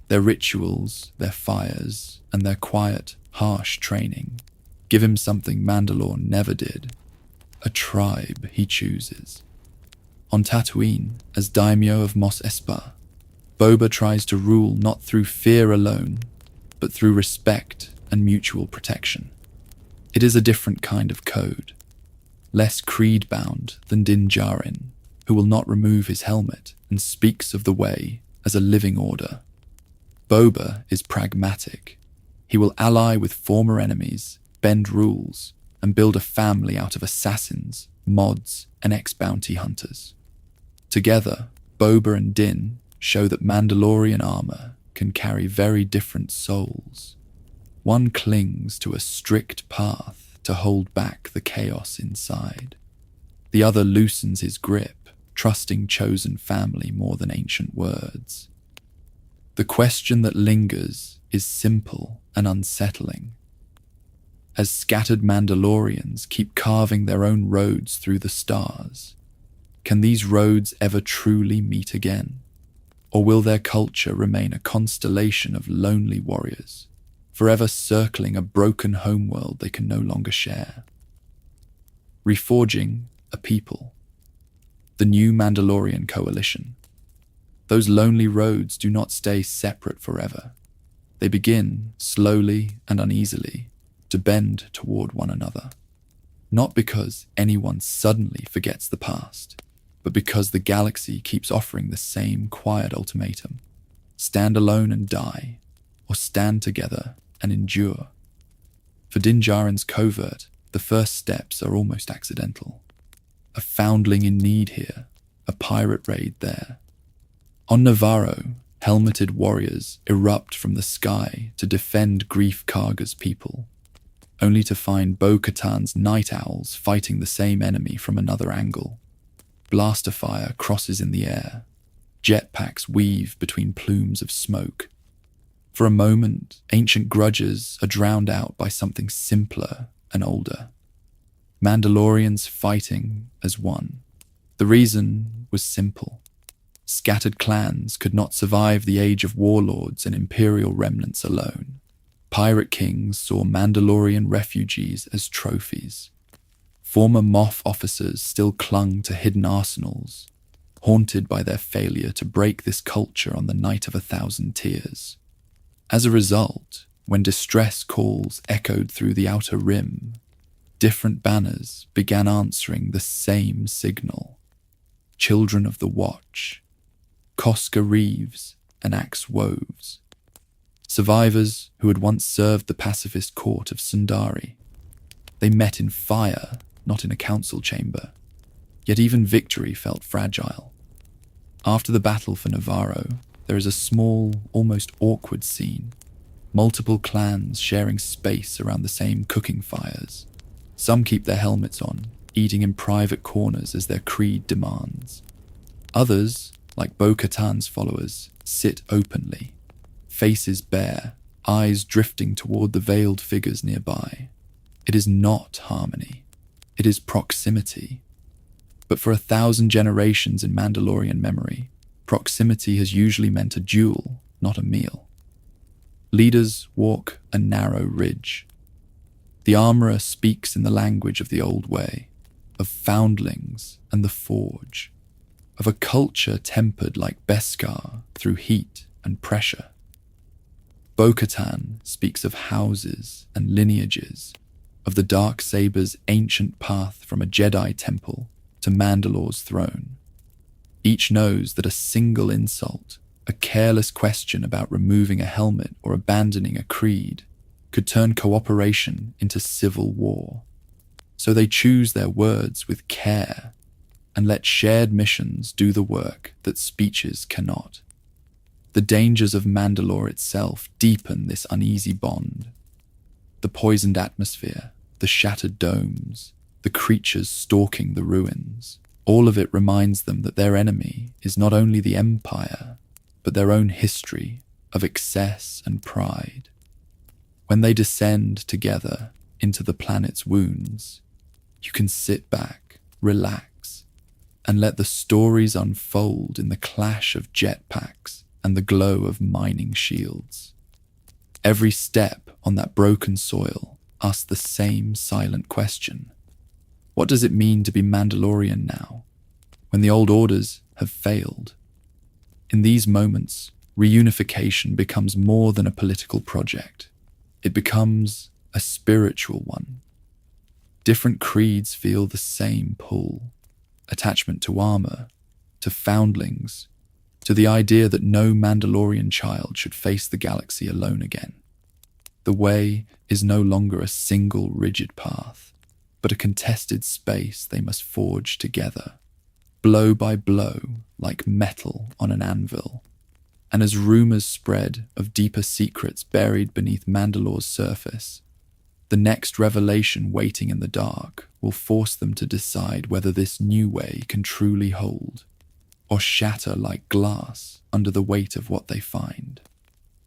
Their rituals, their fires, and their quiet, harsh training give him something Mandalore never did. A tribe he chooses. On Tatooine, as daimyo of Mos Espa, Boba tries to rule not through fear alone, but through respect and mutual protection. It is a different kind of code, less creed-bound than Din Djarin, who will not remove his helmet and speaks of the way as a living order. Boba is pragmatic. He will ally with former enemies, bend rules, and build a family out of assassins, mods, and ex-bounty hunters. Together, Boba and Din show that Mandalorian armor can carry very different souls. One clings to a strict path to hold back the chaos inside. The other loosens his grip, trusting chosen family more than ancient words. The question that lingers is simple and unsettling. As scattered Mandalorians keep carving their own roads through the stars, can these roads ever truly meet again? Or will their culture remain a constellation of lonely warriors, forever circling a broken homeworld they can no longer share? Reforging a people. The new Mandalorian coalition. Those lonely roads do not stay separate forever. They begin, slowly and uneasily, to bend toward one another. Not because anyone suddenly forgets the past, but because the galaxy keeps offering the same quiet ultimatum. Stand alone and die, or stand together and endure. For Din Djarin's covert, the first steps are almost accidental. A foundling in need here, a pirate raid there. On Navarro, helmeted warriors erupt from the sky to defend Greef Karga's people, only to find Bo-Katan's night owls fighting the same enemy from another angle. Blaster fire crosses in the air. Jetpacks weave between plumes of smoke. For a moment, ancient grudges are drowned out by something simpler and older. Mandalorians fighting as one. The reason was simple. Scattered clans could not survive the age of warlords and imperial remnants alone. Pirate kings saw Mandalorian refugees as trophies. Former Moff officers still clung to hidden arsenals, haunted by their failure to break this culture on the night of 1,000 tears. As a result, when distress calls echoed through the outer rim, different banners began answering the same signal. Children of the Watch, Koska Reeves, and Axe Woves. Survivors who had once served the pacifist court of Sundari. They met in fire, not in a council chamber. Yet even victory felt fragile. After the battle for Navarro, there is a small, almost awkward scene. Multiple clans sharing space around the same cooking fires. Some keep their helmets on, eating in private corners as their creed demands. Others, like Bo-Katan's followers, sit openly, faces bare, eyes drifting toward the veiled figures nearby. It is not harmony. It is proximity. But for 1,000 generations in Mandalorian memory, proximity has usually meant a duel, not a meal. Leaders walk a narrow ridge. The armorer speaks in the language of the old way, of foundlings and the forge, of a culture tempered like Beskar through heat and pressure. Bo-Katan speaks of houses and lineages, of the Darksaber's ancient path from a Jedi temple to Mandalore's throne. Each knows that a single insult, a careless question about removing a helmet or abandoning a creed, could turn cooperation into civil war. So they choose their words with care and let shared missions do the work that speeches cannot. The dangers of Mandalore itself deepen this uneasy bond. The poisoned atmosphere, the shattered domes, the creatures stalking the ruins, all of it reminds them that their enemy is not only the Empire, but their own history of excess and pride. When they descend together into the planet's wounds, you can sit back, relax, and let the stories unfold in the clash of jetpacks and the glow of mining shields. Every step on that broken soil asks the same silent question. What does it mean to be Mandalorian now, when the old orders have failed? In these moments, reunification becomes more than a political project. It becomes a spiritual one. Different creeds feel the same pull. Attachment to armor, to foundlings, to the idea that no Mandalorian child should face the galaxy alone again. The way is no longer a single rigid path, but a contested space they must forge together, blow by blow, like metal on an anvil. And as rumors spread of deeper secrets buried beneath Mandalore's surface, the next revelation waiting in the dark will force them to decide whether this new way can truly hold, or shatter like glass under the weight of what they find.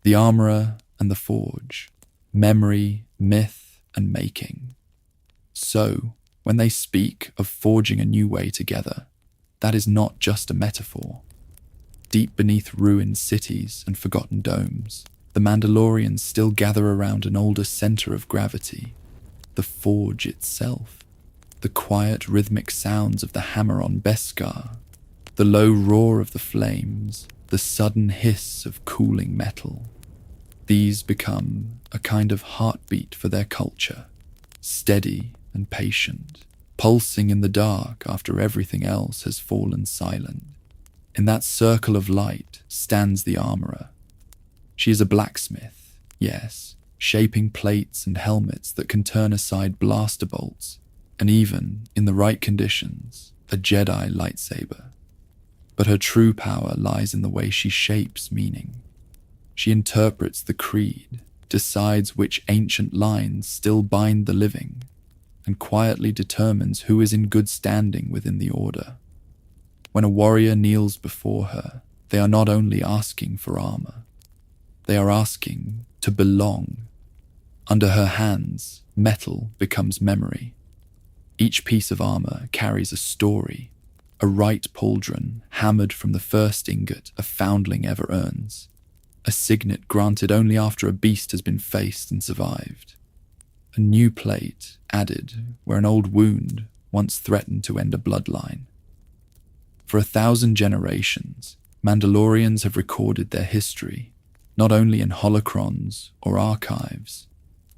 The armorer and the forge, memory, myth, and making. So, when they speak of forging a new way together, that is not just a metaphor. Deep beneath ruined cities and forgotten domes, the Mandalorians still gather around an older center of gravity, the forge itself. The quiet rhythmic sounds of the hammer on Beskar, the low roar of the flames, the sudden hiss of cooling metal. These become a kind of heartbeat for their culture, steady and patient, pulsing in the dark after everything else has fallen silent. In that circle of light stands the armorer. She is a blacksmith, yes, shaping plates and helmets that can turn aside blaster bolts, and even, in the right conditions, a Jedi lightsaber. But her true power lies in the way she shapes meaning. She interprets the creed, decides which ancient lines still bind the living, and quietly determines who is in good standing within the order. When a warrior kneels before her, they are not only asking for armor, they are asking to belong. Under her hands, metal becomes memory. Each piece of armor carries a story, a right pauldron hammered from the first ingot a foundling ever earns, a signet granted only after a beast has been faced and survived, a new plate added where an old wound once threatened to end a bloodline. For 1,000 generations, Mandalorians have recorded their history, not only in holocrons or archives,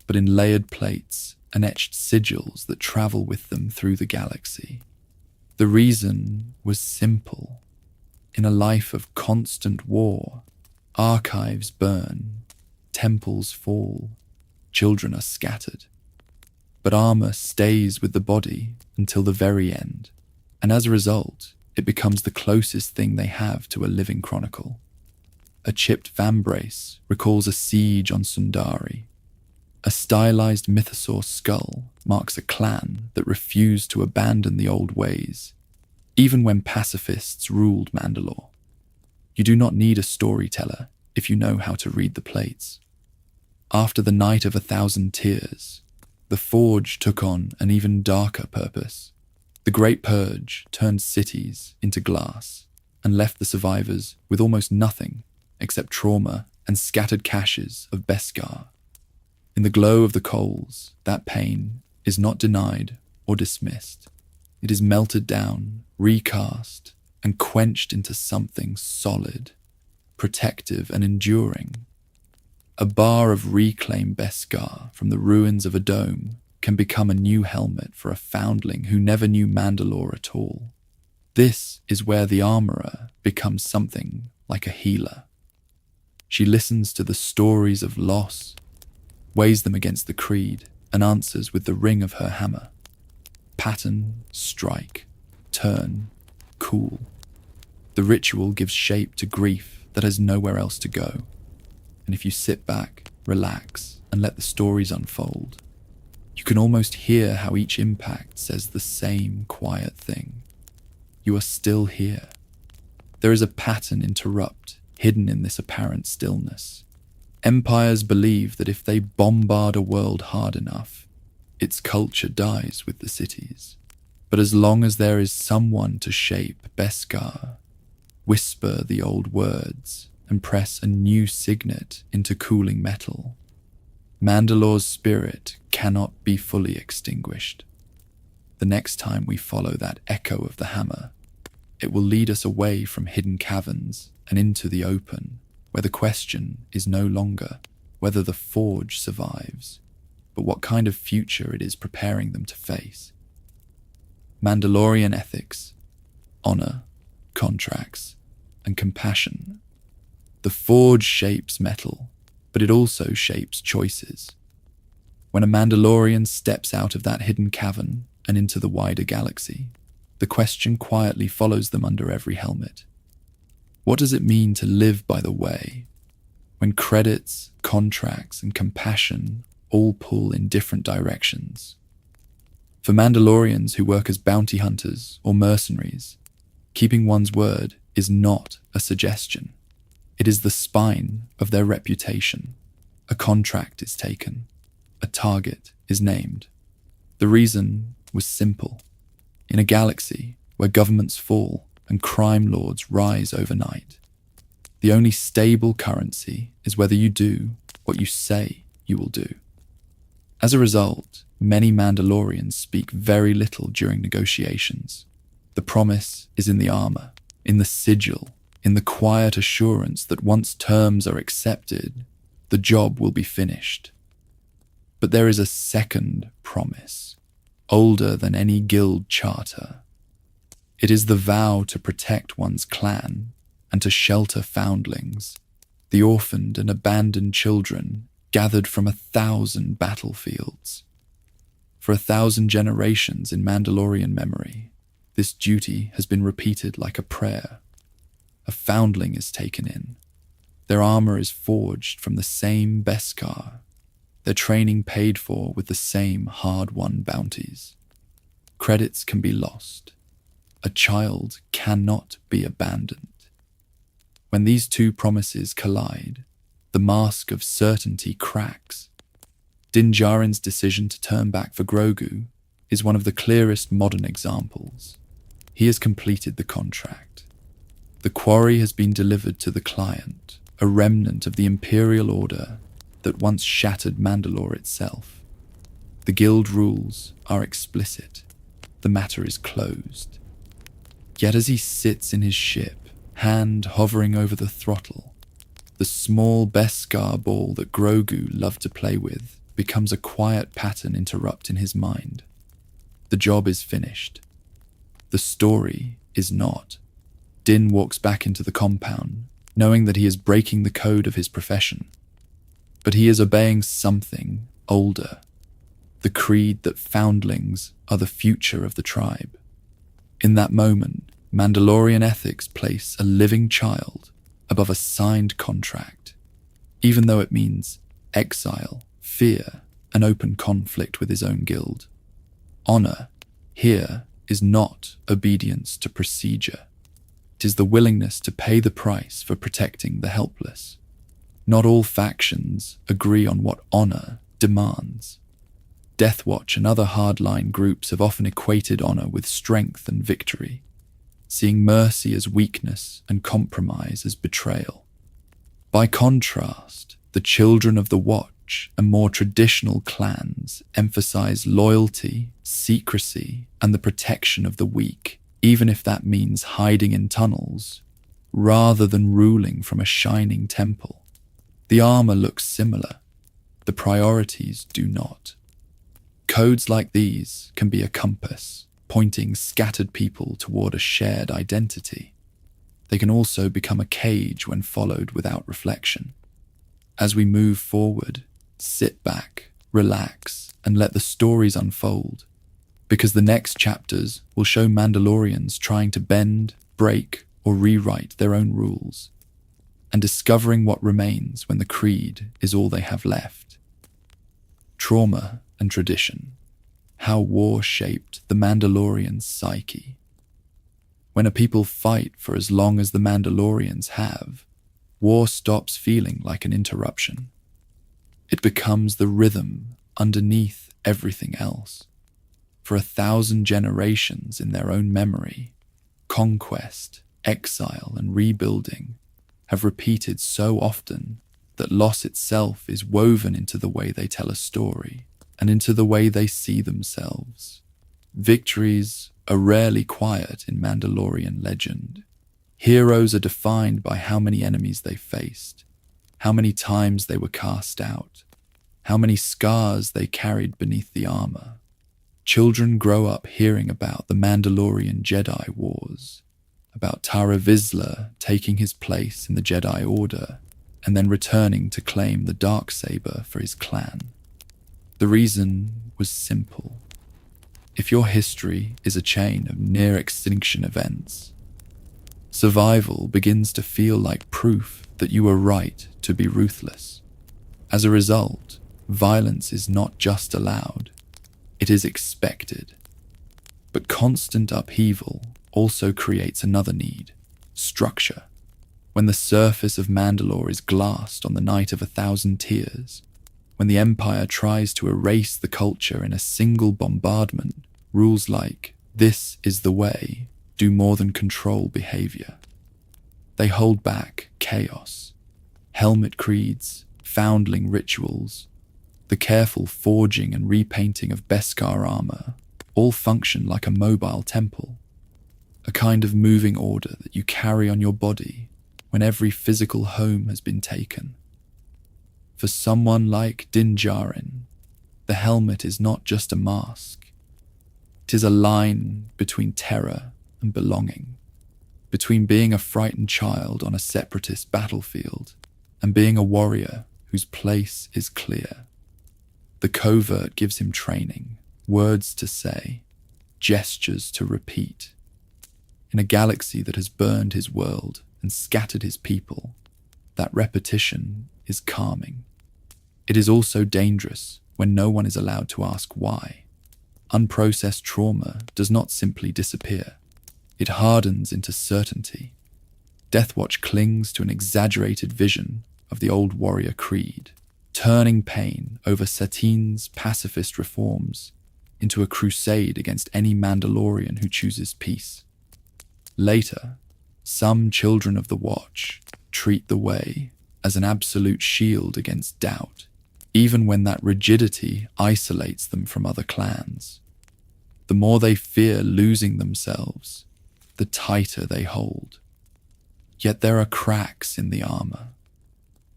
but in layered plates and etched sigils that travel with them through the galaxy. The reason was simple. In a life of constant war, archives burn, temples fall, children are scattered. But armor stays with the body until the very end, and as a result, it becomes the closest thing they have to a living chronicle. A chipped vambrace recalls a siege on Sundari. A stylized mythosaur skull marks a clan that refused to abandon the old ways, even when pacifists ruled Mandalore. You do not need a storyteller if you know how to read the plates. After the Night of 1,000 Tears, the Forge took on an even darker purpose. The Great Purge turned cities into glass and left the survivors with almost nothing except trauma and scattered caches of Beskar. In the glow of the coals, that pain is not denied or dismissed. It is melted down, recast, and quenched into something solid, protective and enduring. A bar of reclaimed Beskar from the ruins of a dome can become a new helmet for a foundling who never knew Mandalore at all. This is where the armorer becomes something like a healer. She listens to the stories of loss, weighs them against the creed, and answers with the ring of her hammer. Pattern, strike, turn, cool. The ritual gives shape to grief that has nowhere else to go. And if you sit back, relax, and let the stories unfold, you can almost hear how each impact says the same quiet thing. You are still here. There is a pattern interrupt hidden in this apparent stillness. Empires believe that if they bombard a world hard enough, its culture dies with the cities. But as long as there is someone to shape Beskar, whisper the old words, and press a new signet into cooling metal, Mandalore's spirit cannot be fully extinguished. The next time we follow that echo of the hammer, it will lead us away from hidden caverns and into the open, where the question is no longer whether the Forge survives, but what kind of future it is preparing them to face. Mandalorian ethics, honor, contracts, and compassion. The Forge shapes metal, but it also shapes choices. When a Mandalorian steps out of that hidden cavern and into the wider galaxy, the question quietly follows them under every helmet. What does it mean to live by the way, when credits, contracts, and compassion all pull in different directions? For Mandalorians who work as bounty hunters or mercenaries, keeping one's word is not a suggestion. It is the spine of their reputation. A contract is taken. A target is named. The reason was simple. In a galaxy where governments fall and crime lords rise overnight, the only stable currency is whether you do what you say you will do. As a result, many Mandalorians speak very little during negotiations. The promise is in the armor, in the sigil, in the quiet assurance that once terms are accepted, the job will be finished. But there is a second promise, older than any guild charter. It is the vow to protect one's clan and to shelter foundlings, the orphaned and abandoned children gathered from 1,000 battlefields. For 1,000 generations in Mandalorian memory, this duty has been repeated like a prayer. A foundling is taken in. Their armor is forged from the same Beskar, their training paid for with the same hard-won bounties. Credits can be lost. A child cannot be abandoned. When these two promises collide, the mask of certainty cracks. Din Djarin's decision to turn back for Grogu is one of the clearest modern examples. He has completed the contract. The quarry has been delivered to the client, a remnant of the Imperial Order that once shattered Mandalore itself. The guild rules are explicit. The matter is closed. Yet as he sits in his ship, hand hovering over the throttle, the small Beskar ball that Grogu loved to play with becomes a quiet pattern interrupt in his mind. The job is finished. The story is not. Din walks back into the compound, knowing that he is breaking the code of his profession. But he is obeying something older, the creed that foundlings are the future of the tribe. In that moment, Mandalorian ethics place a living child above a signed contract, even though it means exile, fear, and open conflict with his own guild. Honor, here, is not obedience to procedure. It is the willingness to pay the price for protecting the helpless. Not all factions agree on what honor demands. Deathwatch and other hardline groups have often equated honor with strength and victory, seeing mercy as weakness and compromise as betrayal. By contrast, the Children of the Watch and more traditional clans emphasize loyalty, secrecy, and the protection of the weak, even if that means hiding in tunnels, rather than ruling from a shining temple. The armor looks similar. The priorities do not. Codes like these can be a compass, pointing scattered people toward a shared identity. They can also become a cage when followed without reflection. As we move forward, sit back, relax, and let the stories unfold, because the next chapters will show Mandalorians trying to bend, break, or rewrite their own rules, and discovering what remains when the creed is all they have left. Trauma and tradition. How war shaped the Mandalorian psyche. When a people fight for as long as the Mandalorians have, war stops feeling like an interruption. It becomes the rhythm underneath everything else. For 1,000 generations in their own memory, conquest, exile, and rebuilding have repeated so often that loss itself is woven into the way they tell a story and into the way they see themselves. Victories are rarely quiet in Mandalorian legend. Heroes are defined by how many enemies they faced, how many times they were cast out, how many scars they carried beneath the armor. Children grow up hearing about the Mandalorian-Jedi Wars, about Tara Vizsla taking his place in the Jedi Order and then returning to claim the Darksaber for his clan. The reason was simple. If your history is a chain of near-extinction events, Survival begins to feel like proof that you were right to be ruthless. As a result, violence is not just allowed, it is expected. But constant upheaval also creates another need: structure. When the surface of Mandalore is glassed on the night of 1,000 tears, when the Empire tries to erase the culture in a single bombardment, rules like "this is the way" do more than control behavior. They hold back chaos. Helmet creeds, foundling rituals, the careful forging and repainting of Beskar armor all function like a mobile temple, a kind of moving order that you carry on your body when every physical home has been taken. For someone like Din Djarin, the helmet is not just a mask. It is a line between terror and belonging, between being a frightened child on a separatist battlefield and being a warrior whose place is clear. The covert gives him training, words to say, gestures to repeat. In a galaxy that has burned his world and scattered his people, that repetition is calming. It is also dangerous when no one is allowed to ask why. Unprocessed trauma does not simply disappear. It hardens into certainty. Deathwatch clings to an exaggerated vision of the old warrior creed, turning pain over Satine's pacifist reforms into a crusade against any Mandalorian who chooses peace. Later, some children of the Watch treat the Way as an absolute shield against doubt, even when that rigidity isolates them from other clans. The more they fear losing themselves, the tighter they hold. Yet there are cracks in the armor.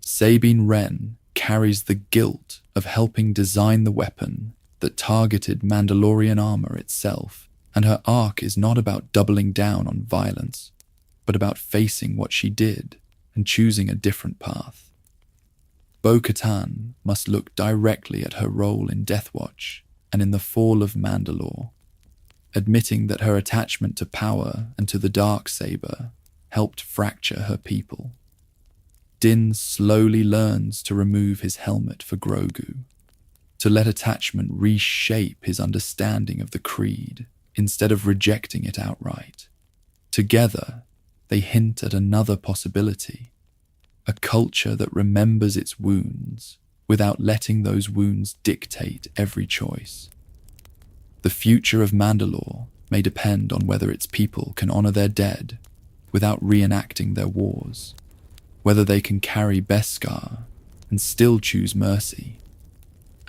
Sabine Wren carries the guilt of helping design the weapon that targeted Mandalorian armor itself, and her arc is not about doubling down on violence, but about facing what she did and choosing a different path. Bo-Katan must look directly at her role in Deathwatch and in the fall of Mandalore, admitting that her attachment to power and to the Darksaber helped fracture her people. Din slowly learns to remove his helmet for Grogu, to let attachment reshape his understanding of the creed instead of rejecting it outright. Together, they hint at another possibility: a culture that remembers its wounds without letting those wounds dictate every choice. The future of Mandalore may depend on whether its people can honor their dead without reenacting their wars, whether they can carry Beskar and still choose mercy.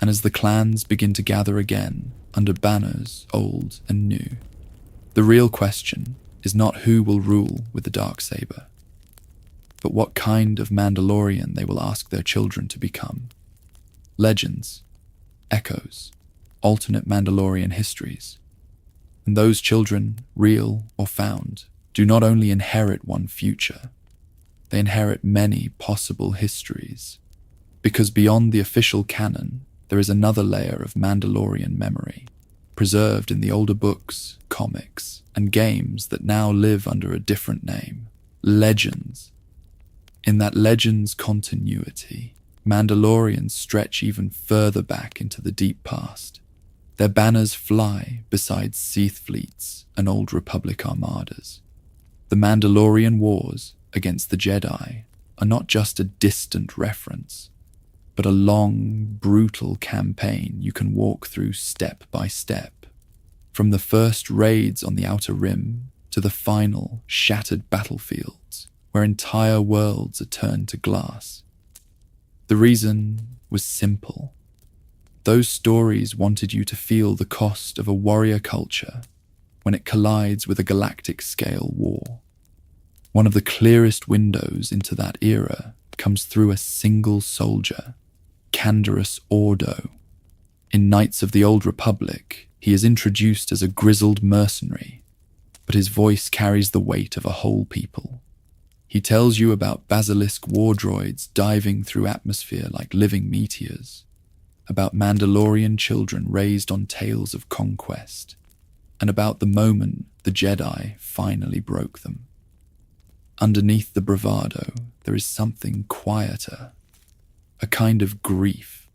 And as the clans begin to gather again under banners old and new, the real question is not who will rule with the Darksaber, but what kind of Mandalorian they will ask their children to become. Legends, echoes, alternate Mandalorian histories. And those children, real or found, do not only inherit one future, they inherit many possible histories. Because beyond the official canon, there is another layer of Mandalorian memory, preserved in the older books, comics, and games that now live under a different name: legends. In that legends continuity, Mandalorians stretch even further back into the deep past. Their banners fly beside Sith fleets and Old Republic armadas. The Mandalorian wars against the Jedi are not just a distant reference, but a long, brutal campaign you can walk through step by step, from the first raids on the Outer Rim to the final, shattered battlefields where entire worlds are turned to glass. The reason was simple. Those stories wanted you to feel the cost of a warrior culture when it collides with a galactic-scale war. One of the clearest windows into that era comes through a single soldier, Canderous Ordo. In Knights of the Old Republic, he is introduced as a grizzled mercenary, but his voice carries the weight of a whole people. He tells you about basilisk war droids diving through atmosphere like living meteors, about Mandalorian children raised on tales of conquest, and about the moment the Jedi finally broke them. Underneath the bravado, there is something quieter, a kind of grief.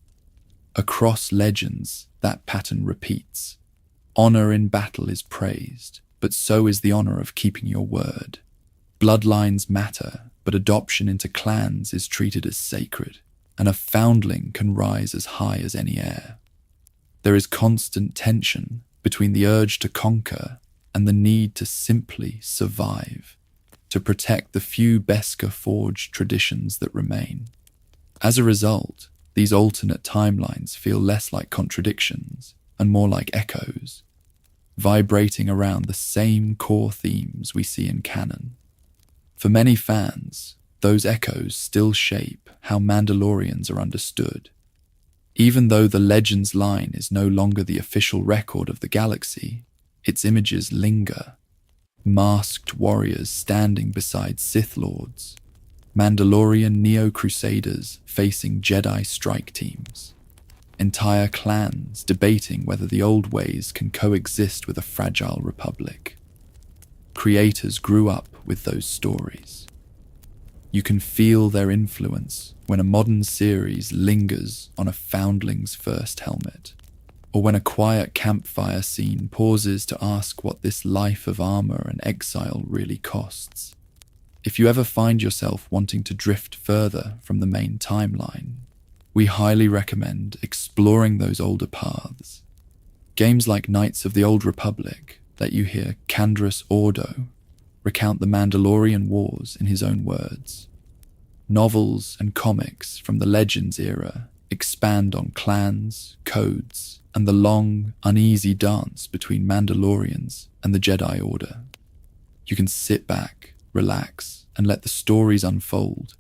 Across legends, that pattern repeats. Honor in battle is praised, but so is the honor of keeping your word. Bloodlines matter, but adoption into clans is treated as sacred, and a foundling can rise as high as any heir. There is constant tension between the urge to conquer and the need to simply survive, to protect the few Beskar-forged traditions that remain. As a result, these alternate timelines feel less like contradictions and more like echoes, vibrating around the same core themes we see in canon. For many fans, those echoes still shape how Mandalorians are understood. Even though the Legends line is no longer the official record of the galaxy, its images linger. Masked warriors standing beside Sith Lords, Mandalorian neo-crusaders facing Jedi strike teams, entire clans debating whether the old ways can coexist with a fragile republic. Creators grew up with those stories. You can feel their influence when a modern series lingers on a foundling's first helmet, or when a quiet campfire scene pauses to ask what this life of armor and exile really costs. If you ever find yourself wanting to drift further from the main timeline, we highly recommend exploring those older paths. Games like Knights of the Old Republic let you hear Candrus Ordo recount the Mandalorian Wars in his own words. Novels and comics from the Legends era expand on clans, codes, and the long, uneasy dance between Mandalorians and the Jedi Order. You can sit back, relax, and let the stories unfold,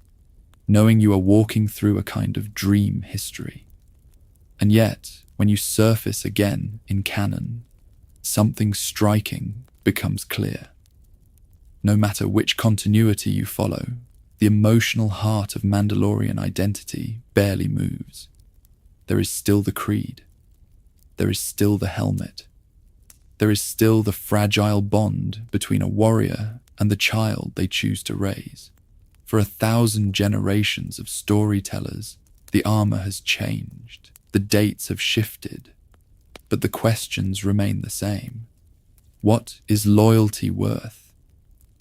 knowing you are walking through a kind of dream history. And yet, when you surface again in canon, something striking becomes clear. No matter which continuity you follow, the emotional heart of Mandalorian identity barely moves. There is still the creed. There is still the helmet. There is still the fragile bond between a warrior and the child they choose to raise. For 1,000 generations of storytellers, the armor has changed, the dates have shifted, but the questions remain the same. What is loyalty worth?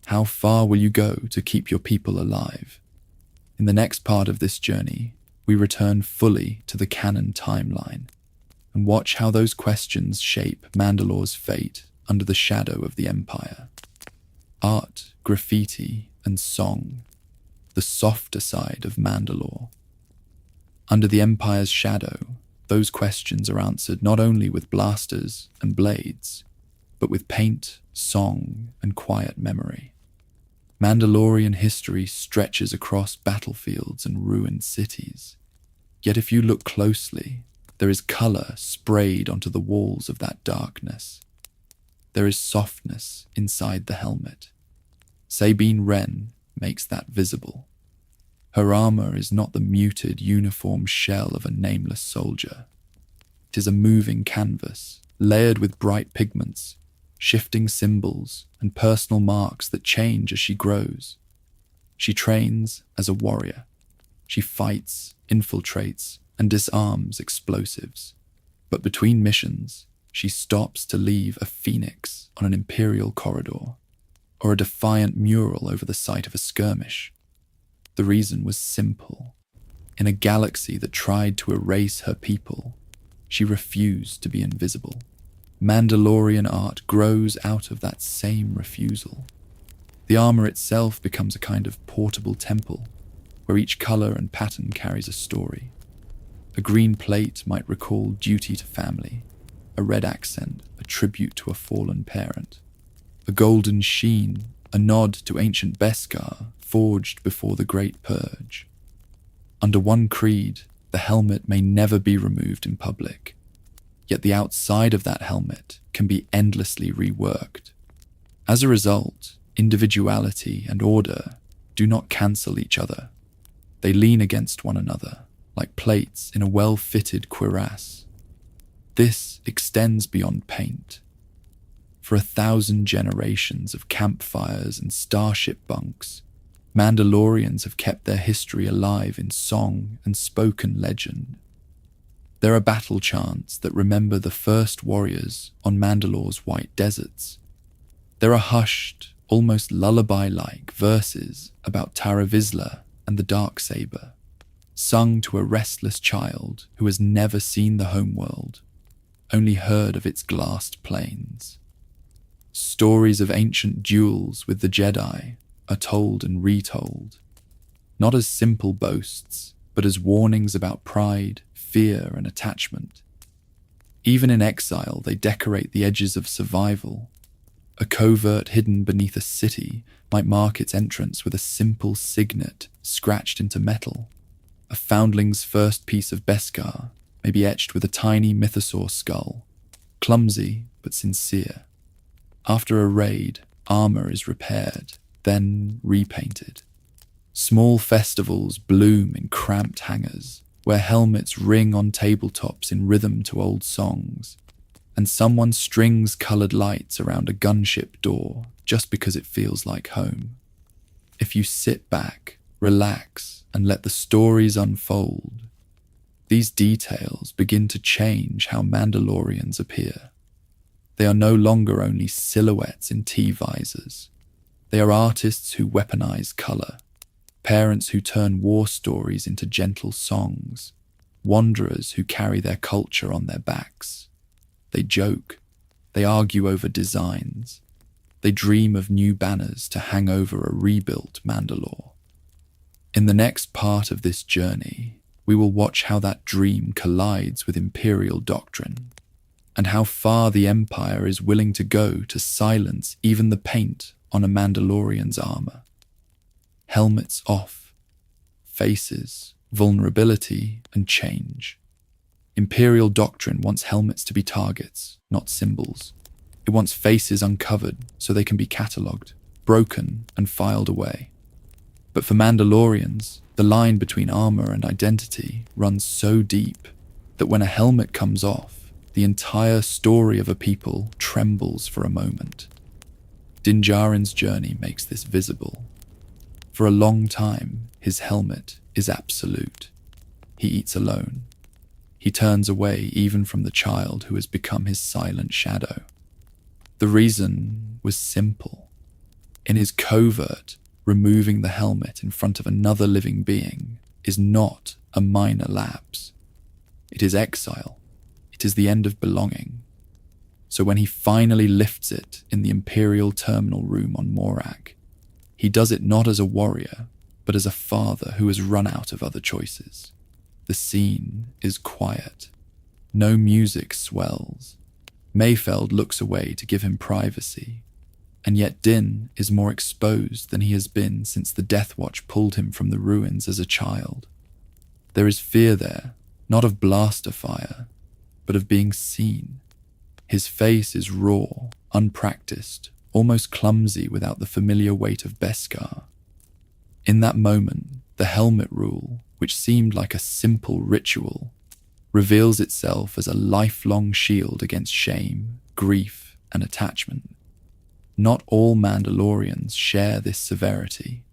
How far will you go to keep your people alive? In the next part of this journey, we return fully to the canon timeline and watch how those questions shape Mandalore's fate under the shadow of the Empire. Art, graffiti, and song, the softer side of Mandalore. Under the Empire's shadow, those questions are answered not only with blasters and blades, but with paint, song, and quiet memory. Mandalorian history stretches across battlefields and ruined cities. Yet if you look closely, there is color sprayed onto the walls of that darkness. There is softness inside the helmet. Sabine Wren makes that visible. Her armor is not the muted uniform shell of a nameless soldier. It is a moving canvas, layered with bright pigments, shifting symbols, and personal marks that change as she grows. She trains as a warrior. She fights, infiltrates, and disarms explosives. But between missions, she stops to leave a phoenix on an imperial corridor, or a defiant mural over the site of a skirmish. The reason was simple. In a galaxy that tried to erase her people, she refused to be invisible. Mandalorian art grows out of that same refusal. The armor itself becomes a kind of portable temple, where each color and pattern carries a story. A green plate might recall duty to family, a red accent, a tribute to a fallen parent, a golden sheen, a nod to ancient Beskar forged before the Great Purge. Under one creed, the helmet may never be removed in public, yet the outside of that helmet can be endlessly reworked. As a result, individuality and order do not cancel each other. They lean against one another, like plates in a well-fitted cuirass. This extends beyond paint. For 1,000 generations of campfires and starship bunks, Mandalorians have kept their history alive in song and spoken legend. There are battle chants that remember the first warriors on Mandalore's white deserts. There are hushed, almost lullaby-like verses about Tara Vizsla and the Darksaber, sung to a restless child who has never seen the homeworld, only heard of its glassed plains. Stories of ancient duels with the Jedi are told and retold, not as simple boasts, but as warnings about pride, fear, and attachment. Even in exile, they decorate the edges of survival. A covert hidden beneath a city might mark its entrance with a simple signet scratched into metal. A foundling's first piece of Beskar may be etched with a tiny mythosaur skull, clumsy but sincere. After a raid, armor is repaired, then repainted. Small festivals bloom in cramped hangars, where helmets ring on tabletops in rhythm to old songs, and someone strings colored lights around a gunship door just because it feels like home. If you sit back, relax, and let the stories unfold, these details begin to change how Mandalorians appear. They are no longer only silhouettes in T-visors. They are artists who weaponize color, parents who turn war stories into gentle songs, wanderers who carry their culture on their backs. They joke, they argue over designs, they dream of new banners to hang over a rebuilt Mandalore. In the next part of this journey, we will watch how that dream collides with Imperial doctrine, and how far the Empire is willing to go to silence even the paint on a Mandalorian's armor. Helmets off, faces, vulnerability, and change. Imperial doctrine wants helmets to be targets, not symbols. It wants faces uncovered so they can be catalogued, broken, and filed away. But for Mandalorians, the line between armor and identity runs so deep that when a helmet comes off, the entire story of a people trembles for a moment. Din Djarin's journey makes this visible. For a long time, his helmet is absolute. He eats alone. He turns away even from the child who has become his silent shadow. The reason was simple. In his covert, removing the helmet in front of another living being is not a minor lapse. It is exile. It is the end of belonging. So when he finally lifts it in the Imperial terminal room on Morak, he does it not as a warrior, but as a father who has run out of other choices. The scene is quiet. No music swells. Mayfeld looks away to give him privacy, and yet Din is more exposed than he has been since the Death Watch pulled him from the ruins as a child. There is fear there, not of blaster fire, but of being seen. His face is raw, unpracticed, almost clumsy without the familiar weight of Beskar. In that moment, the helmet rule, which seemed like a simple ritual, reveals itself as a lifelong shield against shame, grief, and attachment. Not all Mandalorians share this severity.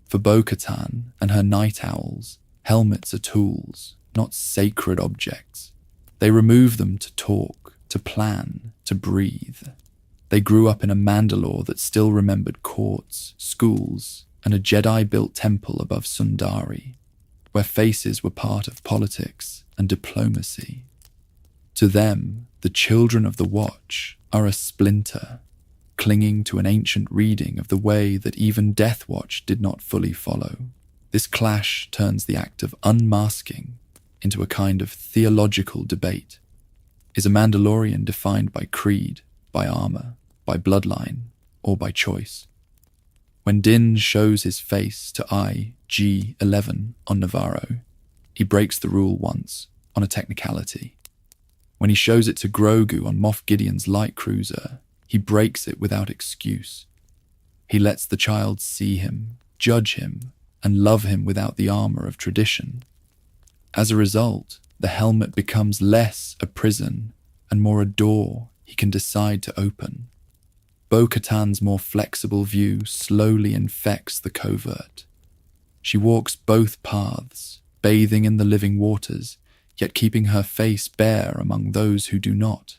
For Bo-Katan and her night owls, helmets are tools, not sacred objects. They remove them to talk, to plan, to breathe. They grew up in a Mandalore that still remembered courts, schools, and a Jedi-built temple above Sundari, where faces were part of politics and diplomacy. To them, the children of the Watch are a splinter, clinging to an ancient reading of the way that even Death Watch did not fully follow. This clash turns the act of unmasking into a kind of theological debate. Is a Mandalorian defined by creed, by armor, by bloodline, or by choice? When Din shows his face to IG-11 on Navarro, he breaks the rule once, on a technicality. When he shows it to Grogu on Moff Gideon's light cruiser, he breaks it without excuse. He lets the child see him, judge him, and love him without the armor of tradition. As a result, the helmet becomes less a prison and more a door he can decide to open. Bo-Katan's more flexible view slowly infects the covert, She walks both paths, bathing in the living waters, yet keeping her face bare among those who do not.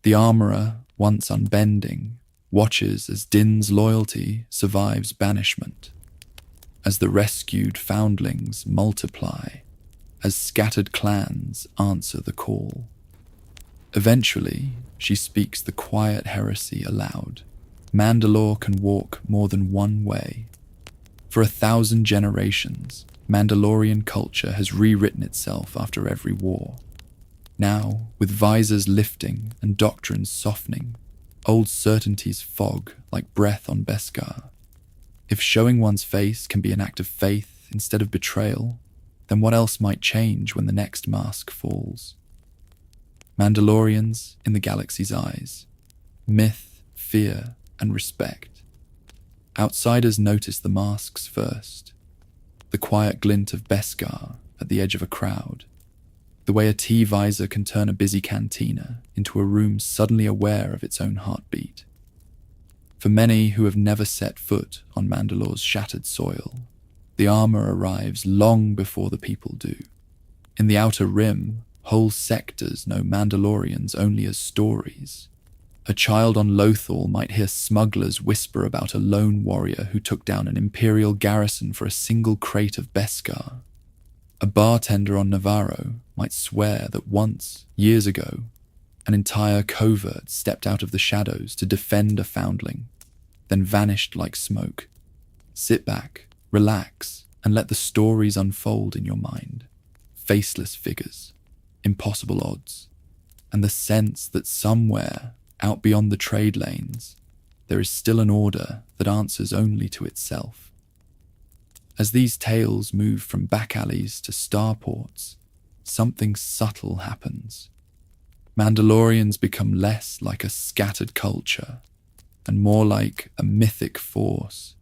The armourer, once unbending, watches as Din's loyalty survives banishment, as the rescued foundlings multiply, as scattered clans answer the call. Eventually, she speaks the quiet heresy aloud. Mandalore can walk more than one way. For 1,000 generations, Mandalorian culture has rewritten itself after every war. Now, with visors lifting and doctrines softening, old certainties fog like breath on Beskar. If showing one's face can be an act of faith instead of betrayal, then what else might change when the next mask falls? Mandalorians in the galaxy's eyes. Myth, fear, and respect. Outsiders notice the masks first. The quiet glint of Beskar at the edge of a crowd. The way a T-visor can turn a busy cantina into a room suddenly aware of its own heartbeat. For many who have never set foot on Mandalore's shattered soil, the armor arrives long before the people do. In the Outer Rim, whole sectors know Mandalorians only as stories. A child on Lothal might hear smugglers whisper about a lone warrior who took down an Imperial garrison for a single crate of Beskar. A bartender on Navarro might swear that once, years ago, an entire covert stepped out of the shadows to defend a foundling, then vanished like smoke. Sit back, relax, and let the stories unfold in your mind. Faceless figures, impossible odds, and the sense that somewhere, out beyond the trade lanes, there is still an order that answers only to itself. As these tales move from back alleys to starports, something subtle happens. Mandalorians become less like a scattered culture and more like a mythic force,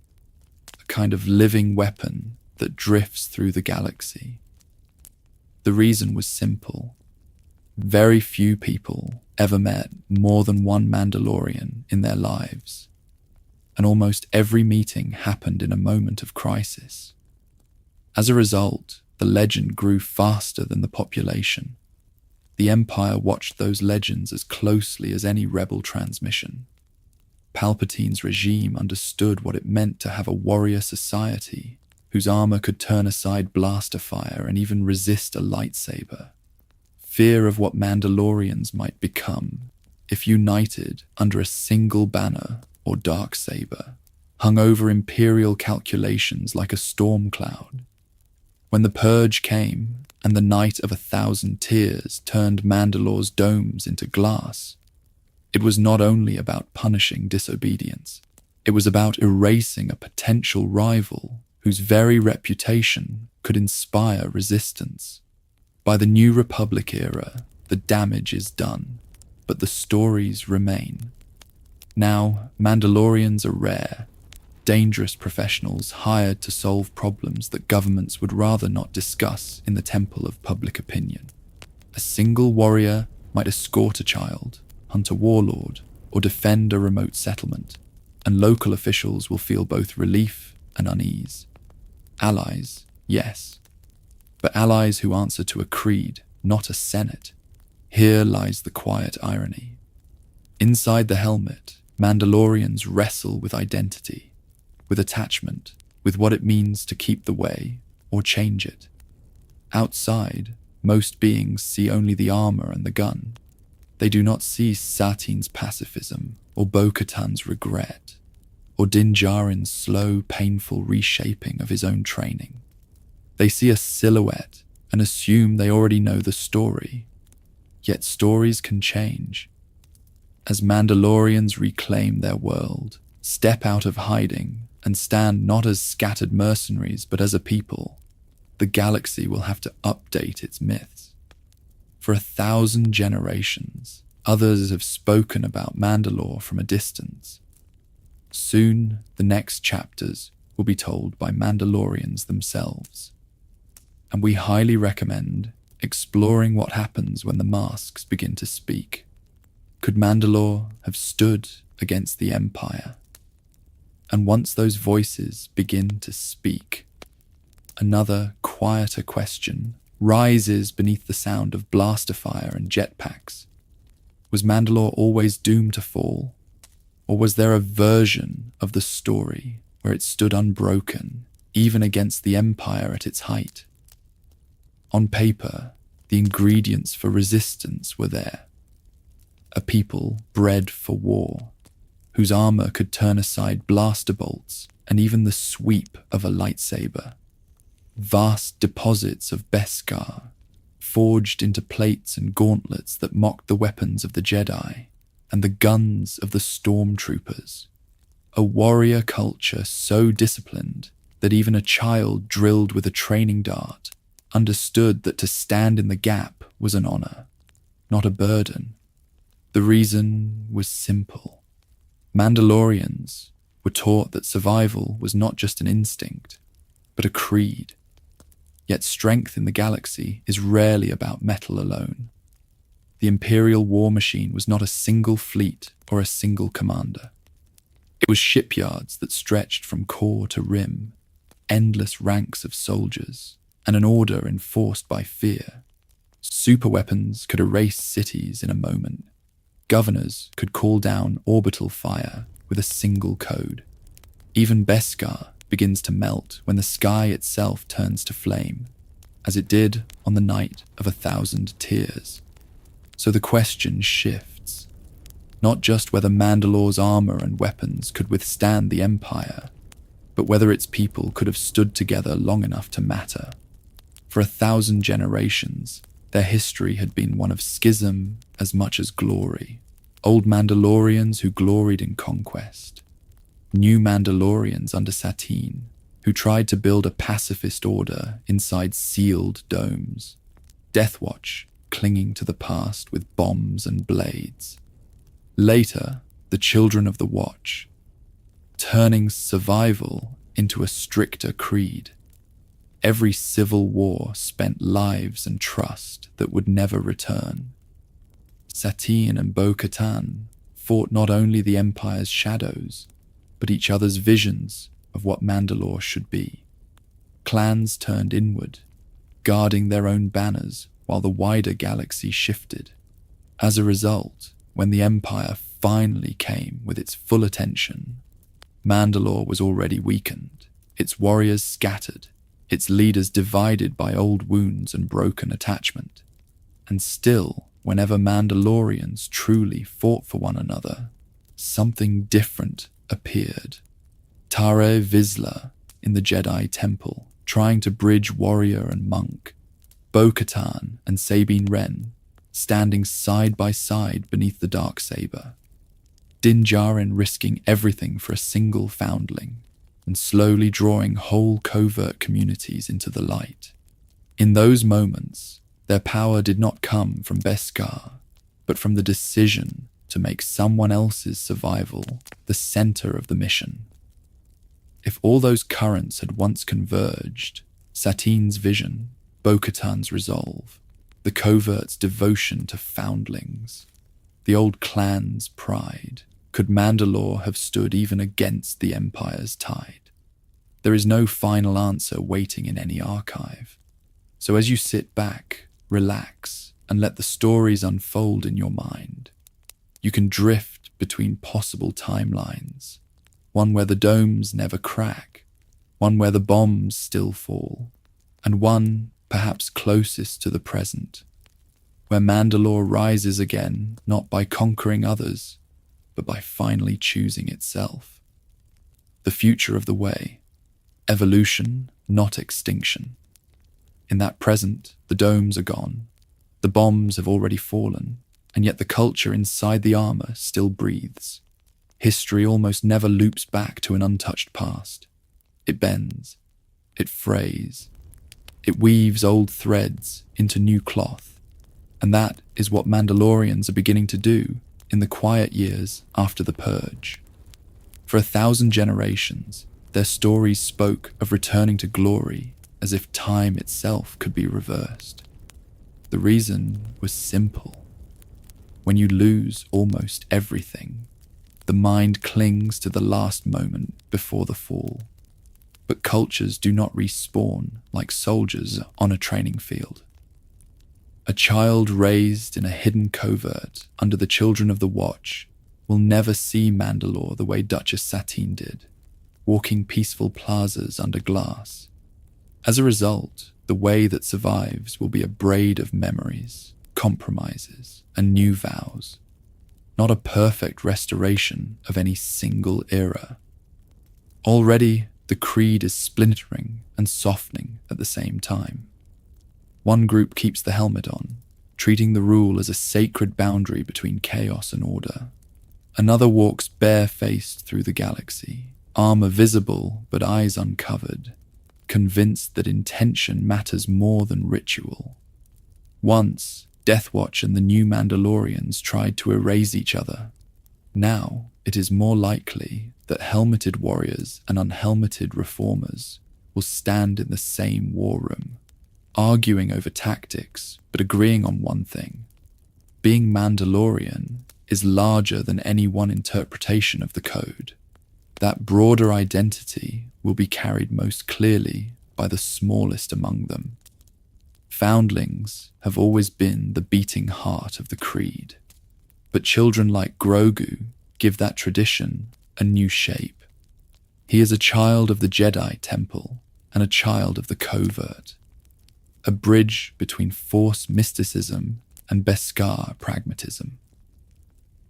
a kind of living weapon that drifts through the galaxy. The reason was simple. Very few people ever met more than one Mandalorian in their lives, and almost every meeting happened in a moment of crisis. As a result, the legend grew faster than the population. The Empire watched those legends as closely as any rebel transmission. Palpatine's regime understood what it meant to have a warrior society whose armor could turn aside blaster fire and even resist a lightsaber. Fear of what Mandalorians might become if united under a single banner or Darksaber hung over Imperial calculations like a storm cloud. When the Purge came and the Night of 1,000 Tears turned Mandalore's domes into glass, it was not only about punishing disobedience, it was about erasing a potential rival whose very reputation could inspire resistance. By the New Republic era, the damage is done, but the stories remain. Now, Mandalorians are rare, dangerous professionals hired to solve problems that governments would rather not discuss in the temple of public opinion. A single warrior might escort a child, hunt a warlord, or defend a remote settlement, and local officials will feel both relief and unease. Allies, yes, but allies who answer to a creed, not a senate. Here lies the quiet irony. Inside the helmet, Mandalorians wrestle with identity, with attachment, with what it means to keep the way or change it. Outside, most beings see only the armor and the gun. They do not see Satine's pacifism or Bo-Katan's regret, or Din Djarin's slow, painful reshaping of his own training. They see a silhouette and assume they already know the story. Yet stories can change. As Mandalorians reclaim their world, step out of hiding, and stand not as scattered mercenaries but as a people, the galaxy will have to update its myths. For 1,000 generations, others have spoken about Mandalore from a distance. Soon, the next chapters will be told by Mandalorians themselves. And we highly recommend exploring what happens when the masks begin to speak. Could Mandalore have stood against the Empire? And once those voices begin to speak, Another, quieter question rises beneath the sound of blaster fire and jetpacks. Was Mandalore always doomed to fall? Or was there a version of the story where it stood unbroken, even against the Empire at its height? On paper, the ingredients for resistance were there. A people bred for war, whose armor could turn aside blaster bolts and even the sweep of a lightsaber. Vast deposits of Beskar, forged into plates and gauntlets that mocked the weapons of the Jedi and the guns of the stormtroopers. A warrior culture so disciplined that even a child drilled with a training dart understood that to stand in the gap was an honor, not a burden. The reason was simple. Mandalorians were taught that survival was not just an instinct, but a creed. Yet strength in the galaxy is rarely about metal alone. The Imperial war machine was not a single fleet or a single commander. It was shipyards that stretched from core to rim, endless ranks of soldiers, and an order enforced by fear. Superweapons could erase cities in a moment. Governors could call down orbital fire with a single code. Even Beskar begins to melt when the sky itself turns to flame, as it did on the night of 1,000 tears. So the question shifts, not just whether Mandalore's armor and weapons could withstand the Empire, but whether its people could have stood together long enough to matter. For 1,000 generations, their history had been one of schism as much as glory. Old Mandalorians who gloried in conquest. New Mandalorians under Satine, who tried to build a pacifist order inside sealed domes. Death Watch clinging to the past with bombs and blades. Later, the Children of the Watch, turning survival into a stricter creed. Every civil war spent lives and trust that would never return. Satine and Bo-Katan fought not only the Empire's shadows, but each other's visions of what Mandalore should be. Clans turned inward, guarding their own banners while the wider galaxy shifted. As a result, when the Empire finally came with its full attention, Mandalore was already weakened, its warriors scattered, its leaders divided by old wounds and broken attachment. And still, whenever Mandalorians truly fought for one another, something different appeared. Tare Vizsla in the Jedi Temple, trying to bridge warrior and monk. Bo-Katan and Sabine Wren, standing side by side beneath the Darksaber. Din Djarin risking everything for a single foundling, and slowly drawing whole covert communities into the light. In those moments, their power did not come from Beskar, but from the decision to make someone else's survival the center of the mission. If all those currents had once converged, Satine's vision, Bo-Katan's resolve, the covert's devotion to foundlings, the old clan's pride, could Mandalore have stood even against the Empire's tide? There is no final answer waiting in any archive. So as you sit back, relax, and let the stories unfold in your mind, you can drift between possible timelines, one where the domes never crack, one where the bombs still fall, and one perhaps closest to the present, where Mandalore rises again not by conquering others, but by finally choosing itself. The future of the way, evolution, not extinction. In that present, the domes are gone, the bombs have already fallen, and yet the culture inside the armor still breathes. History almost never loops back to an untouched past. It bends, it frays, it weaves old threads into new cloth, and that is what Mandalorians are beginning to do in the quiet years after the Purge. For 1,000 generations, their stories spoke of returning to glory as if time itself could be reversed. The reason was simple. When you lose almost everything, the mind clings to the last moment before the fall. but cultures do not respawn like soldiers on a training field. A child raised in a hidden covert under the Children of the Watch will never see Mandalore the way Duchess Satine did, walking peaceful plazas under glass. As a result, the way that survives will be a braid of memories, compromises, and new vows, not a perfect restoration of any single era. Already, the creed is splintering and softening at the same time. One group keeps the helmet on, treating the rule as a sacred boundary between chaos and order. Another walks bare-faced through the galaxy, armor visible but eyes uncovered, convinced that intention matters more than ritual. Once, Death Watch and the new Mandalorians tried to erase each other. Now, it is more likely that helmeted warriors and unhelmeted reformers will stand in the same war room, arguing over tactics but agreeing on one thing. Being Mandalorian is larger than any one interpretation of the code. That broader identity will be carried most clearly by the smallest among them. Foundlings have always been the beating heart of the creed, but children like Grogu give that tradition a new shape. He is a child of the Jedi Temple and a child of the covert, a bridge between Force mysticism and Beskar pragmatism.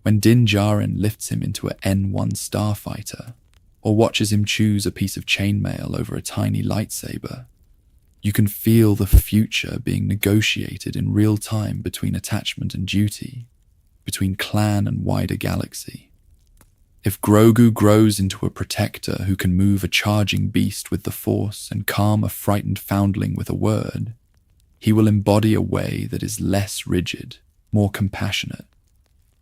When Din Djarin lifts him into an N1 starfighter, or watches him choose a piece of chainmail over a tiny lightsaber, you can feel the future being negotiated in real time between attachment and duty, between clan and wider galaxy. If Grogu grows into a protector who can move a charging beast with the Force and calm a frightened foundling with a word, he will embody a way that is less rigid, more compassionate.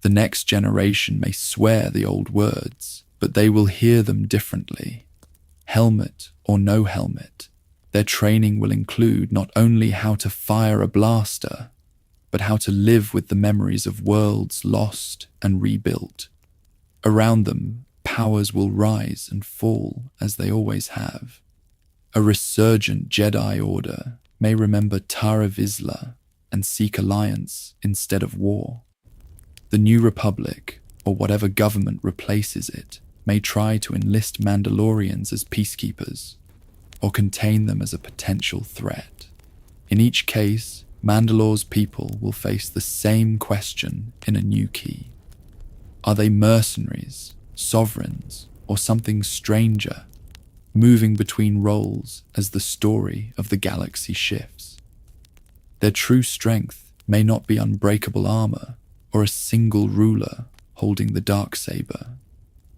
The next generation may swear the old words, but they will hear them differently. Helmet or no helmet, their training will include not only how to fire a blaster, but how to live with the memories of worlds lost and rebuilt. Around them, powers will rise and fall as they always have. A resurgent Jedi Order may remember Tara Vizsla and seek alliance instead of war. The New Republic, or whatever government replaces it, may try to enlist Mandalorians as peacekeepers, or contain them as a potential threat. In each case, Mandalore's people will face the same question in a new key. Are they mercenaries, sovereigns, or something stranger, moving between roles as the story of the galaxy shifts? Their true strength may not be unbreakable armor or a single ruler holding the Darksaber,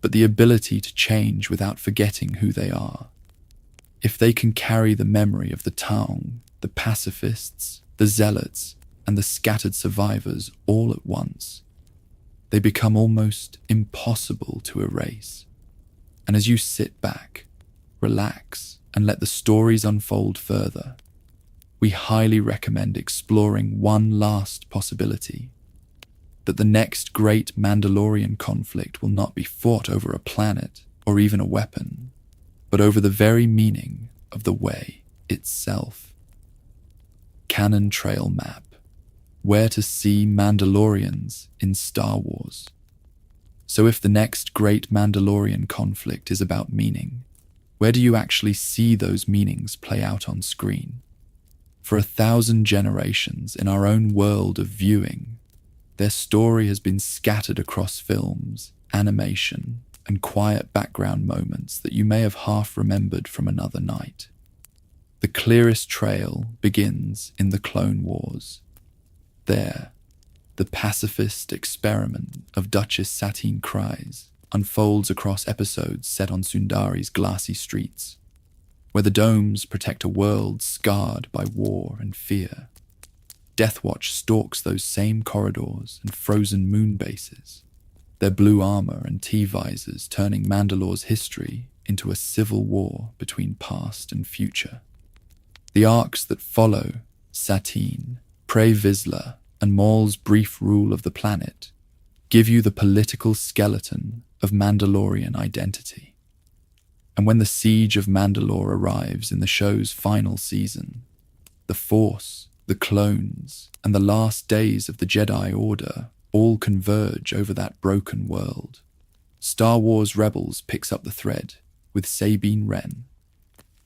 but the ability to change without forgetting who they are. If they can carry the memory of the Taung, the pacifists, the zealots, and the scattered survivors all at once, they become almost impossible to erase. And as you sit back, relax, and let the stories unfold further, we highly recommend exploring one last possibility: that the next great Mandalorian conflict will not be fought over a planet or even a weapon, but over the very meaning of the way itself. Canon Trail Map: where to see Mandalorians in Star Wars. So if the next great Mandalorian conflict is about meaning, where do you actually see those meanings play out on screen? For 1,000 generations in our own world of viewing, their story has been scattered across films, animation, and quiet background moments that you may have half remembered from another night. The clearest trail begins in the Clone Wars. There, the pacifist experiment of Duchess Satine cries unfolds across episodes set on Sundari's glassy streets, where the domes protect a world scarred by war and fear. Death Watch stalks those same corridors and frozen moon bases, their blue armor and T-visors turning Mandalore's history into a civil war between past and future. The arcs that follow, Satine, Pre Vizsla, and Maul's brief rule of the planet, give you the political skeleton of Mandalorian identity. And when the Siege of Mandalore arrives in the show's final season, the Force, the clones, and the last days of the Jedi Order all converge over that broken world. Star Wars Rebels picks up the thread with Sabine Wren.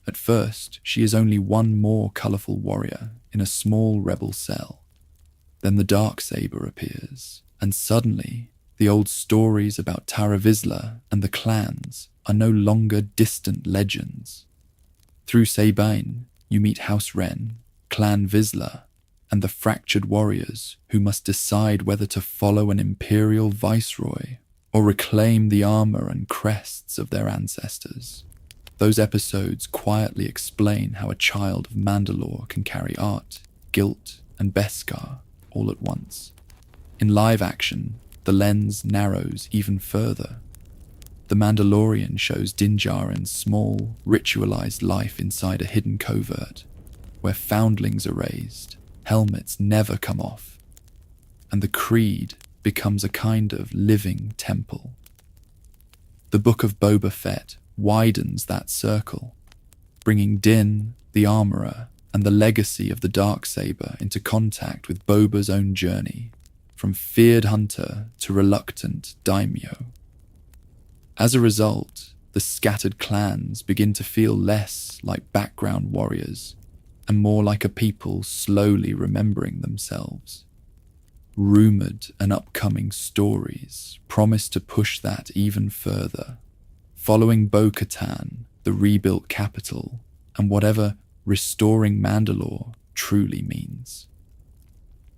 At first, she is only one more colourful warrior in a small rebel cell. Then the Darksaber appears, and suddenly the old stories about Tara Vizsla and the clans are no longer distant legends. Through Sabine, you meet House Wren, Clan Vizsla, and the fractured warriors who must decide whether to follow an imperial viceroy or reclaim the armor and crests of their ancestors. Those episodes quietly explain how a child of Mandalore can carry art, guilt, and Beskar all at once. In live action, the lens narrows even further. The Mandalorian shows Din Djarin's small, ritualized life inside a hidden covert, where foundlings are raised, helmets never come off, and the creed becomes a kind of living temple. The Book of Boba Fett widens that circle, bringing Din, the armorer, and the legacy of the Darksaber into contact with Boba's own journey, from feared hunter to reluctant daimyo. As a result, the scattered clans begin to feel less like background warriors and more like a people slowly remembering themselves. Rumored and upcoming stories promise to push that even further, following Bo-Katan, the rebuilt capital, and whatever restoring Mandalore truly means.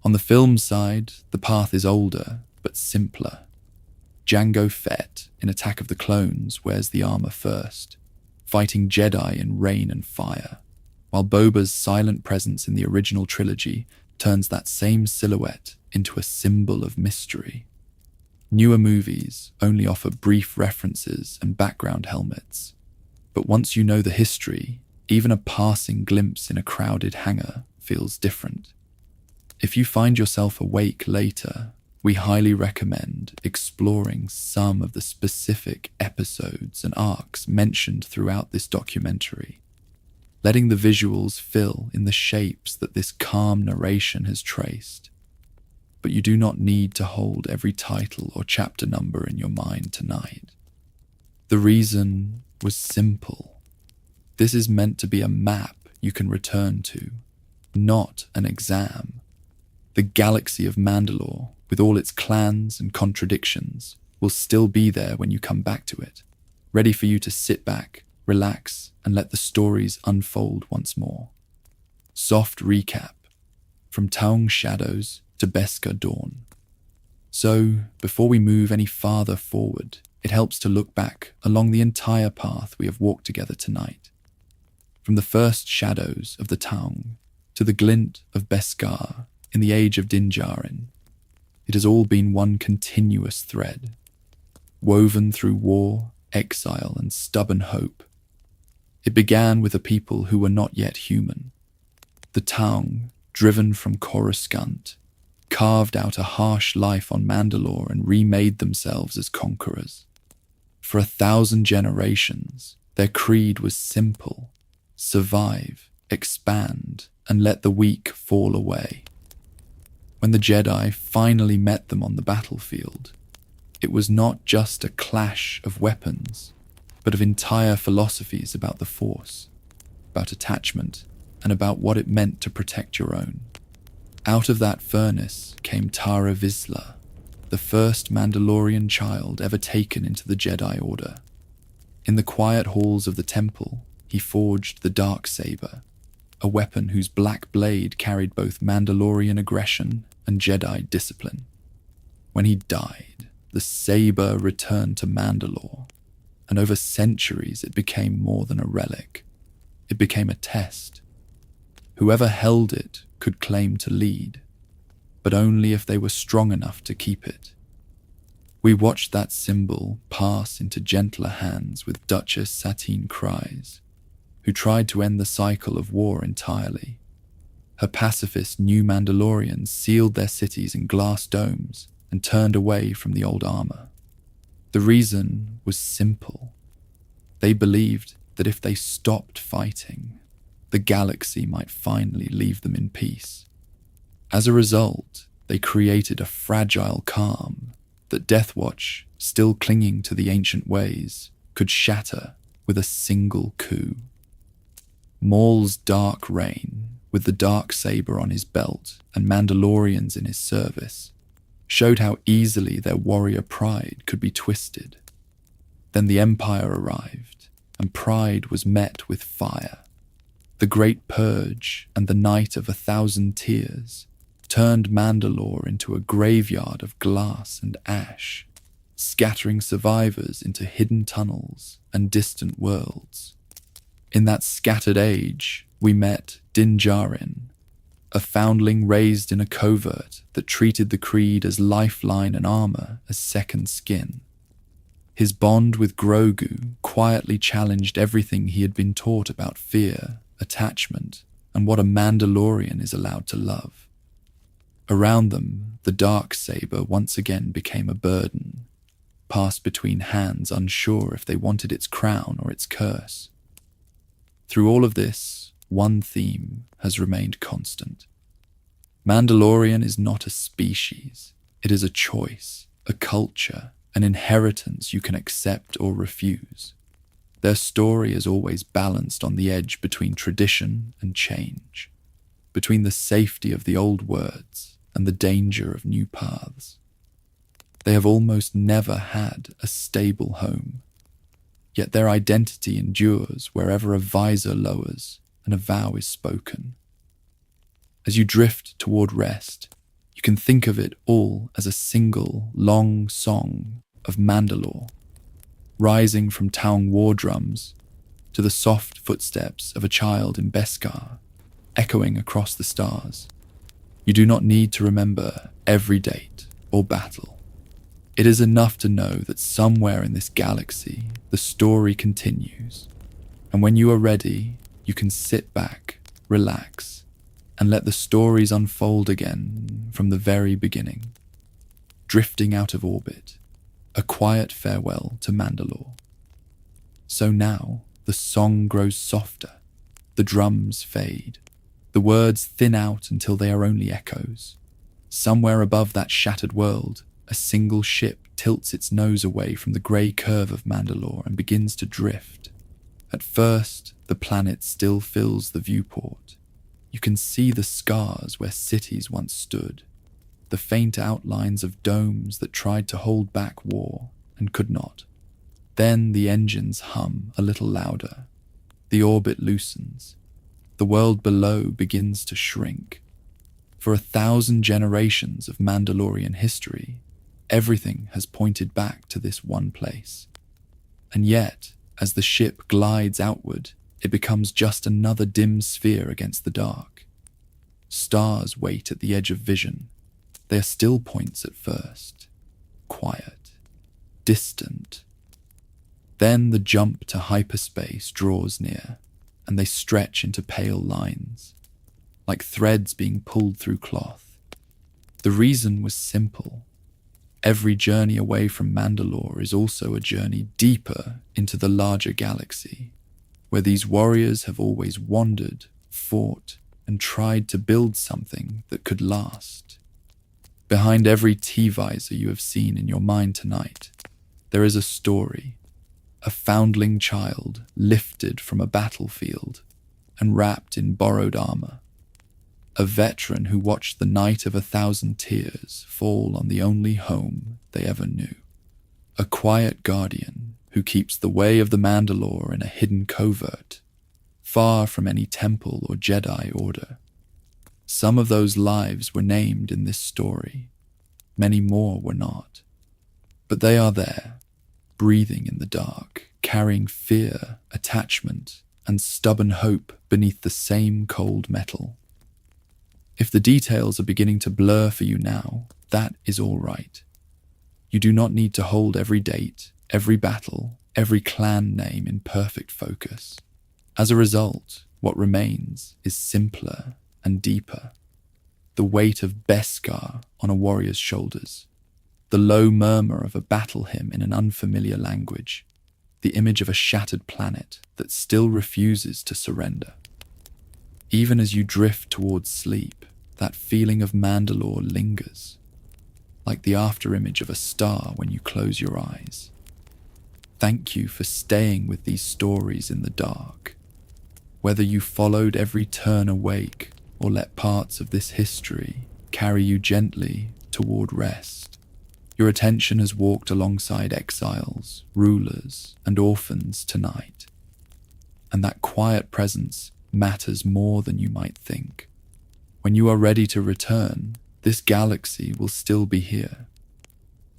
On the film side, the path is older but simpler. Jango Fett in Attack of the Clones wears the armor first, fighting Jedi in rain and fire, while Boba's silent presence in the original trilogy turns that same silhouette into a symbol of mystery. Newer movies only offer brief references and background helmets, but once you know the history, even a passing glimpse in a crowded hangar feels different. If you find yourself awake later, we highly recommend exploring some of the specific episodes and arcs mentioned throughout this documentary, letting the visuals fill in the shapes that this calm narration has traced. But you do not need to hold every title or chapter number in your mind tonight. The reason was simple. This is meant to be a map you can return to, not an exam. The galaxy of Mandalore, with all its clans and contradictions, will still be there when you come back to it, ready for you to sit back, relax, and let the stories unfold once more. Soft recap, from Taung Shadows to Beskar Dawn. So, before we move any farther forward, it helps to look back along the entire path we have walked together tonight. From the first shadows of the Taung to the glint of Beskar in the age of Din Djarin, it has all been one continuous thread, woven through war, exile, and stubborn hope. It began with a people who were not yet human. The Taung, driven from Coruscant, carved out a harsh life on Mandalore and remade themselves as conquerors. For 1,000 generations, their creed was simple: survive, expand, and let the weak fall away. When the Jedi finally met them on the battlefield, it was not just a clash of weapons, but of entire philosophies about the Force, about attachment, and about what it meant to protect your own. Out of that furnace came Tara Vizsla, the first Mandalorian child ever taken into the Jedi Order. In the quiet halls of the temple, he forged the Darksaber, a weapon whose black blade carried both Mandalorian aggression and Jedi discipline. When he died, the saber returned to Mandalore, and over centuries it became more than a relic. It became a test. Whoever held it could claim to lead, but only if they were strong enough to keep it. We watched that symbol pass into gentler hands with Duchess Satine Kryze, who tried to end the cycle of war entirely. Her pacifist new Mandalorians sealed their cities in glass domes and turned away from the old armor. The reason was simple. They believed that if they stopped fighting, the galaxy might finally leave them in peace. As a result, they created a fragile calm that Deathwatch, still clinging to the ancient ways, could shatter with a single coup. Maul's dark reign, with the Darksaber on his belt and Mandalorians in his service, showed how easily their warrior pride could be twisted. Then the Empire arrived, and pride was met with fire. The Great Purge and the Night of 1,000 Tears turned Mandalore into a graveyard of glass and ash, scattering survivors into hidden tunnels and distant worlds. In that scattered age, we met Din Djarin, a foundling raised in a covert that treated the Creed as lifeline and armor as second skin. His bond with Grogu quietly challenged everything he had been taught about fear, attachment, and what a Mandalorian is allowed to love. Around them, the Darksaber once again became a burden, passed between hands unsure if they wanted its crown or its curse. Through all of this, one theme has remained constant. Mandalorian is not a species, it is a choice, a culture, an inheritance you can accept or refuse. Their story is always balanced on the edge between tradition and change, between the safety of the old words and the danger of new paths. They have almost never had a stable home, yet their identity endures wherever a visor lowers and a vow is spoken. As you drift toward rest, you can think of it all as a single, long song of Mandalore, rising from town war drums to the soft footsteps of a child in Beskar, echoing across the stars. You do not need to remember every date or battle. It is enough to know that somewhere in this galaxy, the story continues, and when you are ready, you can sit back, relax, and let the stories unfold again from the very beginning. Drifting out of orbit, a quiet farewell to Mandalore. So now, the song grows softer, the drums fade, the words thin out until they are only echoes. Somewhere above that shattered world, a single ship tilts its nose away from the grey curve of Mandalore and begins to drift. At first, the planet still fills the viewport. You can see the scars where cities once stood, the faint outlines of domes that tried to hold back war and could not. Then the engines hum a little louder. The orbit loosens. The world below begins to shrink. For 1,000 generations of Mandalorian history, everything has pointed back to this one place. And yet, as the ship glides outward, it becomes just another dim sphere against the dark. Stars wait at the edge of vision. They are still points at first. Quiet. Distant. Then the jump to hyperspace draws near, and they stretch into pale lines, like threads being pulled through cloth. The reason was simple. Every journey away from Mandalore is also a journey deeper into the larger galaxy, where these warriors have always wandered, fought, and tried to build something that could last. Behind every T-visor you have seen in your mind tonight, there is a story, a foundling child lifted from a battlefield and wrapped in borrowed armor, a veteran who watched the night of 1,000 tears fall on the only home they ever knew, a quiet guardian who keeps the way of the Mandalore in a hidden covert, far from any temple or Jedi order. Some of those lives were named in this story, many more were not, but they are there, breathing in the dark, carrying fear, attachment, and stubborn hope beneath the same cold metal. If the details are beginning to blur for you now, that is all right. You do not need to hold every date, every battle, every clan name in perfect focus. As a result, what remains is simpler and deeper. The weight of Beskar on a warrior's shoulders, the low murmur of a battle hymn in an unfamiliar language, the image of a shattered planet that still refuses to surrender. Even as you drift towards sleep, that feeling of Mandalore lingers, like the afterimage of a star when you close your eyes. Thank you for staying with these stories in the dark. Whether you followed every turn awake or let parts of this history carry you gently toward rest, your attention has walked alongside exiles, rulers, and orphans tonight. And that quiet presence matters more than you might think. When you are ready to return, this galaxy will still be here.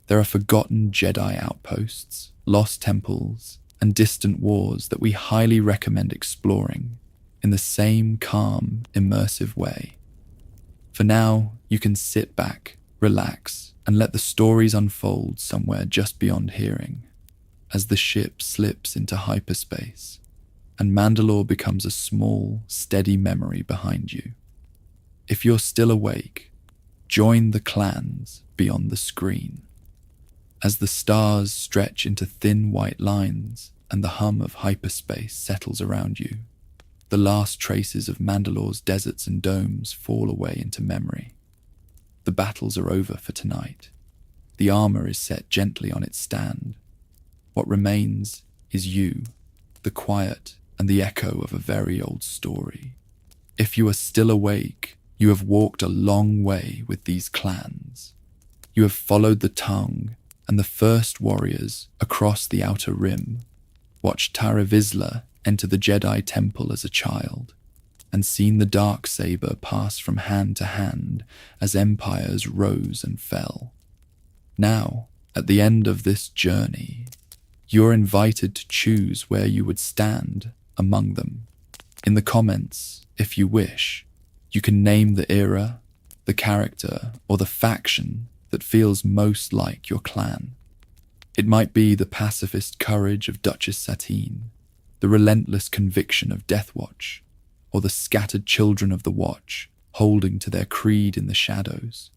There are forgotten Jedi outposts, lost temples, and distant wars that we highly recommend exploring in the same calm, immersive way. For now, you can sit back, relax, and let the stories unfold somewhere just beyond hearing, as the ship slips into hyperspace, and Mandalore becomes a small, steady memory behind you. If you're still awake, join the clans beyond the screen. As the stars stretch into thin white lines and the hum of hyperspace settles around you, the last traces of Mandalore's deserts and domes fall away into memory. The battles are over for tonight. The armor is set gently on its stand. What remains is you, the quiet and the echo of a very old story. If you are still awake, you have walked a long way with these clans. You have followed the tongue and the first warriors across the Outer Rim, watched Tara Vizsla enter the Jedi Temple as a child, and seen the Darksaber pass from hand to hand as empires rose and fell. Now, at the end of this journey, you're invited to choose where you would stand among them. In the comments, if you wish, you can name the era, the character, or the faction that feels most like your clan. It might be the pacifist courage of Duchess Satine, the relentless conviction of Deathwatch, or the scattered children of the Watch holding to their creed in the shadows.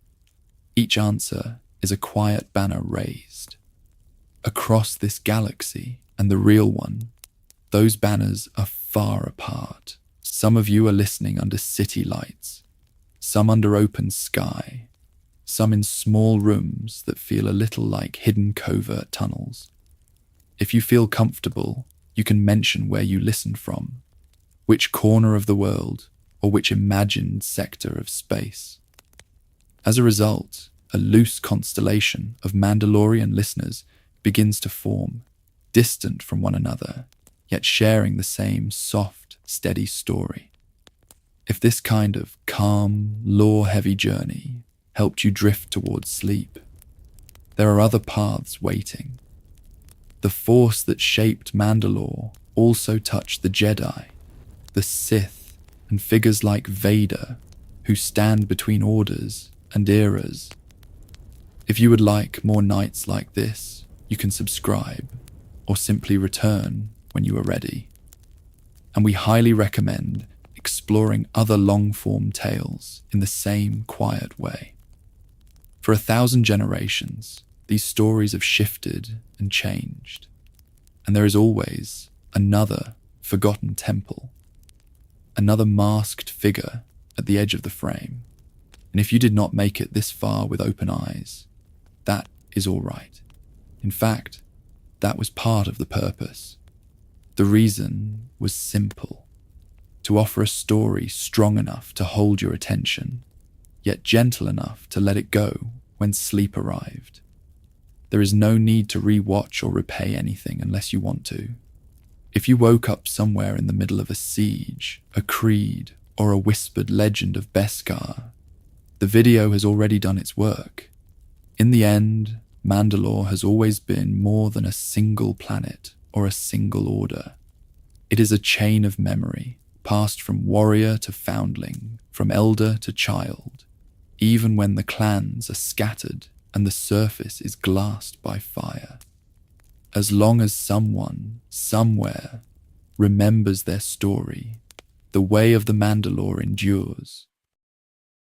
Each answer is a quiet banner raised. Across this galaxy and the real one, those banners are far apart. Some of you are listening under city lights, some under open sky, some in small rooms that feel a little like hidden covert tunnels. If you feel comfortable, you can mention where you listen from, which corner of the world, or which imagined sector of space. As a result, a loose constellation of Mandalorian listeners begins to form, distant from one another, yet sharing the same soft, steady story. If this kind of calm, lore-heavy journey helped you drift towards sleep, there are other paths waiting. The force that shaped Mandalore also touched the Jedi, the Sith, and figures like Vader, who stand between orders and eras. If you would like more nights like this, you can subscribe, or simply return when you are ready. And we highly recommend exploring other long-form tales in the same quiet way. For 1,000 generations, these stories have shifted and changed, and there is always another forgotten temple, another masked figure at the edge of the frame. And if you did not make it this far with open eyes, that is all right. In fact, that was part of the purpose. The reason was simple: to offer a story strong enough to hold your attention, yet gentle enough to let it go when sleep arrived. There is no need to re-watch or repay anything unless you want to. If you woke up somewhere in the middle of a siege, a creed, or a whispered legend of Beskar, the video has already done its work. In the end, Mandalore has always been more than a single planet or a single order. It is a chain of memory, passed from warrior to foundling, from elder to child, even when the clans are scattered and the surface is glassed by fire. As long as someone, somewhere, remembers their story, the way of the Mandalore endures.